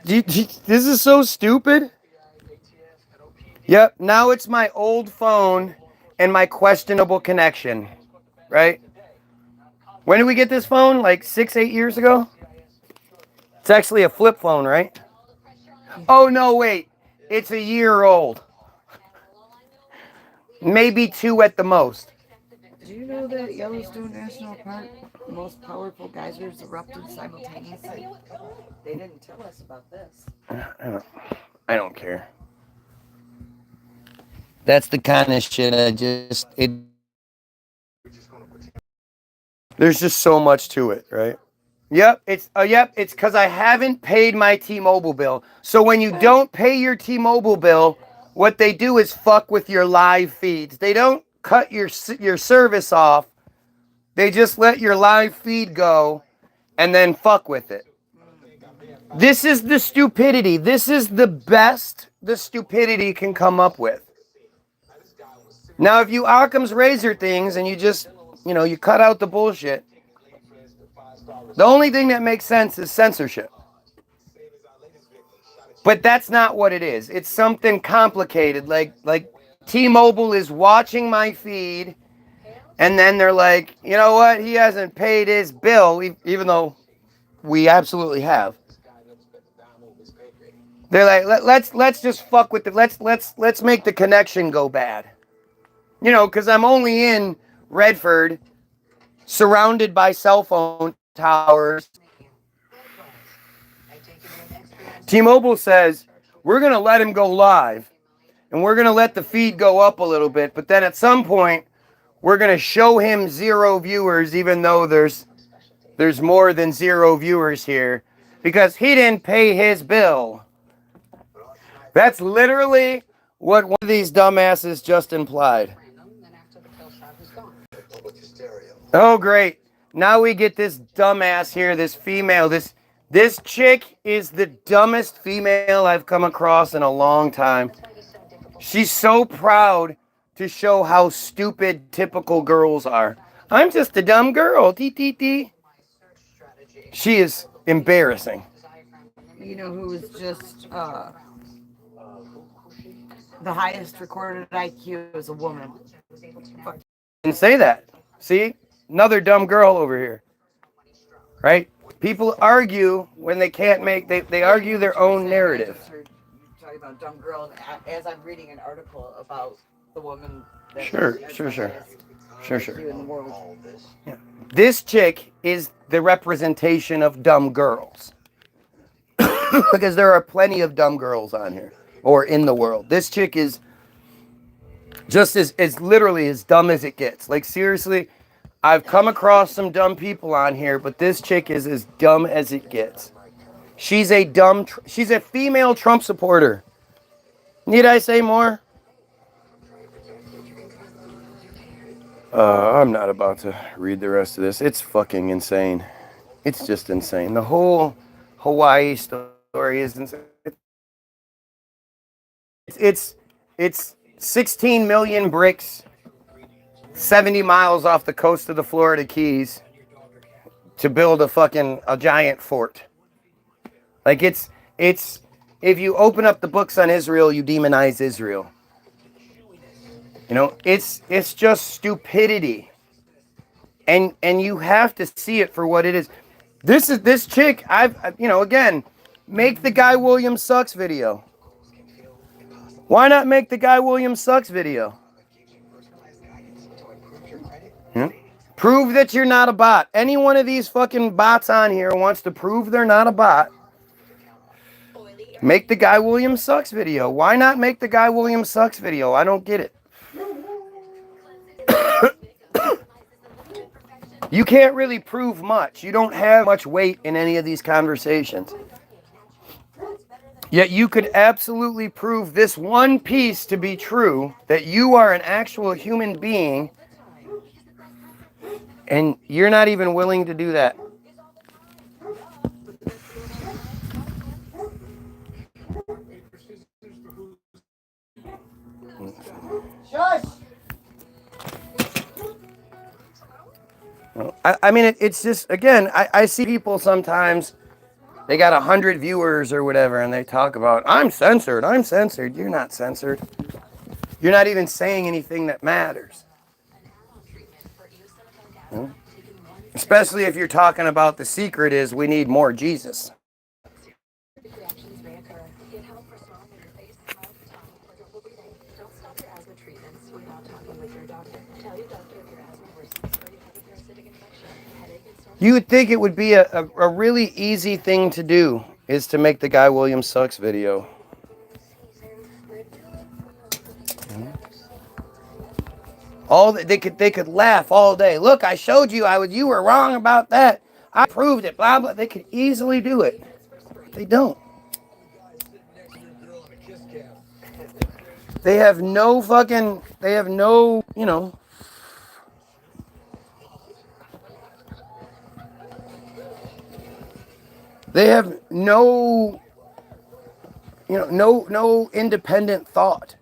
This is so stupid. Yep, now it's my old phone and my questionable connection, right? When did we get this phone? Like 6-8 years ago? It's actually a flip phone, right? Oh, no, wait. It's a year old. Maybe 2 at the most. Do you know that Yellowstone National Park, the most powerful geysers erupted simultaneously? They didn't tell us about this. I don't care. That's the kind of shit there's just so much to it, right? Yep, it's because I haven't paid my T-Mobile bill. So when you don't pay your T-Mobile bill, what they do is fuck with your live feeds. They don't cut your service off. They just let your live feed go and then fuck with it. This is the stupidity. This is the best the stupidity can come up with. Now, if you Occam's razor things and you just, you cut out the bullshit, the only thing that makes sense is censorship. But that's not what it is. It's something complicated. Like T-Mobile is watching my feed, and then they're like, you know what? He hasn't paid his bill, even though we absolutely have. They're like, let's just fuck with it. Let's make the connection go bad. Because I'm only in Redford, surrounded by cell phone towers. T-Mobile says, we're going to let him go live, and we're going to let the feed go up a little bit, but then at some point, we're going to show him 0 viewers, even though there's more than 0 viewers here, because he didn't pay his bill. That's literally what one of these dumbasses just implied. Oh, great. Now we get this dumbass here, this female. This chick is the dumbest female I've come across in a long time. She's so proud to show how stupid typical girls are. I'm just a dumb girl. T. She is embarrassing. You know who was just the highest recorded IQ is a woman. Didn't say that. See? Another dumb girl over here. Right? People argue when they can't they argue their own narrative. You're talking about dumb girls as I'm reading an article about the woman that Sure. in the world. Yeah. This chick is the representation of dumb girls. Because there are plenty of dumb girls on here or in the world. This chick is just as literally as dumb as it gets. Like, seriously, I've come across some dumb people on here, but this chick is as dumb as it gets. She's a female Trump supporter. Need I say more? I'm not about to read the rest of this. It's fucking insane. It's just insane. The whole Hawaii story is insane. It's 16 million bricks, 70 miles off the coast of the Florida Keys to build a giant fort. Like it's if you open up the books on Israel, you demonize Israel. It's just stupidity. And you have to see it for what it is. This chick, again, make the Guy Williams sucks video. Why not make the Guy Williams sucks video? Prove that you're not a bot. Any one of these fucking bots on here wants to prove they're not a bot. Make the Guy Williams sucks video. Why not make the Guy Williams sucks video? I don't get it. You can't really prove much. You don't have much weight in any of these conversations. Yet you could absolutely prove this one piece to be true, that you are an actual human being, And you're not even willing to do that. Shush! I mean, it's just, again, I see people sometimes, they got 100 viewers or whatever, and they talk about, I'm censored. You're not censored. You're not even saying anything that matters. Especially if you're talking about the secret is we need more Jesus. You would think it would be a really easy thing to do is to make the Guy Williams Sucks video. They could laugh all day. Look, I showed you you were wrong about that. I proved it, blah blah. They could easily do it. But they don't. They have no, you know. They have no, no independent thought.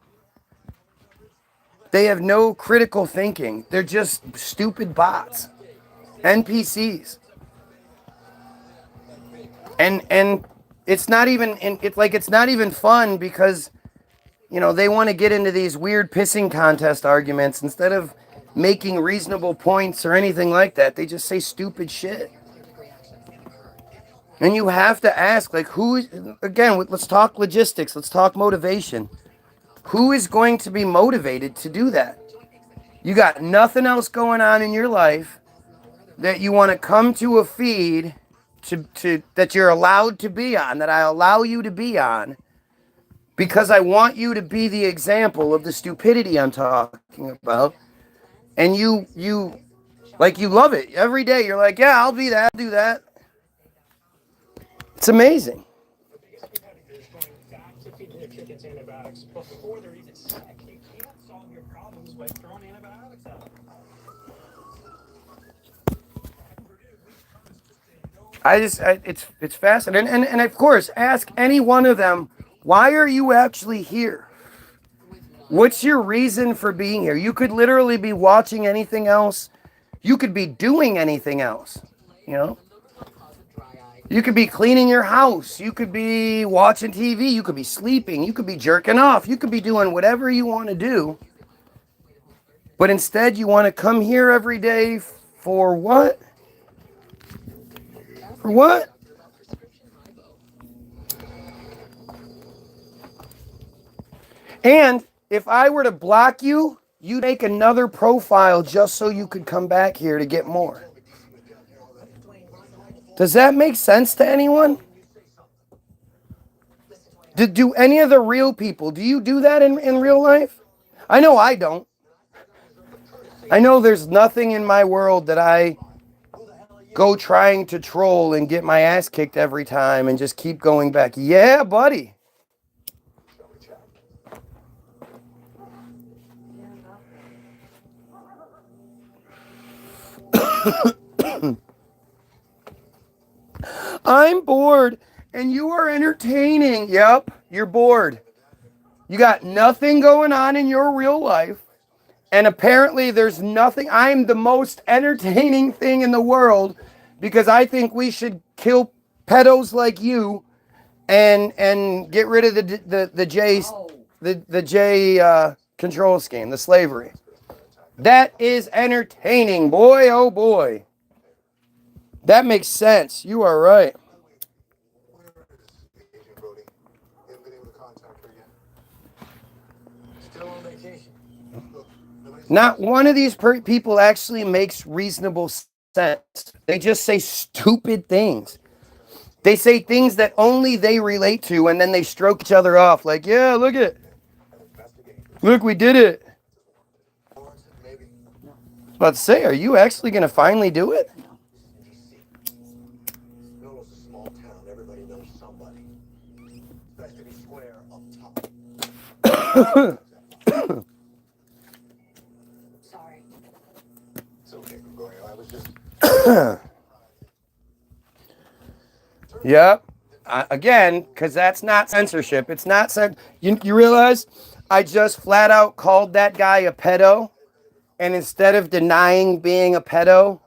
They have no critical thinking. They're just stupid bots, NPCs. And it's not even fun because, they want to get into these weird pissing contest arguments instead of making reasonable points or anything like that. They just say stupid shit. And you have to ask, let's talk logistics, let's talk motivation. Who is going to be motivated to do that? You got nothing else going on in your life that you want to come to a feed that you're allowed to be on, that I allow you to be on, because I want you to be the example of the stupidity I'm talking about. And you love it. Every day you're like, yeah, I'll be that, I'll do that. It's amazing. It's fascinating. And of course, ask any one of them, why are you actually here? What's your reason for being here? You could literally be watching anything else. You could be doing anything else, You could be cleaning your house. You could be watching TV. You could be sleeping. You could be jerking off. You could be doing whatever you want to do. But instead, you want to come here every day for what? For what? And if I were to block you, you'd make another profile just so you could come back here to get more. Does that make sense to anyone? Do any of the real people, do you do that in real life? I know I don't. I know there's nothing in my world that I go trying to troll and get my ass kicked every time and just keep going back. Yeah, buddy. I'm bored and you are entertaining. Yep, you're bored. You got nothing going on in your real life. And apparently there's nothing. I'm the most entertaining thing in the world because I think we should kill pedos like you and get rid of the J control scheme, the slavery. That is entertaining, boy, oh boy. That makes sense. You are right. Not one of these people actually makes reasonable sense. They just say stupid things. They say things that only they relate to, and then they stroke each other off like, yeah, look at it. Look, we did it. I was about to say, are you actually going to finally do it? Yep. Again, because that's not censorship. It's not you realize I just flat out called that guy a pedo, and instead of denying being a pedo,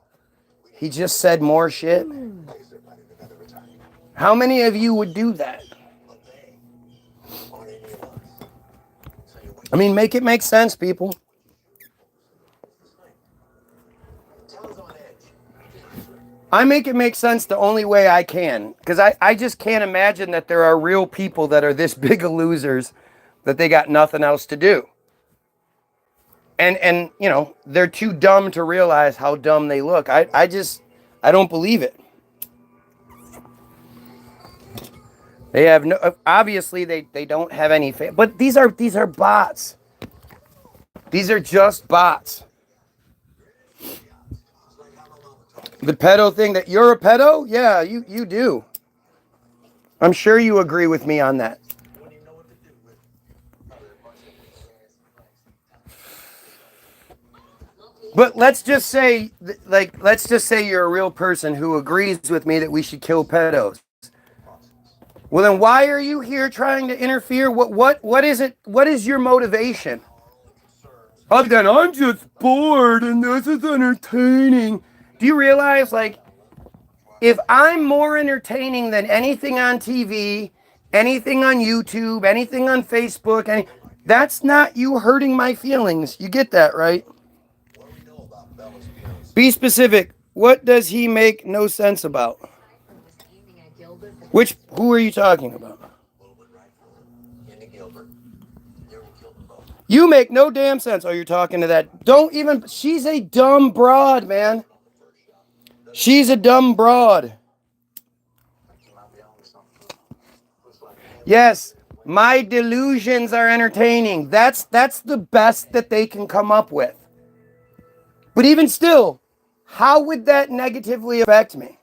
he just said more shit. How many of you would do that? I mean, make it make sense, people. I make it make sense the only way I can, because I just can't imagine that there are real people that are this big of losers that they got nothing else to do. And you know, they're too dumb to realize how dumb they look. I don't believe it. They have no, obviously they don't have any but these are bots. These are just bots. The pedo thing, that you're a pedo? Yeah, you do. I'm sure you agree with me on that. But let's just say you're a real person who agrees with me that we should kill pedos. Well, then why are you here trying to interfere? What is it? What is your motivation? Other than I'm just bored and this is entertaining. Do you realize, like, if I'm more entertaining than anything on TV, anything on YouTube, anything on Facebook, that's not you hurting my feelings. You get that, right? Be specific. What does he make no sense about? Who are you talking about? You make no damn sense. Oh, you're talking to that. She's a dumb broad, man. She's a dumb broad. Yes, my delusions are entertaining. That's the best that they can come up with. But even still, how would that negatively affect me?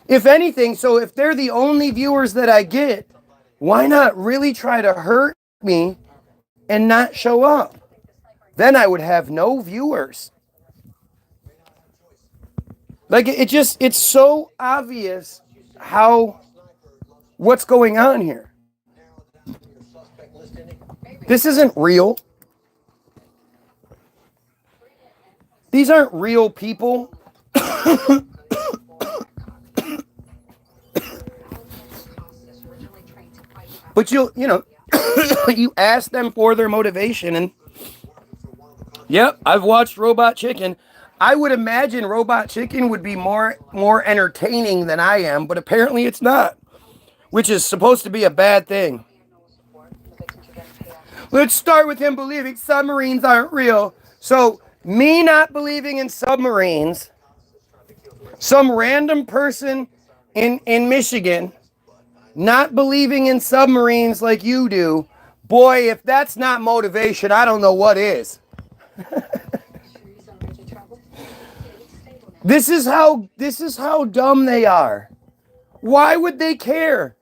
If anything, so if they're the only viewers that I get, why not really try to hurt me and not show up? Then I would have no viewers. Like, it's so obvious what's going on here. This isn't real. These aren't real people. But you ask them for their motivation, and yep, I've watched Robot Chicken. I would imagine Robot Chicken would be more entertaining than I am, but apparently it's not, which is supposed to be a bad thing. Let's start with him believing submarines aren't real. So, me not believing in submarines, some random person in Michigan not believing in submarines like you do, boy, if that's not motivation, I don't know what is. This is how dumb they are. Why would they care?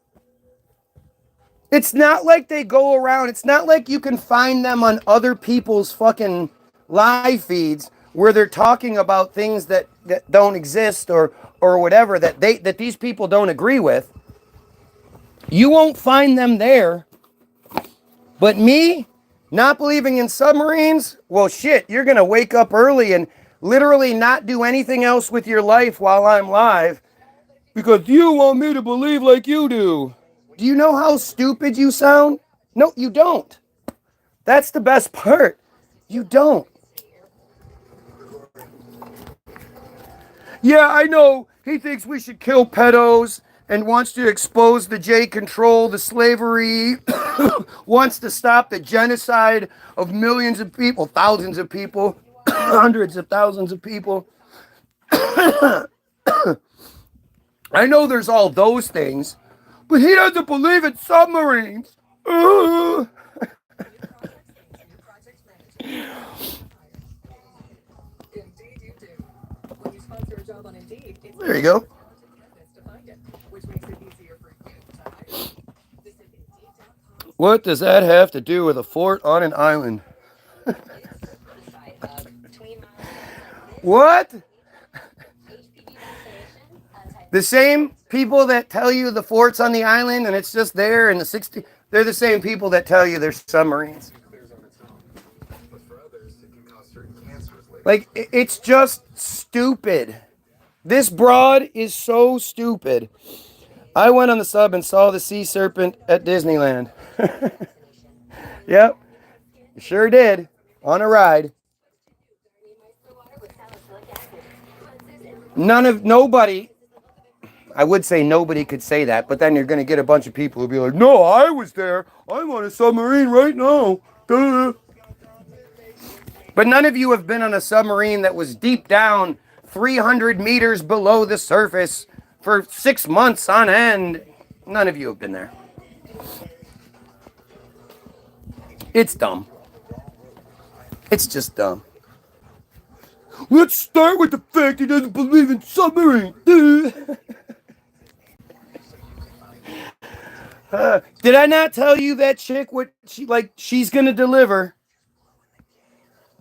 It's not like they go around. It's not like you can find them on other people's fucking live feeds where they're talking about things that don't exist or whatever that these people don't agree with. You won't find them there. But me, not believing in submarines, well, shit, you're going to wake up early and literally not do anything else with your life while I'm live because you want me to believe like you do. Do you know how stupid you sound? No, you don't. That's the best part. You don't. Yeah, I know. He thinks we should kill pedos and wants to expose the J control, the slavery, wants to stop the genocide of millions of people, thousands of people, hundreds of thousands of people. I know there's all those things, but he doesn't believe in submarines. There you go. What does that have to do with a fort on an island? What? The same people that tell you the fort's on the island and it's just there in the 60s, they're the same people that tell you there's submarines. Like, it's just stupid. This broad is so stupid. I went on the sub and saw the sea serpent at Disneyland. Yep, sure did. On a ride. Nobody, I would say nobody could say that, but then you're going to get a bunch of people who'll be like, no, I was there. I'm on a submarine right now. Duh. But none of you have been on a submarine that was deep down 300 meters below the surface for 6 months on end. None of you have been there. It's dumb. It's just dumb. Let's start with the fact he doesn't believe in submarine. Did I not tell you that chick what she's gonna deliver?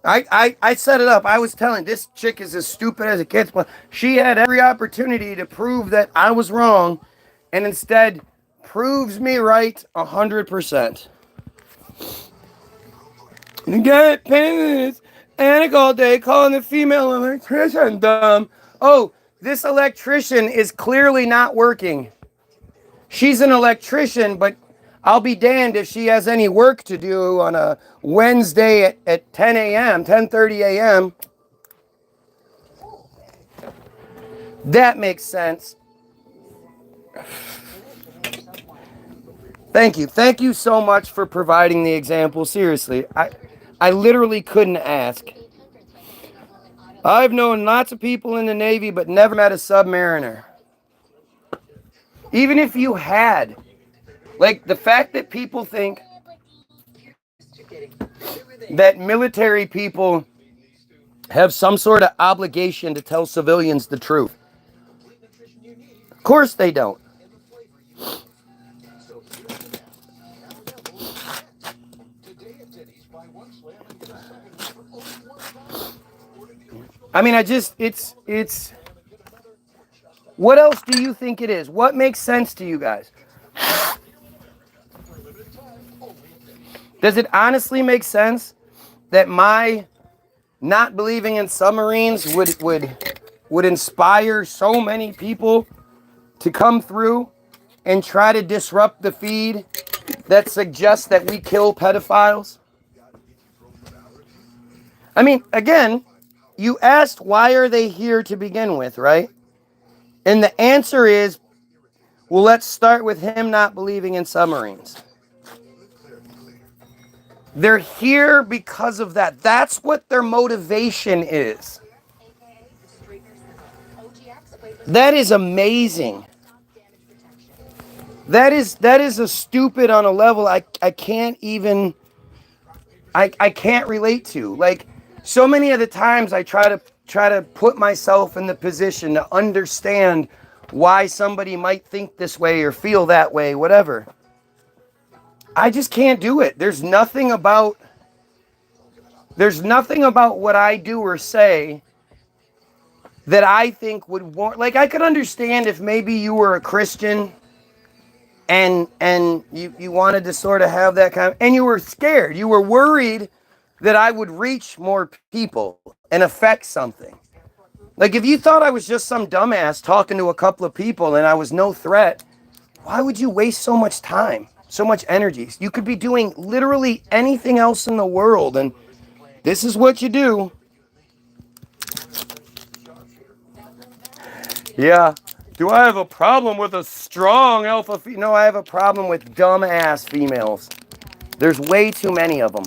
I set it up. I was telling this chick is as stupid as it gets, but she had every opportunity to prove that I was wrong, and instead proves me right 100%. You get pants. Annick all day calling the female electrician dumb. Oh, this electrician is clearly not working. She's an electrician, but I'll be damned if she has any work to do on a Wednesday at 10 a.m., 10:30 a.m. That makes sense. Thank you. Thank you so much for providing the example. Seriously, I literally couldn't ask. I've known lots of people in the Navy, but never met a submariner. Even if you had, like, the fact that people think that military people have some sort of obligation to tell civilians the truth. Of course they don't. I mean, it's, what else do you think it is? What makes sense to you guys? Does it honestly make sense that my not believing in submarines would inspire so many people to come through and try to disrupt the feed that suggests that we kill pedophiles? I mean, again, you asked why are they here to begin with, right? And the answer is, well, let's start with him not believing in submarines. They're here because of that. That's what their motivation is. That is amazing. That is a stupid on a level I can't even, I can't relate to. Like, so many of the times I try to put myself in the position to understand why somebody might think this way or feel that way, whatever. I just can't do it. There's nothing about what I do or say that I think would warrant. Like, I could understand if maybe you were a Christian and you wanted to sort of have that kind of, and you were scared, you were worried that I would reach more people and affect something. Like, if you thought I was just some dumbass talking to a couple of people and I was no threat, why would you waste so much time, so much energy? You could be doing literally anything else in the world, and this is what you do. Yeah. Do I have a problem with a strong alpha female? No, I have a problem with dumbass females. There's way too many of them.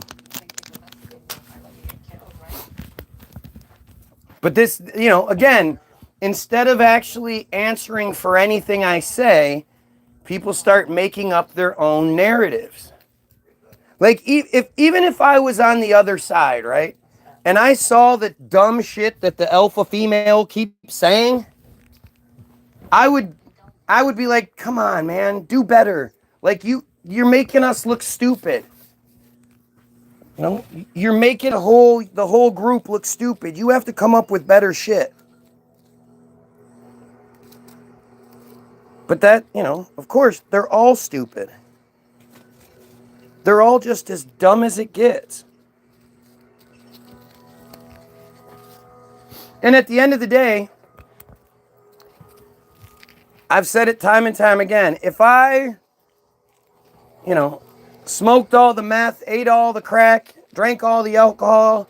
But this, again, instead of actually answering for anything I say, people start making up their own narratives. Like, even if I was on the other side, right, and I saw the dumb shit that the alpha female keeps saying, I would be like, come on, man, do better. Like, you're making us look stupid. You're making the whole group look stupid. You have to come up with better shit. But that, you know, of course, they're all stupid. They're all just as dumb as it gets. And at the end of the day, I've said it time and time again. If I, you know, smoked all the meth, ate all the crack, drank all the alcohol,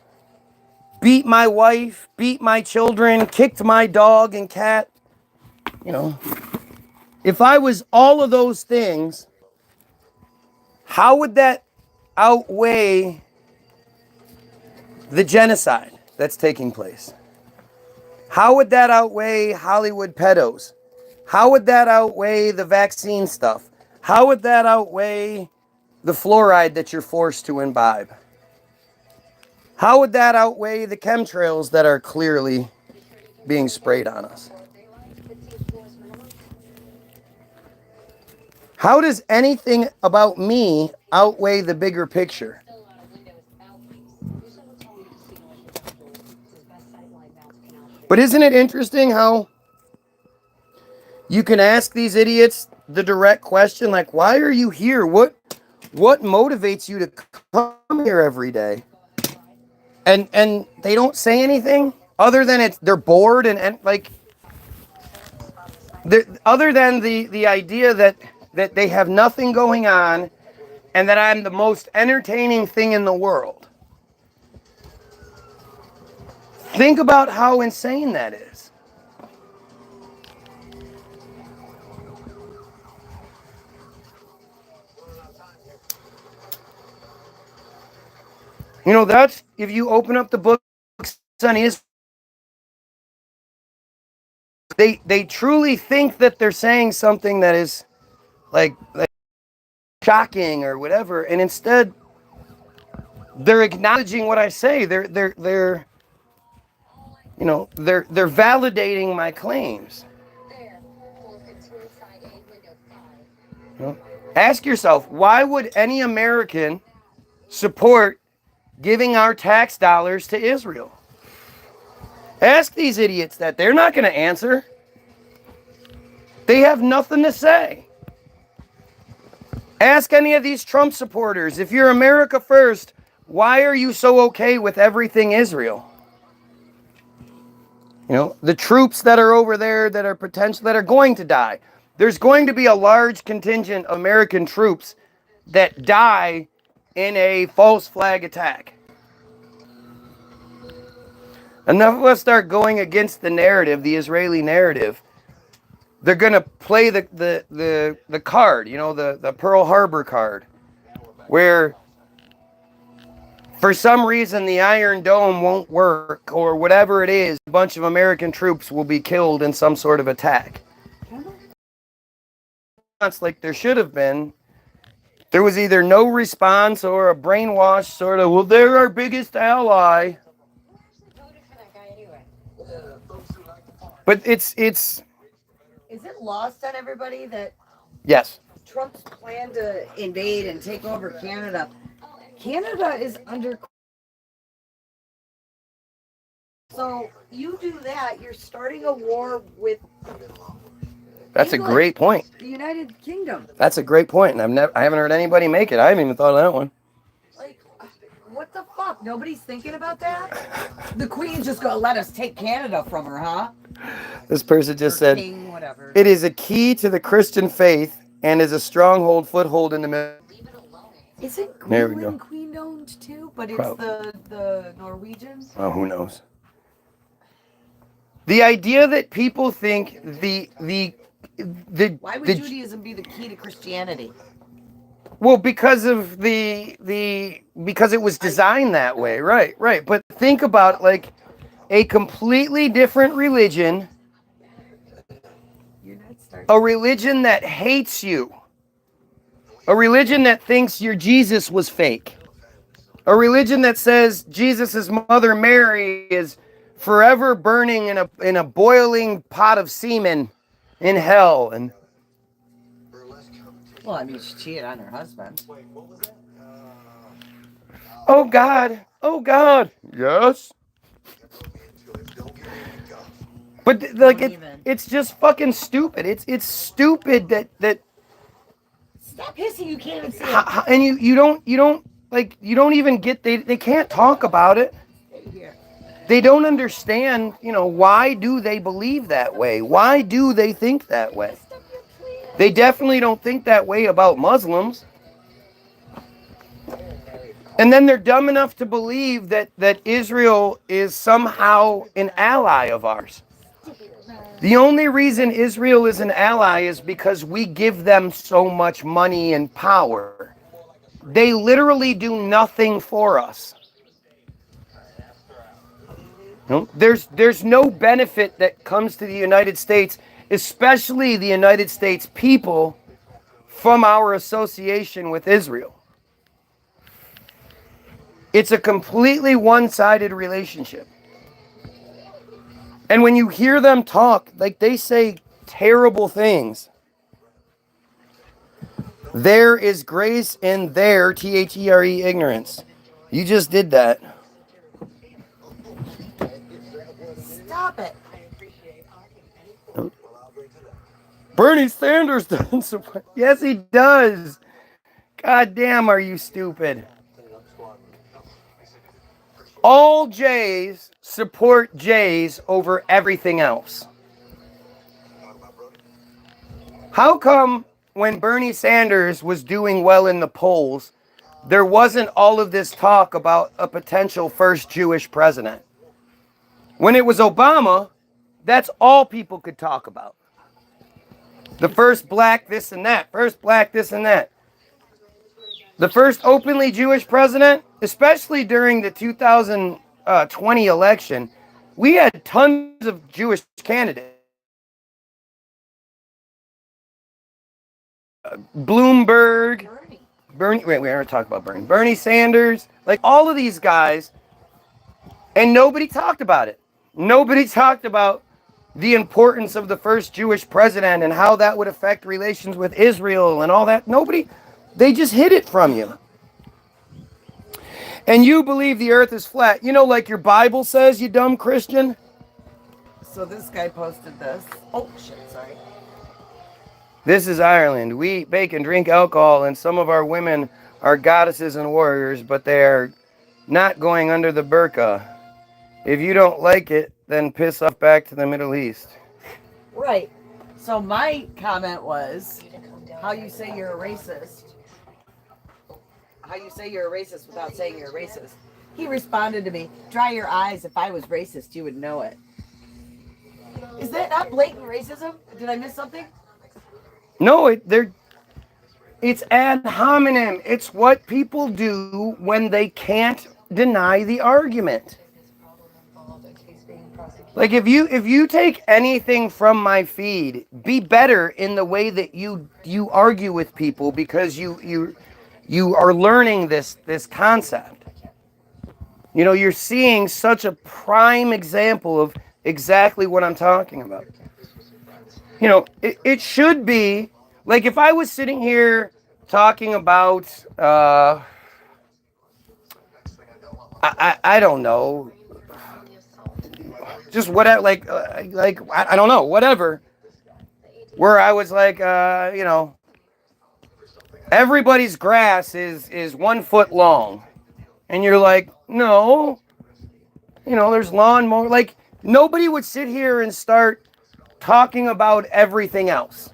beat my wife, beat my children, kicked my dog and cat, you know, if I was all of those things, how would that outweigh the genocide that's taking place? How would that outweigh Hollywood pedos? How would that outweigh the vaccine stuff? How would that outweigh the fluoride that you're forced to imbibe? How would that outweigh the chemtrails that are clearly being sprayed on us? How does anything about me outweigh the bigger picture? But isn't it interesting how you can ask these idiots the direct question, like, why are you here? What motivates you to come here every day? And they don't say anything other than they're bored and like, other than the idea that they have nothing going on and that I'm the most entertaining thing in the world. Think about how insane that is. You know, that's, if you open up the books on Israel, they truly think that they're saying something that is like shocking or whatever, and instead they're acknowledging what I say. They're you know, they're validating my claims. You know? Ask yourself, why would any American support giving our tax dollars to Israel? Ask these idiots that. They're not going to answer. They have nothing to say. Ask any of these Trump supporters, if you're America first, why are you so okay with everything Israel? You know, the troops that are over there that are going to die. There's going to be a large contingent of American troops that die in a false flag attack. Enough of us start going against the narrative, the Israeli narrative. They're going to play the card, you know, the Pearl Harbor card, where for some reason the Iron Dome won't work or whatever it is, a bunch of American troops will be killed in some sort of attack. Like there should have been. There was either no response or a brainwashed sort of, well, they're our biggest ally. But it's Is it lost on everybody that yes. Trump's plan to invade and take over Canada? Canada is under. So you do that, you're starting a war with. That's England, a great point. The United Kingdom. That's a great point, and I haven't heard anybody make it. I haven't even thought of that one. Like, what the fuck? Nobody's thinking about that? The Queen's just gonna let us take Canada from her, huh? This person just said, King, whatever. it is a key to the Christian faith and is a stronghold foothold in the middle. Isn't There we go. Greenland Queen owned too? But it's Probably. the Norwegians? Oh, who knows? The idea that people think Why would Judaism be the key to Christianity? Well, because of because it was designed that way, right. But think about like a completely different religion, a religion that hates you, a religion that thinks your Jesus was fake, a religion that says Jesus' mother Mary is forever burning in a boiling pot of semen in hell. And Well, I mean, she cheated on her husband. oh God, yes. But Don't even. it's just fucking stupid. It's stupid that Stop hissing. You can't even see it. and you don't like you don't even get they can't talk about it. Stay here. They don't understand, why do they believe that way? Why do they think that way? They definitely don't think that way about Muslims. And then they're dumb enough to believe that Israel is somehow an ally of ours. The only reason Israel is an ally is because we give them so much money and power. They literally do nothing for us. No, there's no benefit that comes to the United States, especially the United States people, from our association with Israel. It's a completely one-sided relationship. And when you hear them talk, like they say terrible things. There is grace in their, T-H-E-R-E, ignorance. You just did that. Stop it. Bernie Sanders doesn't support. Yes, he does. God damn, are you stupid? All Jays support Jays over everything else. How come when Bernie Sanders was doing well in the polls, there wasn't all of this talk about a potential first Jewish president? When it was Obama, that's all people could talk about. The first black this and that, first black this and that. The first openly Jewish president, especially during the 2020 election, we had tons of Jewish candidates. Bloomberg, Bernie, wait, we never talked about Bernie. Bernie Sanders, like all of these guys, and nobody talked about it. Nobody talked about the importance of the first Jewish president and how that would affect relations with Israel and all that. Nobody, they just hid it from you. And you believe the earth is flat. Like your Bible says, you dumb Christian. So this guy posted this. Oh, shit, sorry. This is Ireland. We eat, bake, and drink alcohol, and some of our women are goddesses and warriors, but they are not going under the burqa. If you don't like it, then piss off back to the Middle East. Right. So my comment was, how you say you're a racist. How you say you're a racist without saying you're a racist. He responded to me, dry your eyes. If I was racist, you would know it. Is that not blatant racism? Did I miss something? No, it's ad hominem. It's what people do when they can't deny the argument. Like if you take anything from my feed, be better in the way that you argue with people, because you are learning this concept. You're seeing such a prime example of exactly what I'm talking about. It should be like if I was sitting here talking about I don't know, just whatever, like I don't know, whatever, where I was like everybody's grass is 1 foot long, and you're like, no, there's lawnmower. Like nobody would sit here and start talking about everything else.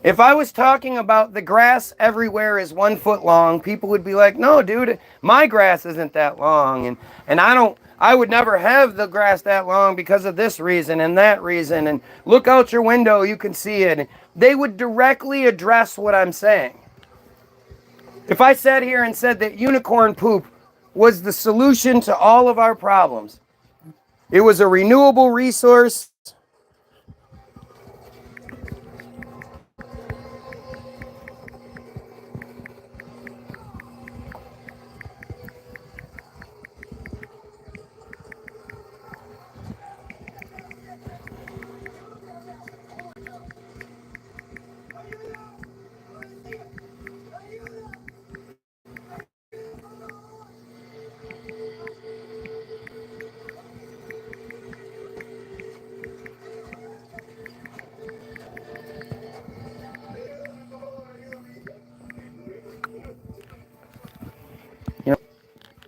If I was talking about the grass everywhere is 1 foot long, people would be like, no, dude, my grass isn't that long. And I would never have the grass that long because of this reason and that reason. And look out your window, you can see it. They would directly address what I'm saying. If I sat here and said that unicorn poop was the solution to all of our problems, it was a renewable resource.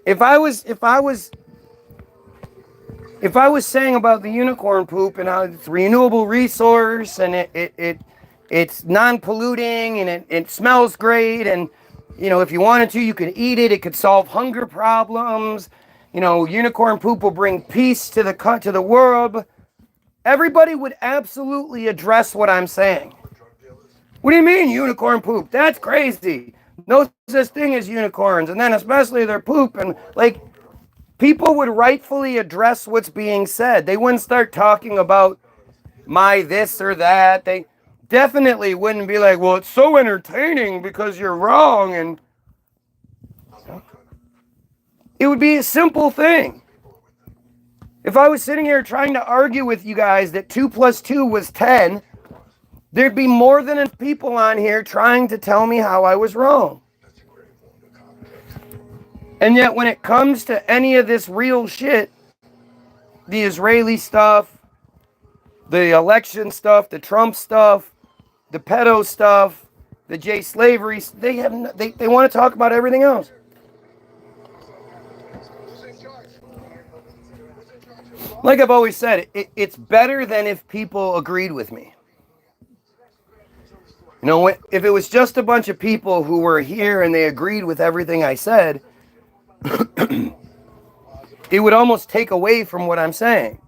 if I was saying about the unicorn poop and how it's a renewable resource and it's non-polluting and it smells great, and you know, if you wanted to, you could eat it. It could solve hunger problems. You know, unicorn poop will bring peace to the world. Everybody would absolutely address what I'm saying. What do you mean unicorn poop? That's crazy. No such thing as unicorns, and then especially their poop, and like, people would rightfully address what's being said. They wouldn't start talking about my this or that. They definitely wouldn't be like, well, it's so entertaining because you're wrong. And it would be a simple thing. If I was sitting here trying to argue with you guys that 2 + 2 was 10, there'd be more than enough people on here trying to tell me how I was wrong. And yet when it comes to any of this real shit, the Israeli stuff, the election stuff, the Trump stuff, the pedo stuff, the J slavery, they want to talk about everything else. Like I've always said, it's better than if people agreed with me. You know, if it was just a bunch of people who were here and they agreed with everything I said, it would almost take away from what I'm saying.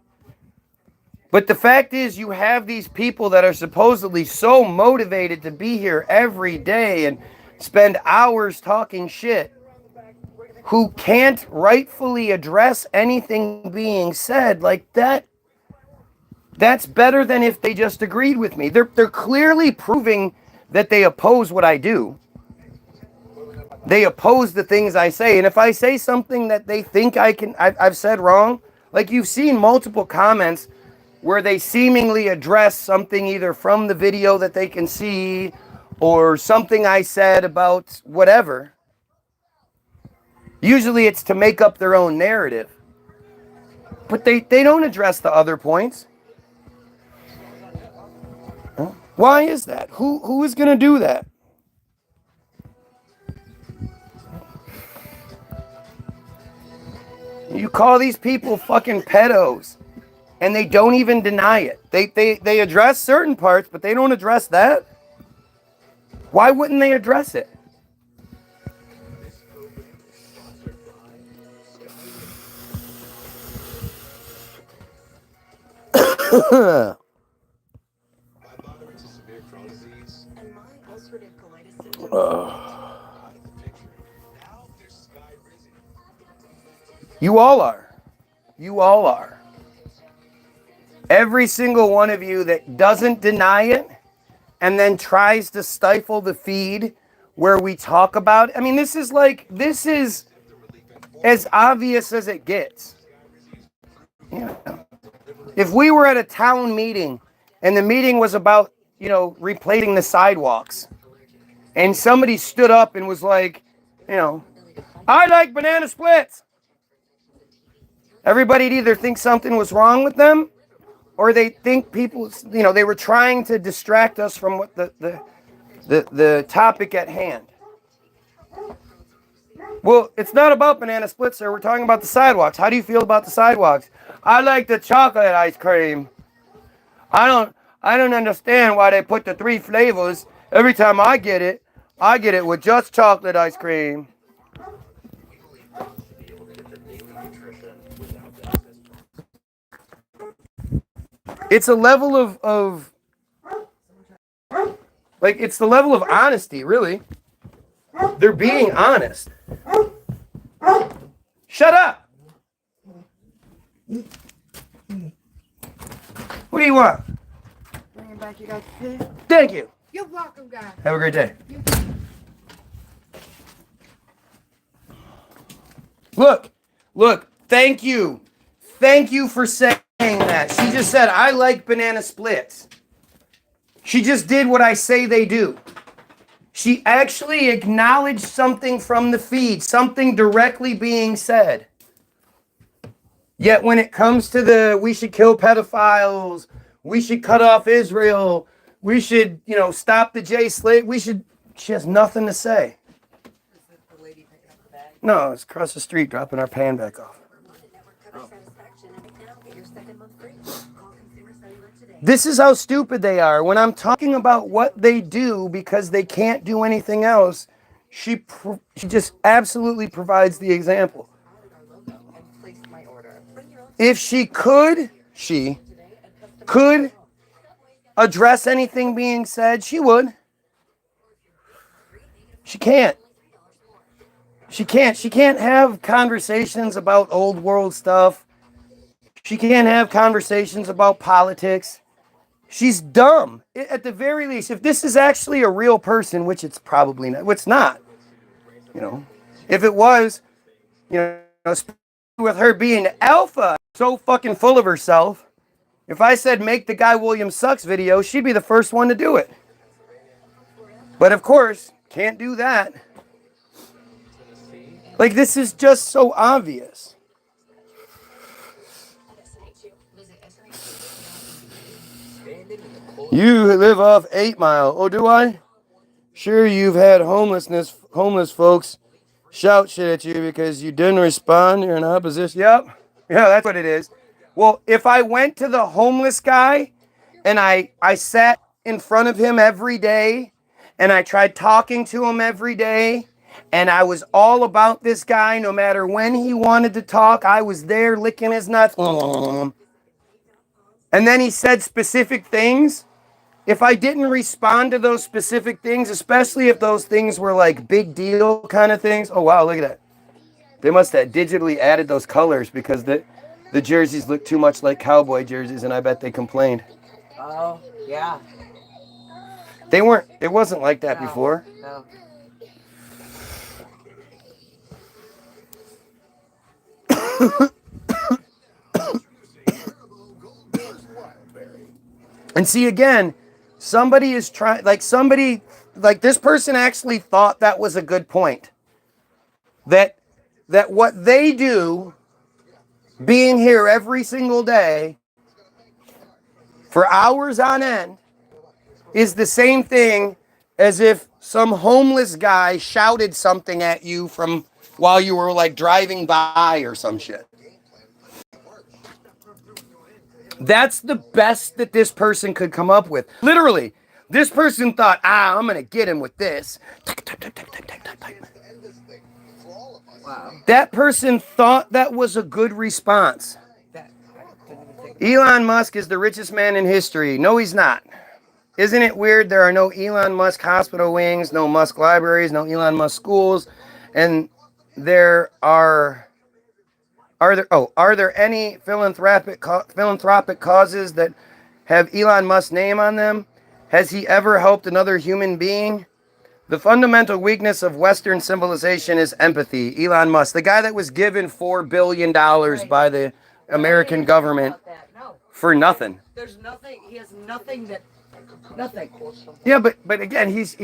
But the fact is, you have these people that are supposedly so motivated to be here every day and spend hours talking shit, who can't rightfully address anything being said like that. That's better than if they just agreed with me. They're clearly proving that they oppose what I do. They oppose the things I say. And if I say something that they think I've said wrong, like you've seen multiple comments where they seemingly address something either from the video that they can see or something I said about whatever. Usually it's to make up their own narrative. But they don't address the other points. Why is that? Who is going to do that? You call these people fucking pedos, and they don't even deny it. They address certain parts, but they don't address that. Why wouldn't they address it? You all are. You all are. Every single one of you that doesn't deny it and then tries to stifle the feed where we talk about it. I mean, this is as obvious as it gets. Yeah. If we were at a town meeting and the meeting was about, you know, replacing the sidewalks, and somebody stood up and was like, you know, I like banana splits. Everybody'd either think something was wrong with them, or they think people, you know, they were trying to distract us from what the topic at hand. Well, it's not about banana splits, sir. We're talking about the sidewalks. How do you feel about the sidewalks? I like the chocolate ice cream. I don't understand why they put the 3 flavors. Every time I get it with just chocolate ice cream. It's a level of like, it's the level of honesty, really. They're being honest. Shut up. What do you want? Bring it back. You got the pay. Thank you. You're welcome, guys. Have a great day. Look, thank you. Thank you for saying that. She just said, I like banana splits. She just did what I say they do. She actually acknowledged something from the feed, something directly being said. Yet when it comes to we should kill pedophiles, we should cut off Israel, we should, you know, stop the J slave, she has nothing to say. No, it's across the street, dropping our pan back off. This is how stupid they are. When I'm talking about what they do because they can't do anything else, she just absolutely provides the example. If she could address anything being said, she would. She can't. She can't have conversations about old world stuff. She can't have conversations about politics. She's dumb. At the very least, if this is actually a real person, which it's probably not, it's not. You know, if it was, you know, with her being alpha, so fucking full of herself, if I said make the Guy Williams sucks video, she'd be the first one to do it. But of course, can't do that. Like, this is just so obvious. You live off 8 Mile. Oh, do I? Sure, you've had homeless folks shout shit at you because you didn't respond. You're in opposition. Yep. Yeah, that's what it is. Well, if I went to the homeless guy and I sat in front of him every day and I tried talking to him every day and I was all about this guy no matter when he wanted to talk, I was there licking his nuts. And then he said specific things. If I didn't respond to those specific things, especially if those things were like big deal kind of things. Oh, wow, look at that. They must have digitally added those colors because the jerseys look too much like cowboy jerseys, and I bet they complained. Oh, yeah. It wasn't like that before. No. And see, again, somebody is trying, like this person actually thought that was a good point. That what they do, being here every single day, for hours on end, is the same thing as if some homeless guy shouted something at you from while you were like driving by or some shit. That's the best that this person could come up with. Literally, this person thought, I'm going to get him with this. Wow. That person thought that was a good response. Elon Musk is the richest man in history. No, he's not. Isn't it weird? There are no Elon Musk hospital wings, no Musk libraries, no Elon Musk schools, and there are there any philanthropic causes that have Elon Musk's name on them? Has he ever helped another human being? The fundamental weakness of Western civilization is empathy. Elon Musk, the guy that was given $4 billion by the American government for nothing. There's nothing. He has nothing that. Nothing. Yeah, but again, he's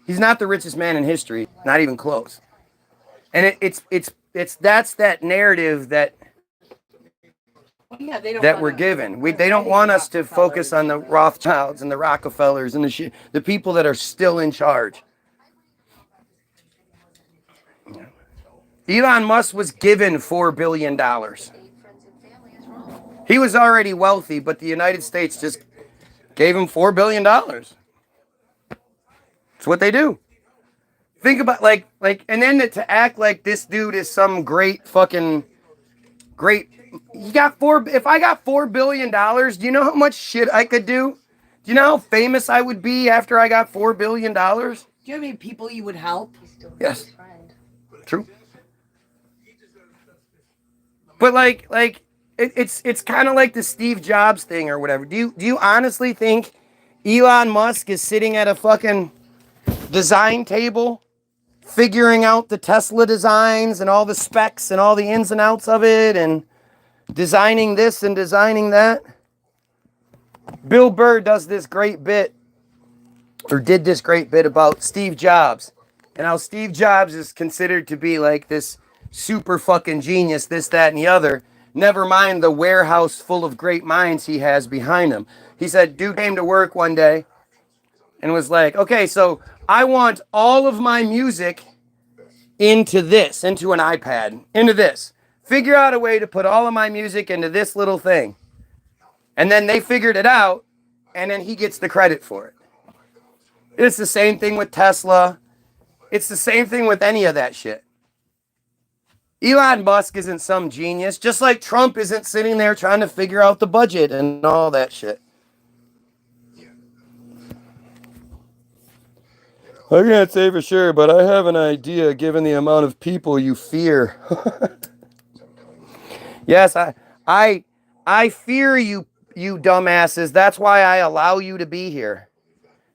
not the richest man in history. Not even close. And that's that narrative that we're given. They don't want us to focus on the Rothschilds and the Rockefellers and the people that are still in charge. Elon Musk was given $4 billion. He was already wealthy, but the United States just gave him $4 billion. That's what they do. Think about like, and then to act like this dude is some great. If I got $4 billion, do you know how much shit I could do? Do you know how famous I would be after I got $4 billion? Do you know how many people you would help? Yes. True. But it's kind of like the Steve Jobs thing or whatever. Do you honestly think Elon Musk is sitting at a fucking design table figuring out the Tesla designs and all the specs and all the ins and outs of it and designing this and designing that? Bill Burr did this great bit about Steve Jobs and how Steve Jobs is considered to be like this super fucking genius, this, that, and the other. Never mind the warehouse full of great minds he has behind him. He said, dude came to work one day and was like, okay, so I want all of my music into this, into an iPad, into this. Figure out a way to put all of my music into this little thing. And then they figured it out, and then he gets the credit for it. It's the same thing with Tesla. It's the same thing with any of that shit. Elon Musk isn't some genius, just like Trump isn't sitting there trying to figure out the budget and all that shit. I can't say for sure, but I have an idea given the amount of people you fear. Yes, I fear you dumbasses. That's why I allow you to be here.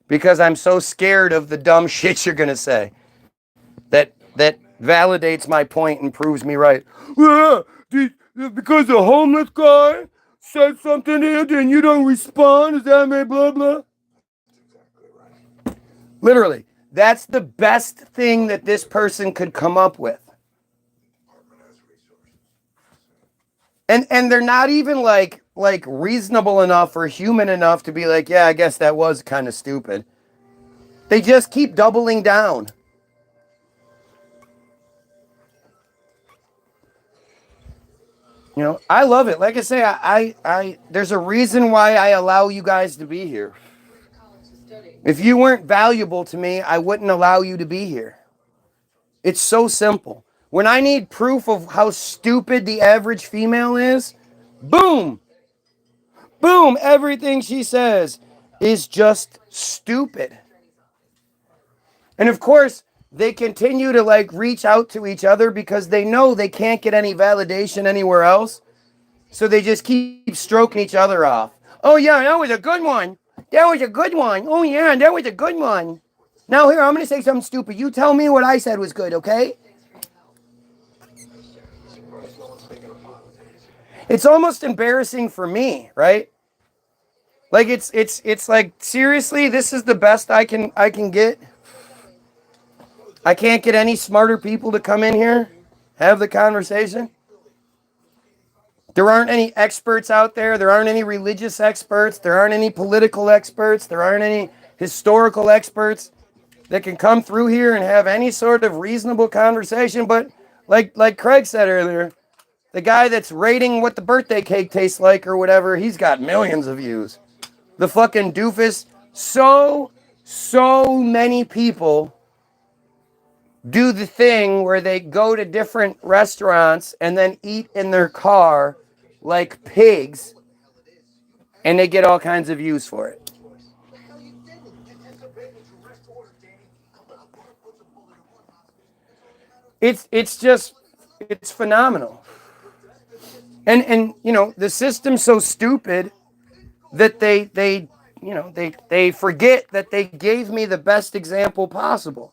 Because I'm so scared of the dumb shit you're going to say. That validates my point and proves me right. Yeah, because the homeless guy said something to you and you don't respond, is that me, blah, blah? Literally, that's the best thing that this person could come up with. And they're not even like reasonable enough or human enough to be like, yeah, I guess that was kind of stupid. They just keep doubling down. You know, I love it. Like I say, I there's a reason why I allow you guys to be here. If you weren't valuable to me, I wouldn't allow you to be here. It's so simple. When I need proof of how stupid the average female is, boom, boom, everything she says is just stupid. And of course, they continue to like reach out to each other because they know they can't get any validation anywhere else. So they just keep stroking each other off. Oh yeah, that was a good one. That was a good one. Oh yeah, that was a good one. Now here, I'm going to say something stupid. You tell me what I said was good, okay? It's almost embarrassing for me, right? Like it's like, seriously, this is the best I can get. I can't get any smarter people to come in here, have the conversation. There aren't any experts out there. There aren't any religious experts. There aren't any political experts. There aren't any historical experts that can come through here and have any sort of reasonable conversation. But like Craig said earlier, the guy that's rating what the birthday cake tastes like or whatever, he's got millions of views. The fucking doofus. So many people do the thing where they go to different restaurants and then eat in their car like pigs, and they get all kinds of views for it. It's phenomenal. And you know, the system's so stupid that they forget that they gave me the best example possible.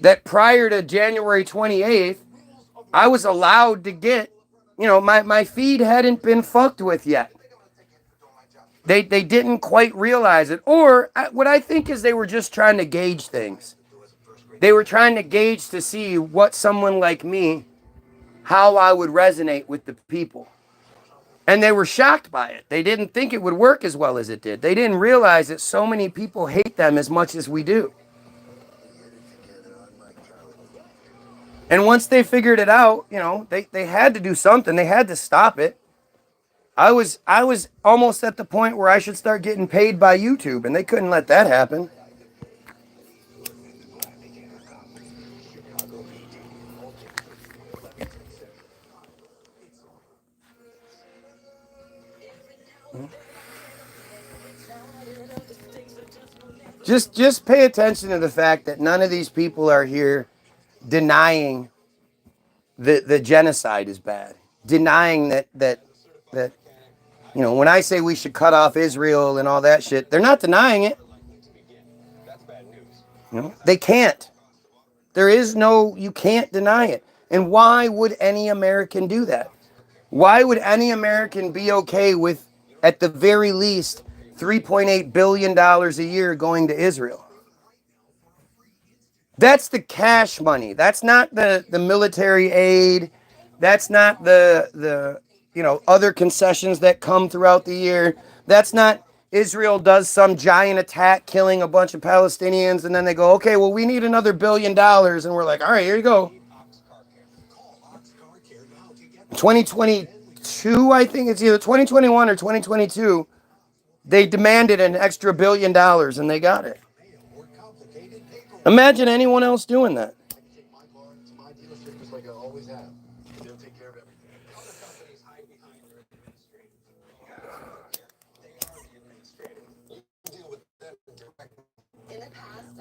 That prior to January 28th, I was allowed to get, you know, my feed hadn't been fucked with yet. They didn't quite realize it. Or what I think is they were just trying to gauge things. They were trying to gauge to see what someone like me, how I would resonate with the people. And they were shocked by it. They didn't think it would work as well as it did. They didn't realize that so many people hate them as much as we do. And once they figured it out, you know, they had to do something. They had to stop it. I was almost at the point where I should start getting paid by YouTube, and they couldn't let that happen. Just pay attention to the fact that none of these people are here denying the genocide is bad. Denying that you know, when I say we should cut off Israel and all that shit, they're not denying it. You know, they can't. You can't deny it. And why would any American do that? Why would any American be okay with, at the very least, $3.8 billion a year going to Israel? That's the cash money. That's not the military aid. That's not the you know, other concessions that come throughout the year. That's not Israel does some giant attack, killing a bunch of Palestinians, and then they go, okay, well, we need another $1 billion, and we're like, all right, here you go. 2022, I think it's either 2021 or 2022, they demanded an extra $1 billion, and they got it. Imagine anyone else doing that.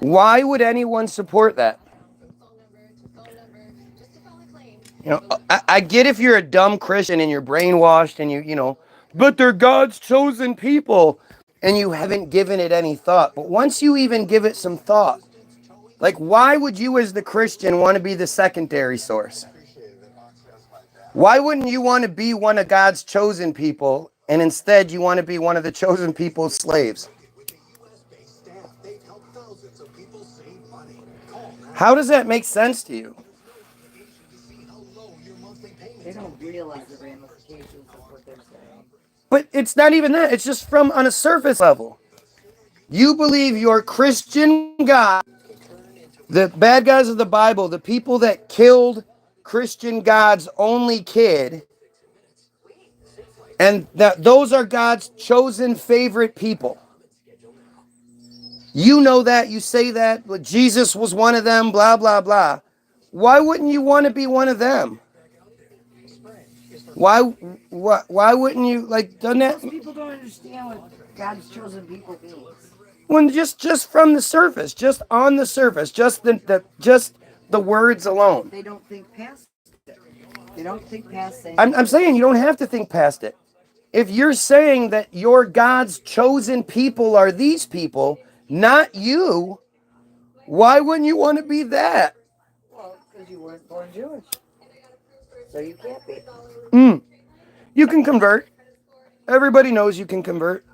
Why would anyone support that? You know, I get if you're a dumb Christian and you're brainwashed and you know, but they're God's chosen people and you haven't given it any thought. But once you even give it some thought, like why would you as the Christian want to be the secondary source? Why wouldn't you want to be one of God's chosen people and instead you want to be one of the chosen people's slaves? How does that make sense to you? They don't realize the ramifications of what they're saying. But it's not even that. It's just from on a surface level. You believe your Christian God, the bad guys of the Bible, the people that killed Christian God's only kid, and that those are God's chosen favorite people. You know that, you say that, but Jesus was one of them, blah, blah, blah. Why wouldn't you want to be one of them? Why wouldn't you, like, done that? Most people don't understand what God's chosen people means. When just from the surface, just on the surface, just the words alone. They don't think past it. They don't think past saying. I'm saying you don't have to think past it. If you're saying that your God's chosen people are these people, not you, why wouldn't you want to be that? Well, because you weren't born Jewish. So you can't be. You can convert. Everybody knows you can convert.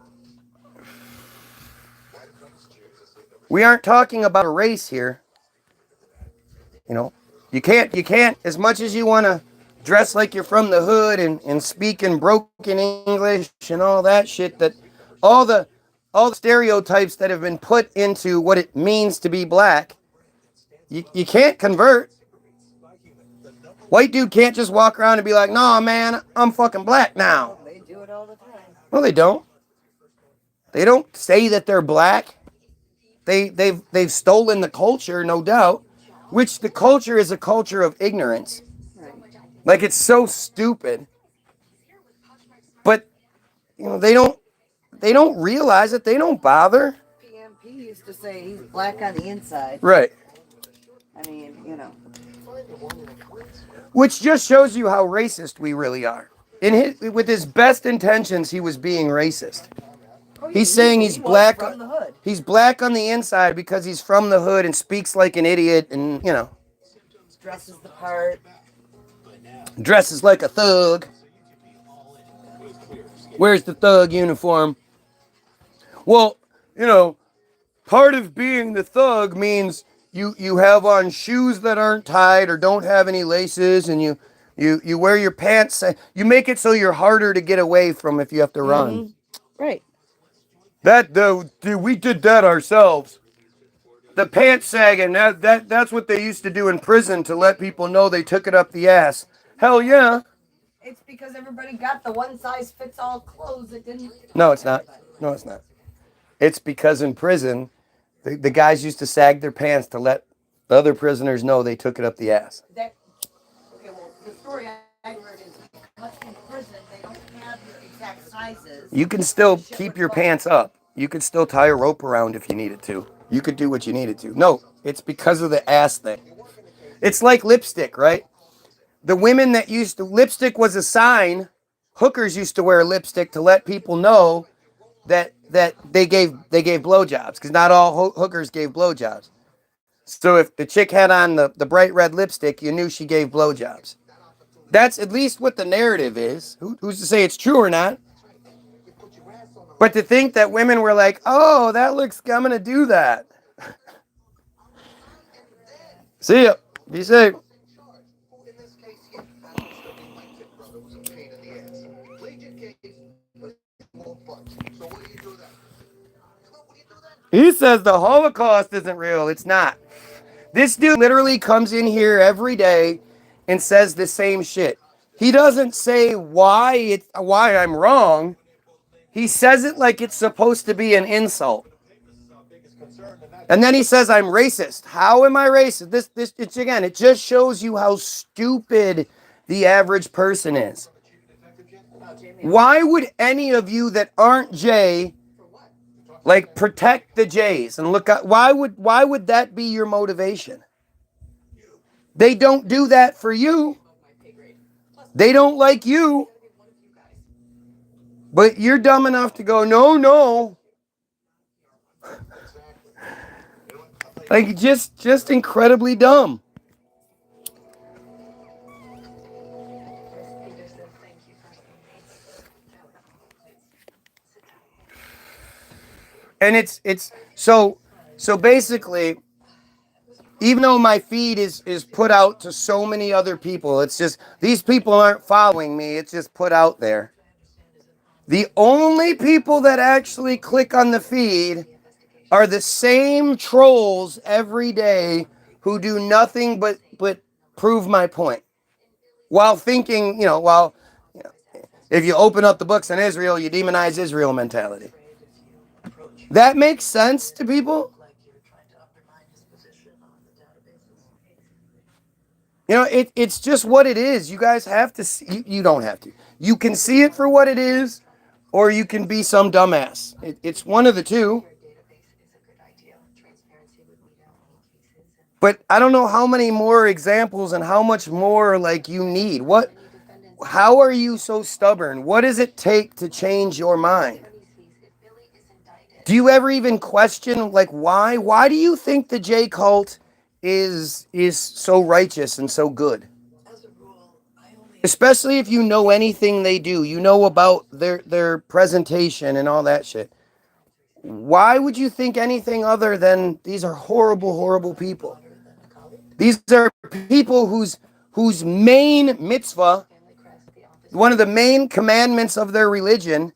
We aren't talking about a race here. You know, you can't, as much as you want to dress like you're from the hood and speak in broken English and all that shit, that all the stereotypes that have been put into what it means to be black, you can't convert. White dude can't just walk around and be like, nah, man, I'm fucking black now. They do it all the time. No, they don't. They don't say that they're black. They've stolen the culture, no doubt, which the culture is a culture of ignorance. Right. Like, it's so stupid. But, you know, they don't realize it. They don't bother. PMP used to say he's black on the inside. Right. I mean, you know. Which just shows you how racist we really are. With his best intentions, he was being racist. Oh, yeah, He's saying he's was black. from the hood. He's black on the inside because he's from the hood and speaks like an idiot and, you know. Dresses the part. Dresses like a thug. Where's the thug uniform? Well, you know, part of being the thug means you have on shoes that aren't tied or don't have any laces, and you wear your pants. You make it so you're harder to get away from if you have to run. Mm-hmm. Right. We did that ourselves. The pants sagging, that's what they used to do in prison to let people know they took it up the ass. Hell yeah. It's because everybody got the one size fits all clothes. It didn't. No, it's not. No, it's not. It's because in prison, the guys used to sag their pants to let the other prisoners know they took it up the ass. Okay, well, the story I heard is because in prison they don't have your exact sizes. You can still keep your pants up. You could still tie a rope around if you needed to. You could do what you needed to. No, it's because of the ass thing. It's like lipstick, right? The women that lipstick was a sign. Hookers used to wear lipstick to let people know that they gave blowjobs, because not all hookers gave blowjobs. So if the chick had on the bright red lipstick, you knew she gave blowjobs. That's at least what the narrative is. Who's to say it's true or not? But to think that women were like, oh, I'm going to do that. See ya. Be safe. He says the Holocaust isn't real. It's not. This dude literally comes in here every day and says the same shit. He doesn't say why I'm wrong. He says it like it's supposed to be an insult. And then he says I'm racist. How am I racist? It's again, it just shows you how stupid the average person is. Why would any of you that aren't Jay like protect the Jays and look at why would that be your motivation? They don't do that for you. They don't like you. But you're dumb enough to go, no. Like just incredibly dumb. And it's so basically, even though my feed is put out to so many other people, it's just these people aren't following me, it's just put out there. The only people that actually click on the feed are the same trolls every day who do nothing but prove my point. While thinking, if you open up the books on Israel, you demonize Israel mentality. That makes sense to people? It's just what it is. You guys have to see, you don't have to. You can see it for what it is, or you can be some dumbass. It's one of the two. But I don't know how many more examples and how much more you need. How are you so stubborn? What does it take to change your mind? Do you ever even question why? Why do you think the J cult is so righteous and so good? Especially if you know anything they do, you know about their presentation and all that shit. Why would you think anything other than these are horrible, horrible people? These are people whose main mitzvah, one of the main commandments of their religion,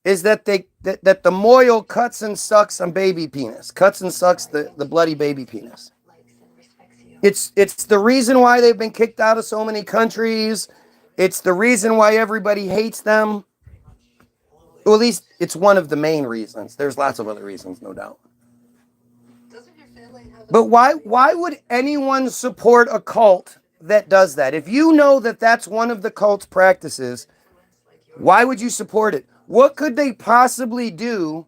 is that that the moil cuts and sucks on baby penis, cuts and sucks the bloody baby penis. It's the reason why they've been kicked out of so many countries. It's the reason why everybody hates them. Well, at least it's one of the main reasons. There's lots of other reasons, no doubt. But why would anyone support a cult that does that? If you know that that's one of the cult's practices, why would you support it? What could they possibly do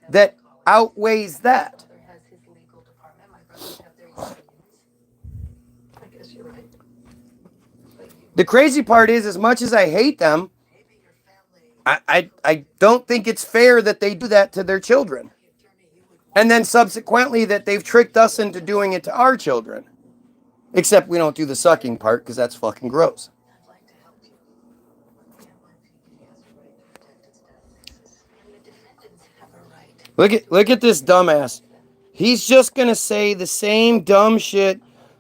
that outweighs that? The crazy part is, as much as I hate them, I don't think it's fair that they do that to their children. And then subsequently that they've tricked us into doing it to our children. Except we don't do the sucking part because that's fucking gross. Look at this dumbass. He's just going to say the same dumb shit.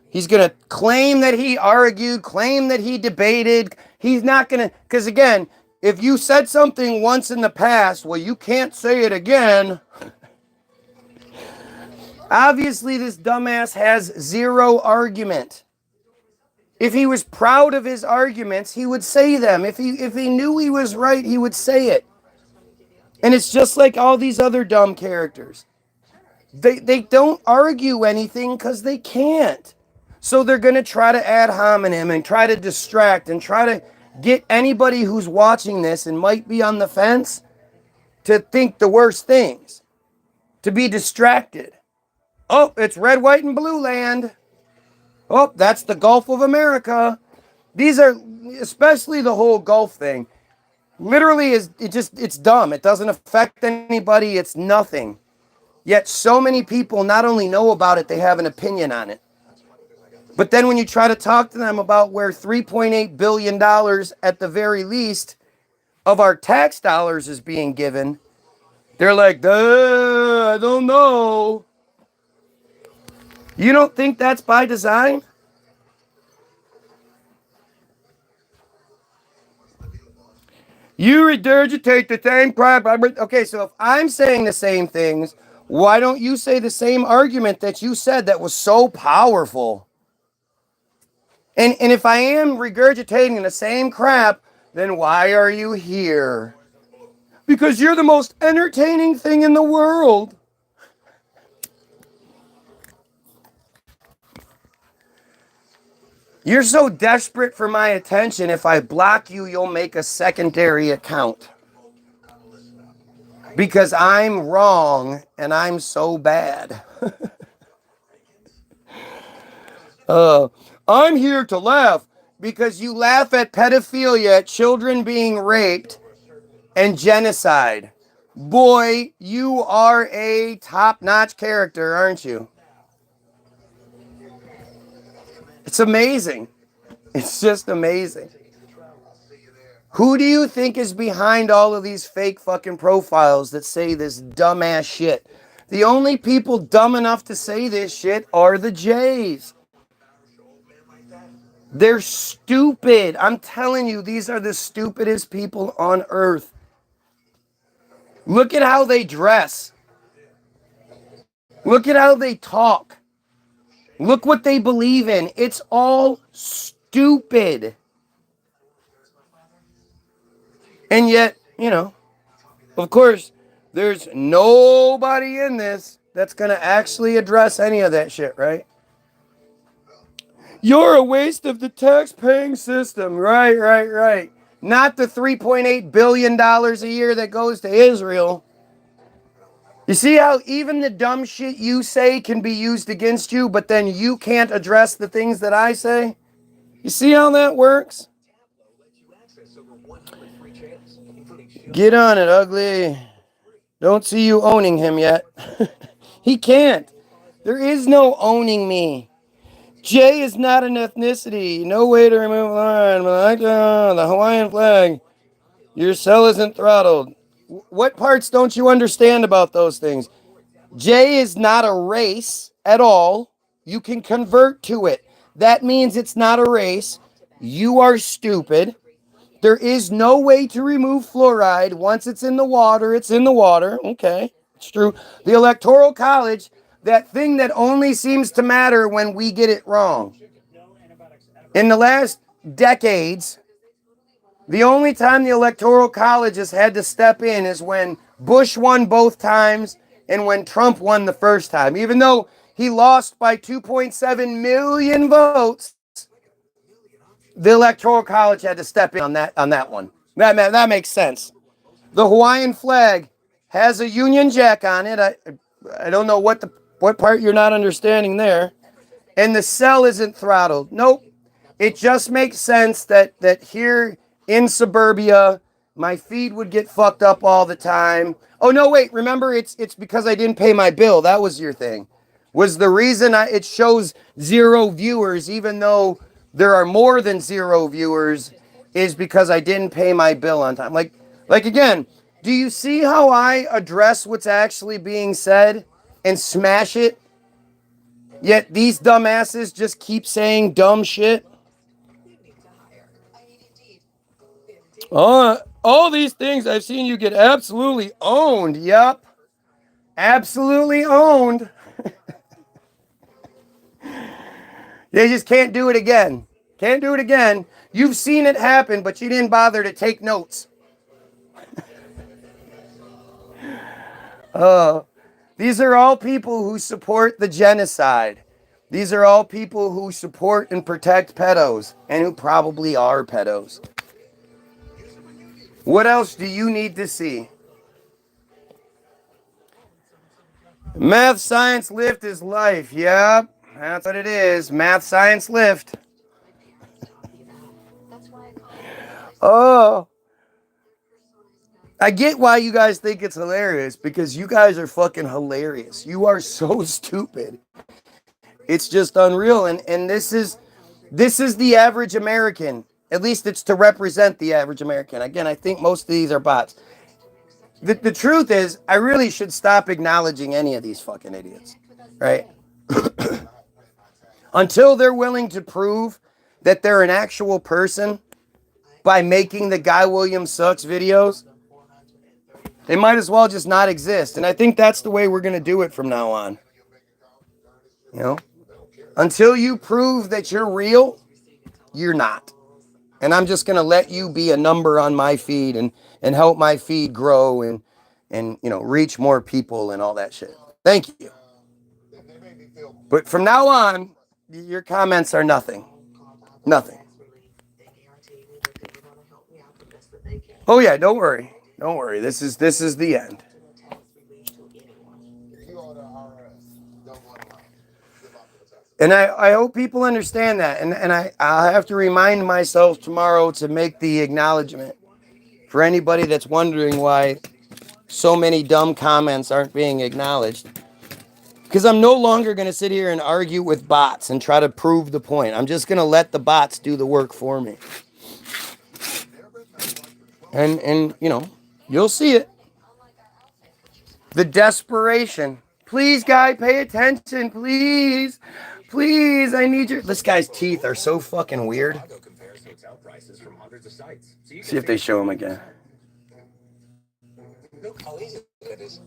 He's going to claim that he argued, claim that he debated. He's not going to, because again, if you said something once in the past, well, you can't say it again. Obviously, this dumbass has zero argument. If he was proud of his arguments, he would say them. If he knew he was right, he would say it. And it's just like all these other dumb characters. They don't argue anything because they can't. So they're going to try to ad hominem and try to distract and try to get anybody who's watching this and might be on the fence to think the worst things, to be distracted. Oh, it's red, white, and blue land. Oh, that's the Gulf of America. These are, especially the whole Gulf thing, literally it's dumb. It doesn't affect anybody. It's nothing. Yet so many people not only know about it, they have an opinion on it. But then when you try to talk to them about where $3.8 billion at the very least of our tax dollars is being given, they're like, I don't know. You don't think that's by design? You regurgitate the same crap. Okay, so if I'm saying the same things, Why don't you say the same argument that you said that was so powerful? And if I am regurgitating the same crap, then why are you here? Because you're the most entertaining thing in the world. You're so desperate for my attention, if I block you, you'll make a secondary account. Because I'm wrong and I'm so bad. I'm here to laugh because you laugh at pedophilia, children being raped, and genocide. Boy, you are a top-notch character, aren't you? It's amazing. It's just amazing. Who do you think is behind all of these fake fucking profiles that say this dumbass shit? The only people dumb enough to say this shit are the Jays. They're stupid. I'm telling you, these are the stupidest people on earth. Look at how they dress. Look at how they talk. Look what they believe in. It's all stupid. And yet, of course, there's nobody in this that's going to actually address any of that shit, right? You're a waste of the tax-paying system. Right. Not the $3.8 billion a year that goes to Israel. You see how even the dumb shit you say can be used against you, but then you can't address the things that I say? You see how that works? Get on it, ugly. Don't see you owning him yet. He can't. There is no owning me. J is not an ethnicity. No way to remove line. The Hawaiian flag. Your cell isn't throttled. What parts don't you understand about those things? J is not a race at all. You can convert to it. That means it's not a race. You are stupid. There is no way to remove fluoride. Once it's in the water, it's in the water. Okay, it's true. The Electoral College, that thing that only seems to matter when we get it wrong. In the last decades, the only time the Electoral College has had to step in is when Bush won both times and when Trump won the first time. Even though he lost by 2.7 million votes, the Electoral College had to step in on that one. That makes sense. The Hawaiian flag has a Union Jack on it. I don't know what part you're not understanding there. And the cell isn't throttled. Nope. It just makes sense that here in suburbia, my feed would get fucked up all the time. Oh no, wait, remember it's because I didn't pay my bill. That was your thing. Was the reason it shows 0 viewers even though there are more than 0 viewers is because I didn't pay my bill on time. Like again, do you see how I address what's actually being said and smash it? Yet these dumbasses just keep saying dumb shit. All these things I've seen you get absolutely owned. Yep. Absolutely owned. They just can't do it again. Can't do it again. You've seen it happen, but you didn't bother to take notes. These are all people who support the genocide. These are all people who support and protect pedos, and who probably are pedos. What else do you need to see? Math science lift is life. Yep, that's what it is. Math science lift. Oh. I get why you guys think it's hilarious, because you guys are fucking hilarious. You are so stupid. It's just unreal. And this is the average American. At least it's to represent the average American. Again, I think most of these are bots. The truth is, I really should stop acknowledging any of these fucking idiots. Right? Until they're willing to prove that they're an actual person by making the Guy Williams Sucks videos, They might as well just not exist. And I think that's the way we're going to do it from now on. You know, until you prove that you're real, you're not. And I'm just going to let you be a number on my feed and help my feed grow and, you know, reach more people and all that shit. Thank you. But from now on, your comments are nothing. Nothing. Oh yeah, don't worry. Don't worry. This is the end. And I hope people understand that. And I have to remind myself tomorrow to make the acknowledgement for anybody that's wondering why so many dumb comments aren't being acknowledged. Because I'm no longer going to sit here and argue with bots and try to prove the point. I'm just going to let the bots do the work for me. And you know, you'll see it. The desperation. Please, guy, pay attention. Please. Please, I need your... This guy's teeth are so fucking weird. See if they show him again. Look how easy it is.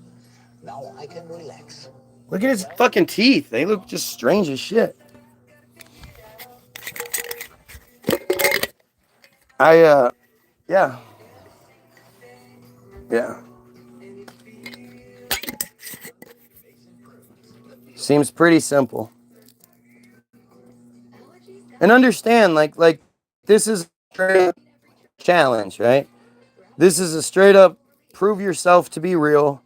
Now I can relax. Look at his fucking teeth. They look just strange as shit. Yeah. Yeah. Seems pretty simple. And understand, like this is a challenge, right? This is a straight up prove yourself to be real.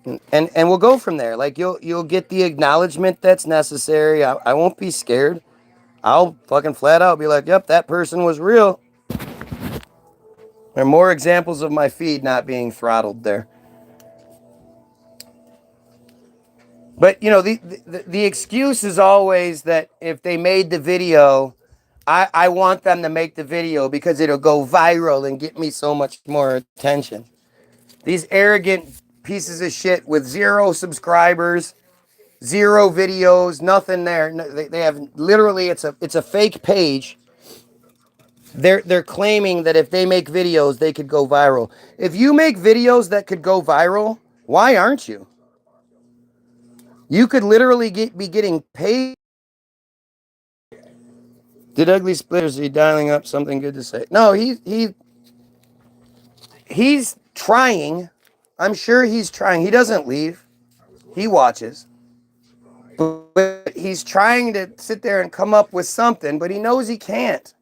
And we'll go from there. Like you'll get the acknowledgement that's necessary. I won't be scared. I'll fucking flat out be like, yep, that person was real. There are more examples of my feed not being throttled there. But, you know, the excuse is always that if they made the video, I want them to make the video because it'll go viral and get me so much more attention. These arrogant pieces of shit with 0 subscribers, 0 videos, nothing there. They have literally, it's a fake page. They're claiming that if they make videos, they could go viral. If you make videos that could go viral, why aren't you? You could literally be getting paid. Did Ugly Splitters, are you dialing up something good to say? No, he's trying. I'm sure he's trying. He doesn't leave. He watches. But he's trying to sit there and come up with something, but he knows he can't.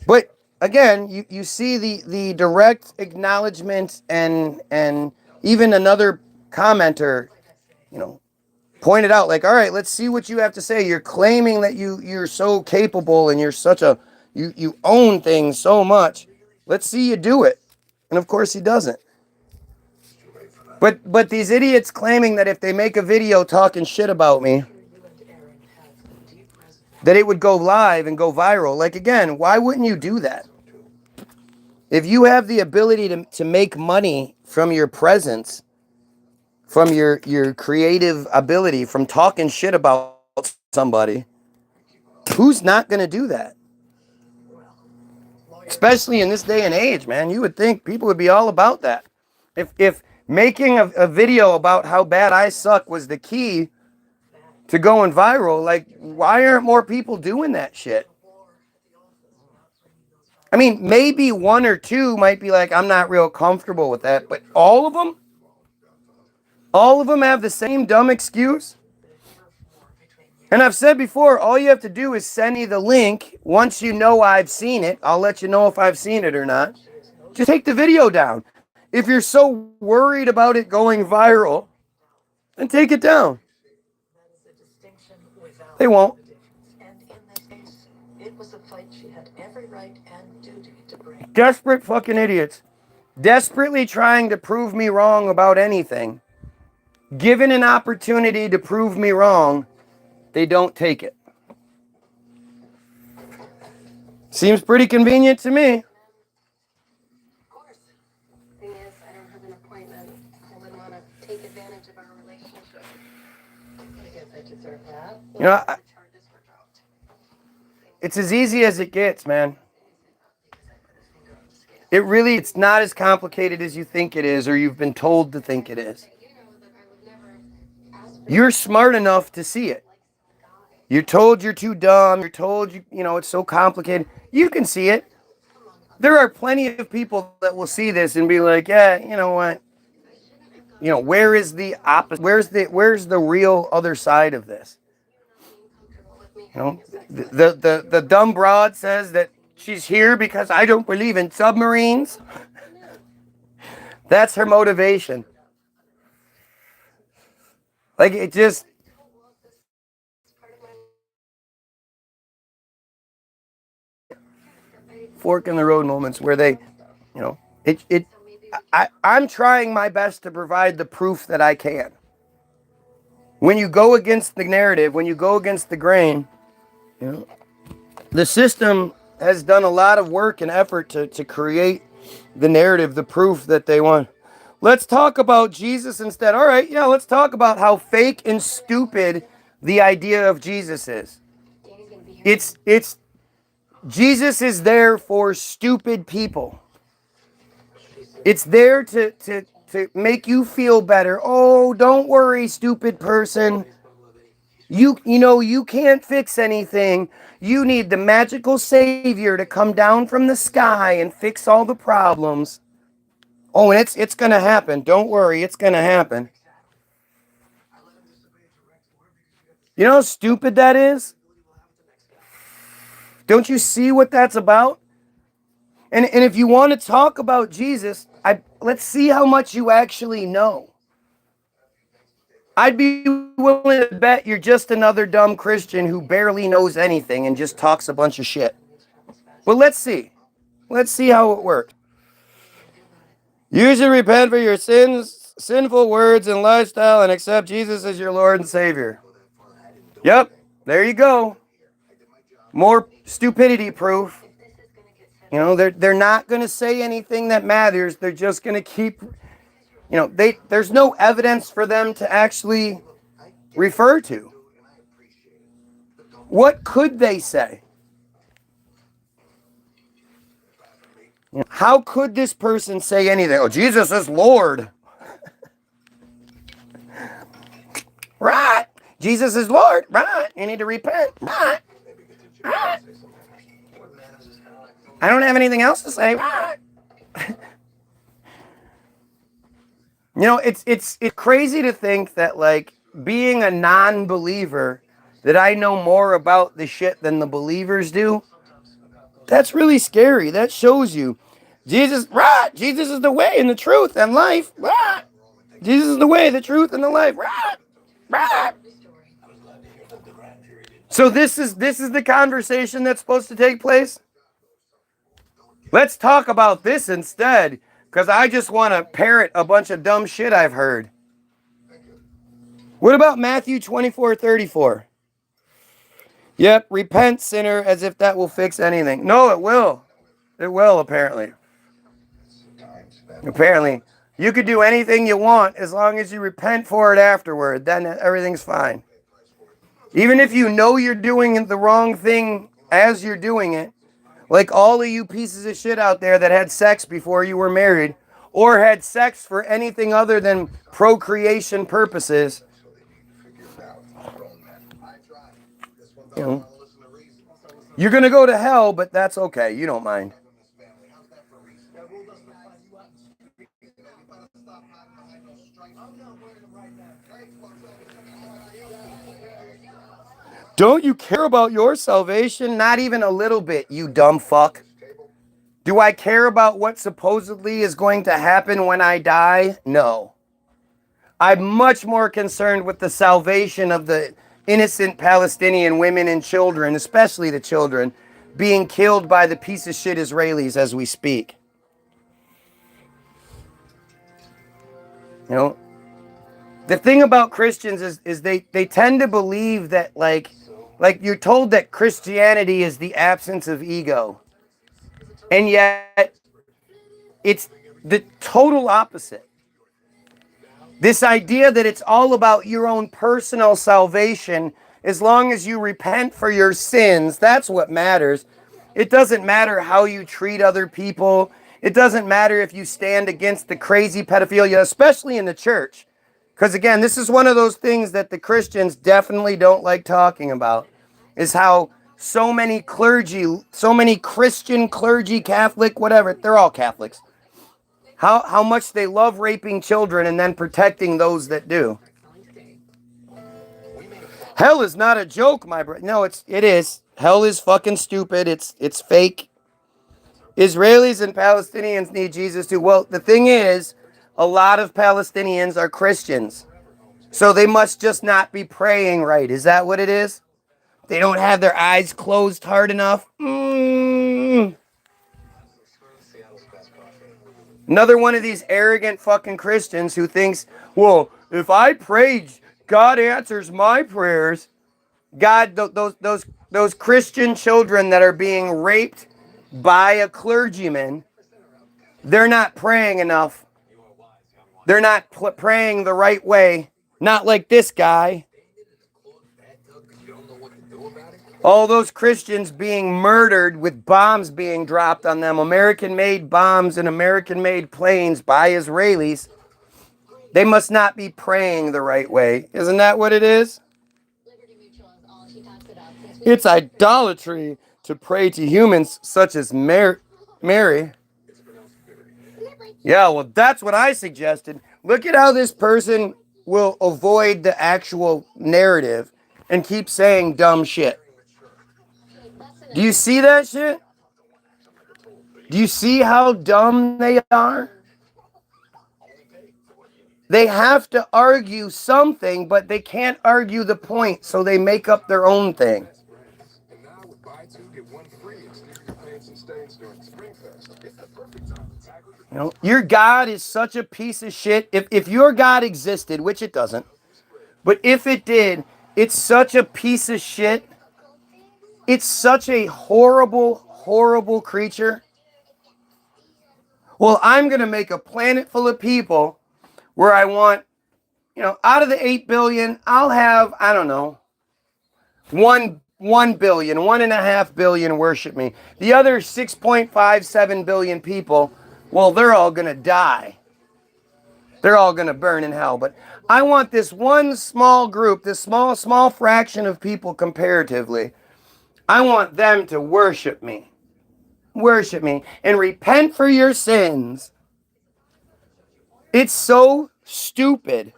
But again, you see the direct acknowledgement and even another commenter, you know, pointed out like, all right, let's see what you have to say. You're claiming that you're so capable and you're such a you own things so much. Let's see you do it. And of course he doesn't. But these idiots claiming that if they make a video talking shit about me, that it would go live and go viral. Like again, why wouldn't you do that? If you have the ability to make money from your presence, from your creative ability, from talking shit about somebody, who's not going to do that? Especially in this day and age, man. You would think people would be all about that. If making a video about how bad I suck was the key to going viral, like, why aren't more people doing that shit? I mean, maybe 1 or 2 might be like, I'm not real comfortable with that, but all of them have the same dumb excuse. And I've said before, all you have to do is send me the link. Once you know I've seen it, I'll let you know if I've seen it or not. Just take the video down. If you're so worried about it going viral, then take it down. They won't. Desperate fucking idiots. Desperately trying to prove me wrong about anything. Given an opportunity to prove me wrong, they don't take it. Seems pretty convenient to me. Of course. Thing is, I don't have an appointment. I wouldn't want to take advantage of our relationship. I guess I deserve that. You know, it's as easy as it gets, man. It's not as complicated as you think it is, or you've been told to think it is. You know that I would never ask for You're smart enough to see it. You're told you're too dumb. You're told it's so complicated. You can see it. There are plenty of people that will see this and be like, yeah, you know what? Where is the opposite? Where's the real other side of this? The dumb broad says that she's here because I don't believe in submarines. That's her motivation. Like, it just, fork in the road moments where they, I'm trying my best to provide the proof that I can. When you go against the narrative, when you go against the grain, the system has done a lot of work and effort to create the narrative, the proof that they want. Let's talk about Jesus instead. All right, yeah, let's talk about how fake and stupid the idea of Jesus is. It's Jesus is there for stupid people. It's there to make you feel better. Oh, don't worry, stupid person. You can't fix anything. You need the magical savior to come down from the sky and fix all the problems. Oh, and it's going to happen. Don't worry, it's going to happen. You know how stupid that is? Don't you see what that's about? And if you want to talk about Jesus, let's see how much you actually know. I'd be willing to bet you're just another dumb Christian who barely knows anything and just talks a bunch of shit. But let's see. Let's see how it works. You should repent for your sins, sinful words and lifestyle, and accept Jesus as your Lord and Savior. Yep, there you go. More stupidity proof. They're not going to say anything that matters. They're just going to keep, there's no evidence for them to actually refer to. What could they say? How could this person say anything? Oh, Jesus is Lord. Right. Jesus is Lord. Right. You need to repent. Right. Right. I don't have anything else to say. Right. It's crazy to think that, like, being a non-believer, that I know more about the shit than the believers do. That's really scary. That shows you Jesus is the way and the truth and life. Right. Jesus is the way, the truth, and the life. Right. So this is the conversation that's supposed to take place. Let's talk about this instead, because I just want to parrot a bunch of dumb shit I've heard. What about Matthew 24:34? Yep, repent, sinner, as if that will fix anything. No, it will. It will, apparently. Apparently. You could do anything you want as long as you repent for it afterward. Then everything's fine. Even if you know you're doing the wrong thing as you're doing it, like all of you pieces of shit out there that had sex before you were married, or had sex for anything other than procreation purposes, you're going to go to hell, but that's okay. You don't mind. Don't you care about your salvation? Not even a little bit, you dumb fuck. Do I care about what supposedly is going to happen when I die? No. I'm much more concerned with the salvation of the innocent Palestinian women and children, especially the children, being killed by the piece of shit Israelis as we speak. The thing about Christians is they tend to believe that, like you're told that Christianity is the absence of ego. And yet, it's the total opposite. This idea that it's all about your own personal salvation, as long as you repent for your sins, that's what matters. It doesn't matter how you treat other people. It doesn't matter if you stand against the crazy pedophilia, especially in the church. Because again, this is one of those things that the Christians definitely don't like talking about, is how so many clergy, so many Christian clergy, Catholic, whatever, they're all Catholics, how much they love raping children and then protecting those that do. Hell is not a joke, my bro. No, it is. Hell is fucking stupid. It's fake. Israelis and Palestinians need Jesus too. Well, the thing is, a lot of Palestinians are Christians. So they must just not be praying right. Is that what it is? They don't have their eyes closed hard enough? Another one of these arrogant fucking Christians who thinks, well, if I pray, God answers my prayers. God, those Christian children that are being raped by a clergyman, they're not praying enough. They're not praying the right way. Not like this guy. All those Christians being murdered with bombs being dropped on them, American-made bombs and American-made planes by Israelis, they must not be praying the right way. Isn't that what it is? It's idolatry to pray to humans such as Mary. Yeah, well, that's what I suggested. Look at how this person will avoid the actual narrative and keep saying dumb shit. Do you see that shit? Do you see how dumb they are? They have to argue something, but they can't argue the point, so they make up their own thing. You know, your God is such a piece of shit. If your God existed, which it doesn't, but if it did, it's such a piece of shit. It's such a horrible, horrible creature. Well, I'm going to make a planet full of people where I want, out of the 8 billion, I'll have, I don't know, 1 billion, 1.5 billion worship me. The other 6.57 billion people, well, they're all going to die. They're all going to burn in hell. But I want this one small group, this small fraction of people comparatively, I want them to worship me. Worship me and repent for your sins. It's so stupid.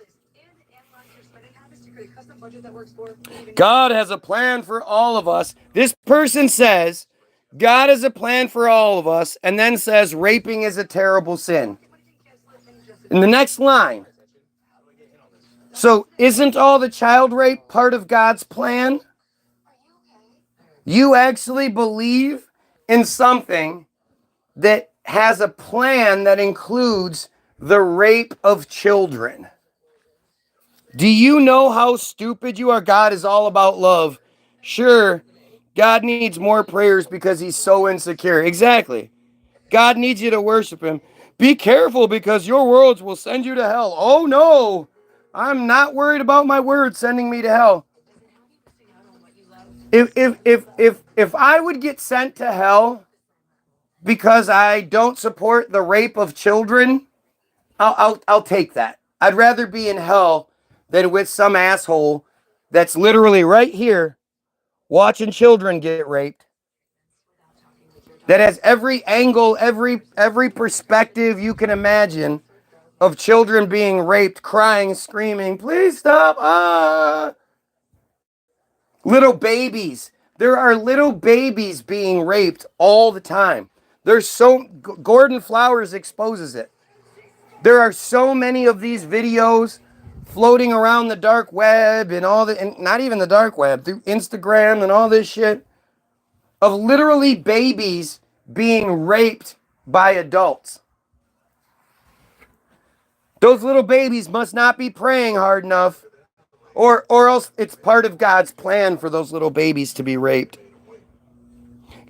God has a plan for all of us. This person says God has a plan for all of us and then says raping is a terrible sin. In the next line. So isn't all the child rape part of God's plan? You actually believe in something that has a plan that includes the rape of children. Do you know how stupid you are? God is all about love. Sure, God needs more prayers because he's so insecure. Exactly. God needs you to worship him. Be careful because your words will send you to hell. Oh no, I'm not worried about my words sending me to hell. If I would get sent to hell because I don't support the rape of children, I'll take that. I'd rather be in hell than with some asshole that's literally right here watching children get raped. That has every angle, every perspective you can imagine of children being raped, crying, screaming, please stop. Little babies. There are little babies being raped all the time. Gordon Flowers exposes it. There are so many of these videos floating around the dark web and not even the dark web, through Instagram and all this shit, of literally babies being raped by adults. Those little babies must not be praying hard enough, or else it's part of God's plan for those little babies to be raped.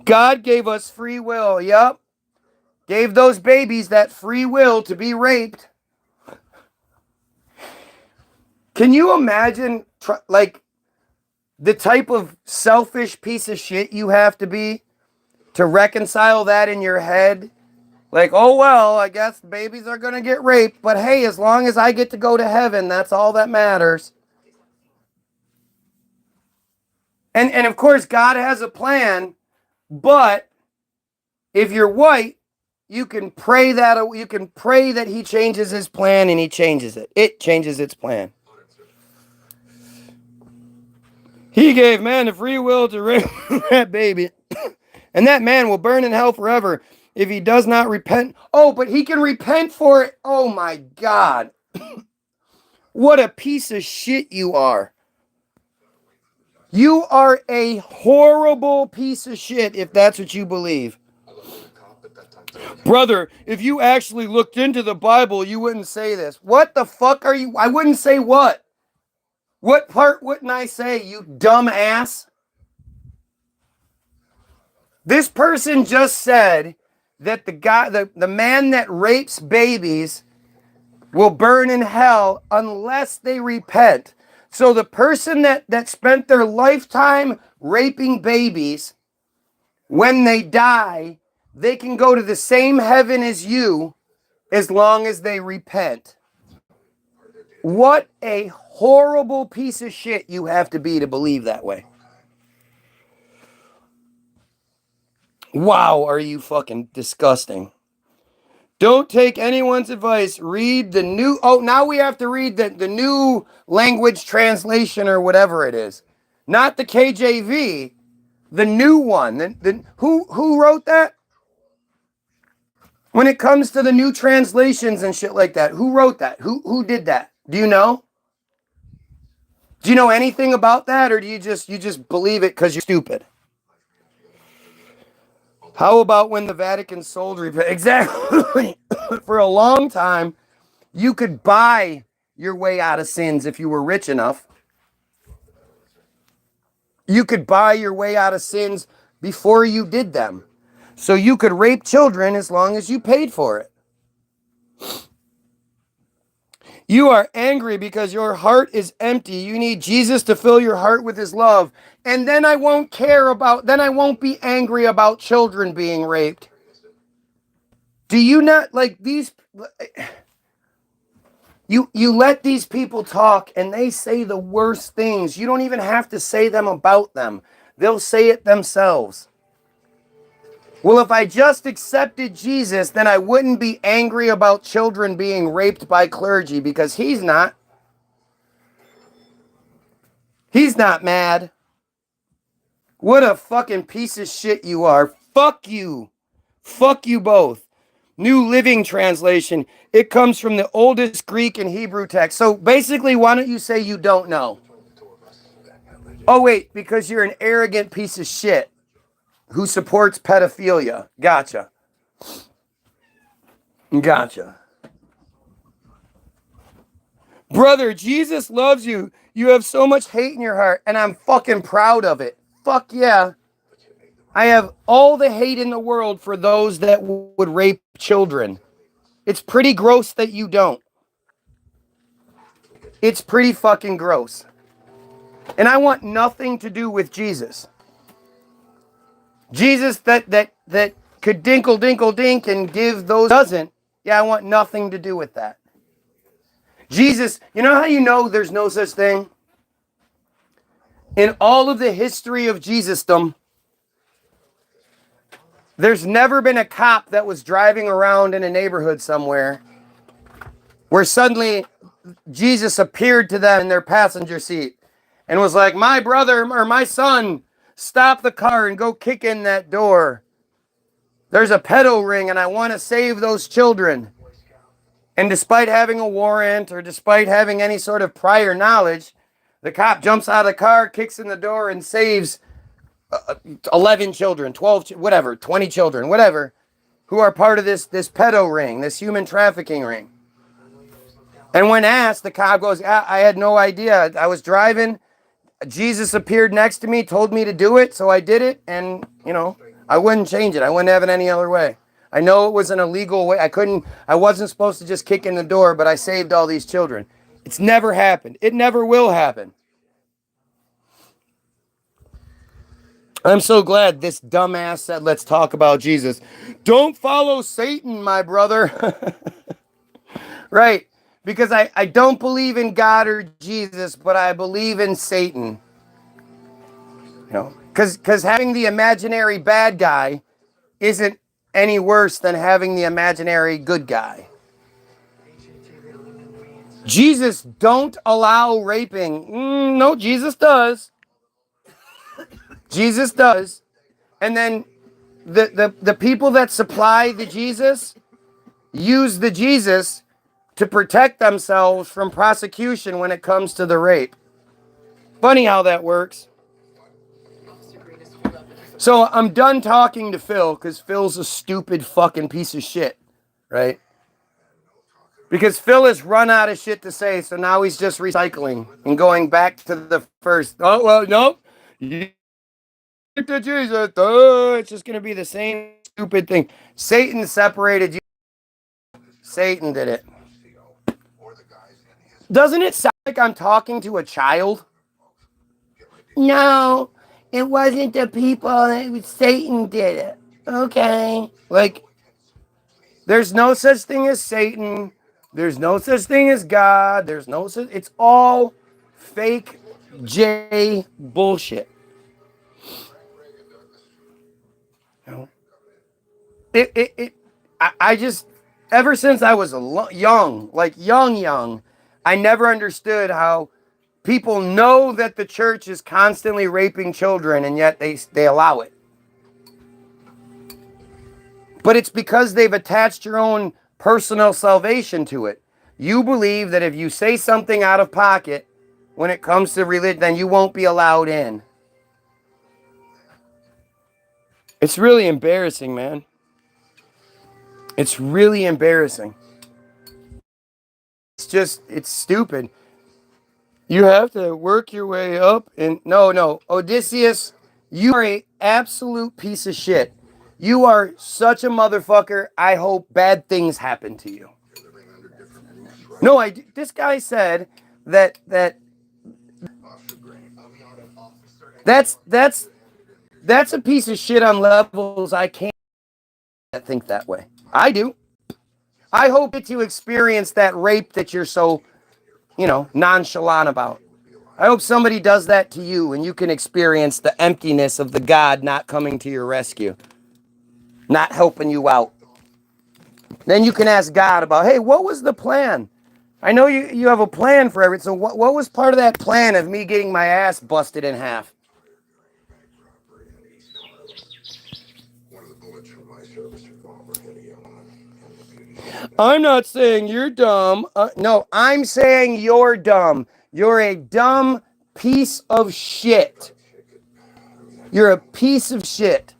God gave us free will, yep. Gave those babies that free will to be raped. Can you imagine, the type of selfish piece of shit you have to be to reconcile that in your head? Like, oh, well, I guess babies are going to get raped, but hey, as long as I get to go to heaven, that's all that matters. And of course, God has a plan, but if you're white, you can pray that he changes his plan, and he changes it. It changes its plan. He gave man the free will to raise that baby, and that man will burn in hell forever if he does not repent. Oh, but he can repent for it. Oh my God. What a piece of shit you are. You are a horrible piece of shit if that's what you believe. Brother, if you actually looked into the Bible, you wouldn't say this. What the fuck are you? I wouldn't say what? What part wouldn't I say, you dumb ass? This person just said that the man that rapes babies will burn in hell unless they repent. So the person that spent their lifetime raping babies, when they die, they can go to the same heaven as you as long as they repent. What a horrible piece of shit you have to be to believe that way. Wow, are you fucking disgusting. Don't take anyone's advice. Read the new... Oh, now we have to read the new language translation or whatever it is. Not the KJV. The new one. Who wrote that? When it comes to the new translations and shit like that, who wrote that? Who did that? Do you know? Do you know anything about that, or do you just believe it because you're stupid? How about when the Vatican sold... Exactly. For a long time, you could buy your way out of sins if you were rich enough. You could buy your way out of sins before you did them. So you could rape children as long as you paid for it. You are angry because your heart is empty. You need Jesus to fill your heart with his love. And then I won't be angry about children being raped. Do you not like these? You let these people talk and they say the worst things. You don't even have to say them about them. They'll say it themselves. Well, if I just accepted Jesus, then I wouldn't be angry about children being raped by clergy, because he's not. He's not mad. What a fucking piece of shit you are. Fuck you. Fuck you both. New Living Translation. It comes from the oldest Greek and Hebrew text. So basically, why don't you say you don't know? Oh, wait, because you're an arrogant piece of shit who supports pedophilia. Gotcha. Gotcha. Brother, Jesus loves you. You have so much hate in your heart, and I'm fucking proud of it. Fuck yeah. I have all the hate in the world for those that would rape children. It's pretty gross that you don't. It's pretty fucking gross. And I want nothing to do with Jesus. Jesus that could dinkle dinkle dink and give those doesn't. Yeah, I want nothing to do with that. Jesus, you know how you know there's no such thing? In all of the history of Jesusdom, there's never been a cop that was driving around in a neighborhood somewhere where suddenly Jesus appeared to them in their passenger seat and was like, my brother or my son, stop the car and go kick in that door. There's a pedo ring and I want to save those children. And despite having a warrant or despite having any sort of prior knowledge, the cop jumps out of the car, kicks in the door, and saves 11 children, 12, whatever, 20 children, whatever, who are part of this pedo ring, this human trafficking ring. And when asked, the cop goes, I had no idea. I was driving. Jesus appeared next to me, told me to do it, so I did it. And, I wouldn't change it. I wouldn't have it any other way. I know it was an illegal way. I wasn't supposed to just kick in the door, but I saved all these children. It's never happened. It never will happen. I'm so glad this dumbass said, let's talk about Jesus. Don't follow Satan, my brother. Right. Because I don't believe in God or Jesus, but I believe in Satan. You know, because having the imaginary bad guy isn't any worse than having the imaginary good guy. Jesus don't allow raping. No, Jesus does. Jesus does. And then the people that supply the Jesus use the Jesus to protect themselves from prosecution when it comes to the rape. Funny how that works. So I'm done talking to Phil because Phil's a stupid fucking piece of shit, right? Because Phil has run out of shit to say, so now he's just recycling and going back to the first. Oh, well, no. You to Jesus. Oh, it's just going to be the same stupid thing. Satan separated you. Satan did it. Doesn't it sound like I'm talking to a child? No, it wasn't the people. It was Satan did it. Okay. Like, there's no such thing as Satan. There's no such thing as God. There's no such. It's all fake J bullshit. You know? I just, ever since I was young, like young, I never understood how people know that the church is constantly raping children and yet they allow it. But it's because they've attached your own personal salvation to it. You believe that if you say something out of pocket when it comes to religion, then you won't be allowed in. It's really embarrassing, man. It's really embarrassing. It's stupid. You have to work your way up. And no, Odysseus, you are a absolute piece of shit. You are such a motherfucker. I hope bad things happen to you. No, this guy said that that's a piece of shit on levels I can't think that way. I do. I hope that you experience that rape that you're so, nonchalant about. I hope somebody does that to you and you can experience the emptiness of the God not coming to your rescue, not helping you out. Then you can ask God about, hey, what was the plan? I know you have a plan for everything. So what was part of that plan of me getting my ass busted in half? I'm not saying you're dumb. No, I'm saying you're dumb. You're a dumb piece of shit. You're a piece of shit.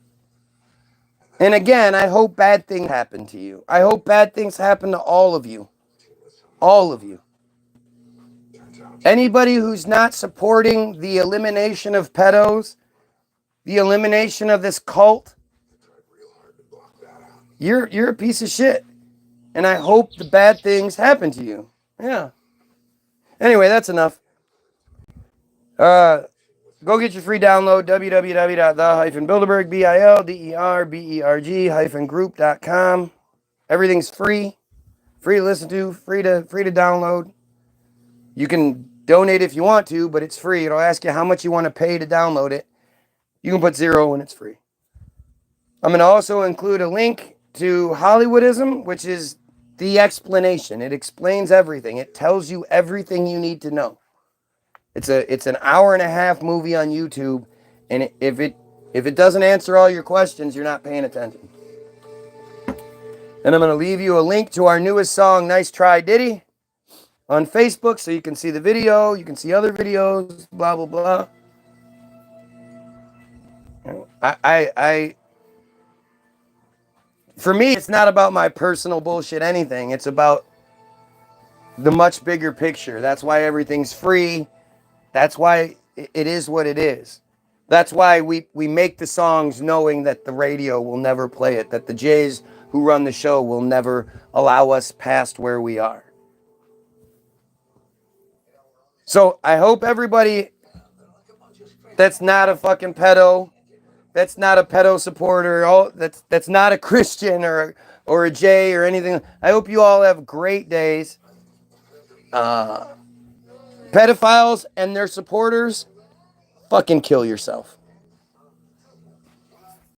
And again, I hope bad things happen to you. I hope bad things happen to all of you. All of you. Anybody who's not supporting the elimination of pedos, the elimination of this cult, you're a piece of shit. And I hope the bad things happen to you. Yeah. Anyway, that's enough. Go get your free download, www.the-bilderberg, bilderberg-group.com. Everything's free. Free to listen to, free to download. You can donate if you want to, but it's free. It'll ask you how much you want to pay to download it. You can put $0 when it's free. I'm going to also include a link to Hollywoodism, which is the explanation. It explains everything. It tells you everything you need to know. It's an hour and a half movie on YouTube, and if it doesn't answer all your questions, you're not paying attention. And I'm going to leave you a link to our newest song, Nice Try Diddy, on Facebook so you can see the video, you can see other videos, blah, blah, blah. For me, it's not about my personal bullshit anything. It's about the much bigger picture. That's why everything's free. That's why it is what it is. That's why we make the songs knowing that the radio will never play it, that the Jays who run the show will never allow us past where we are. So I hope everybody that's not a fucking pedo that's not a pedo supporter, all that's not a Christian or a J or anything. I hope you all have great days. Pedophiles and their supporters, fucking kill yourself.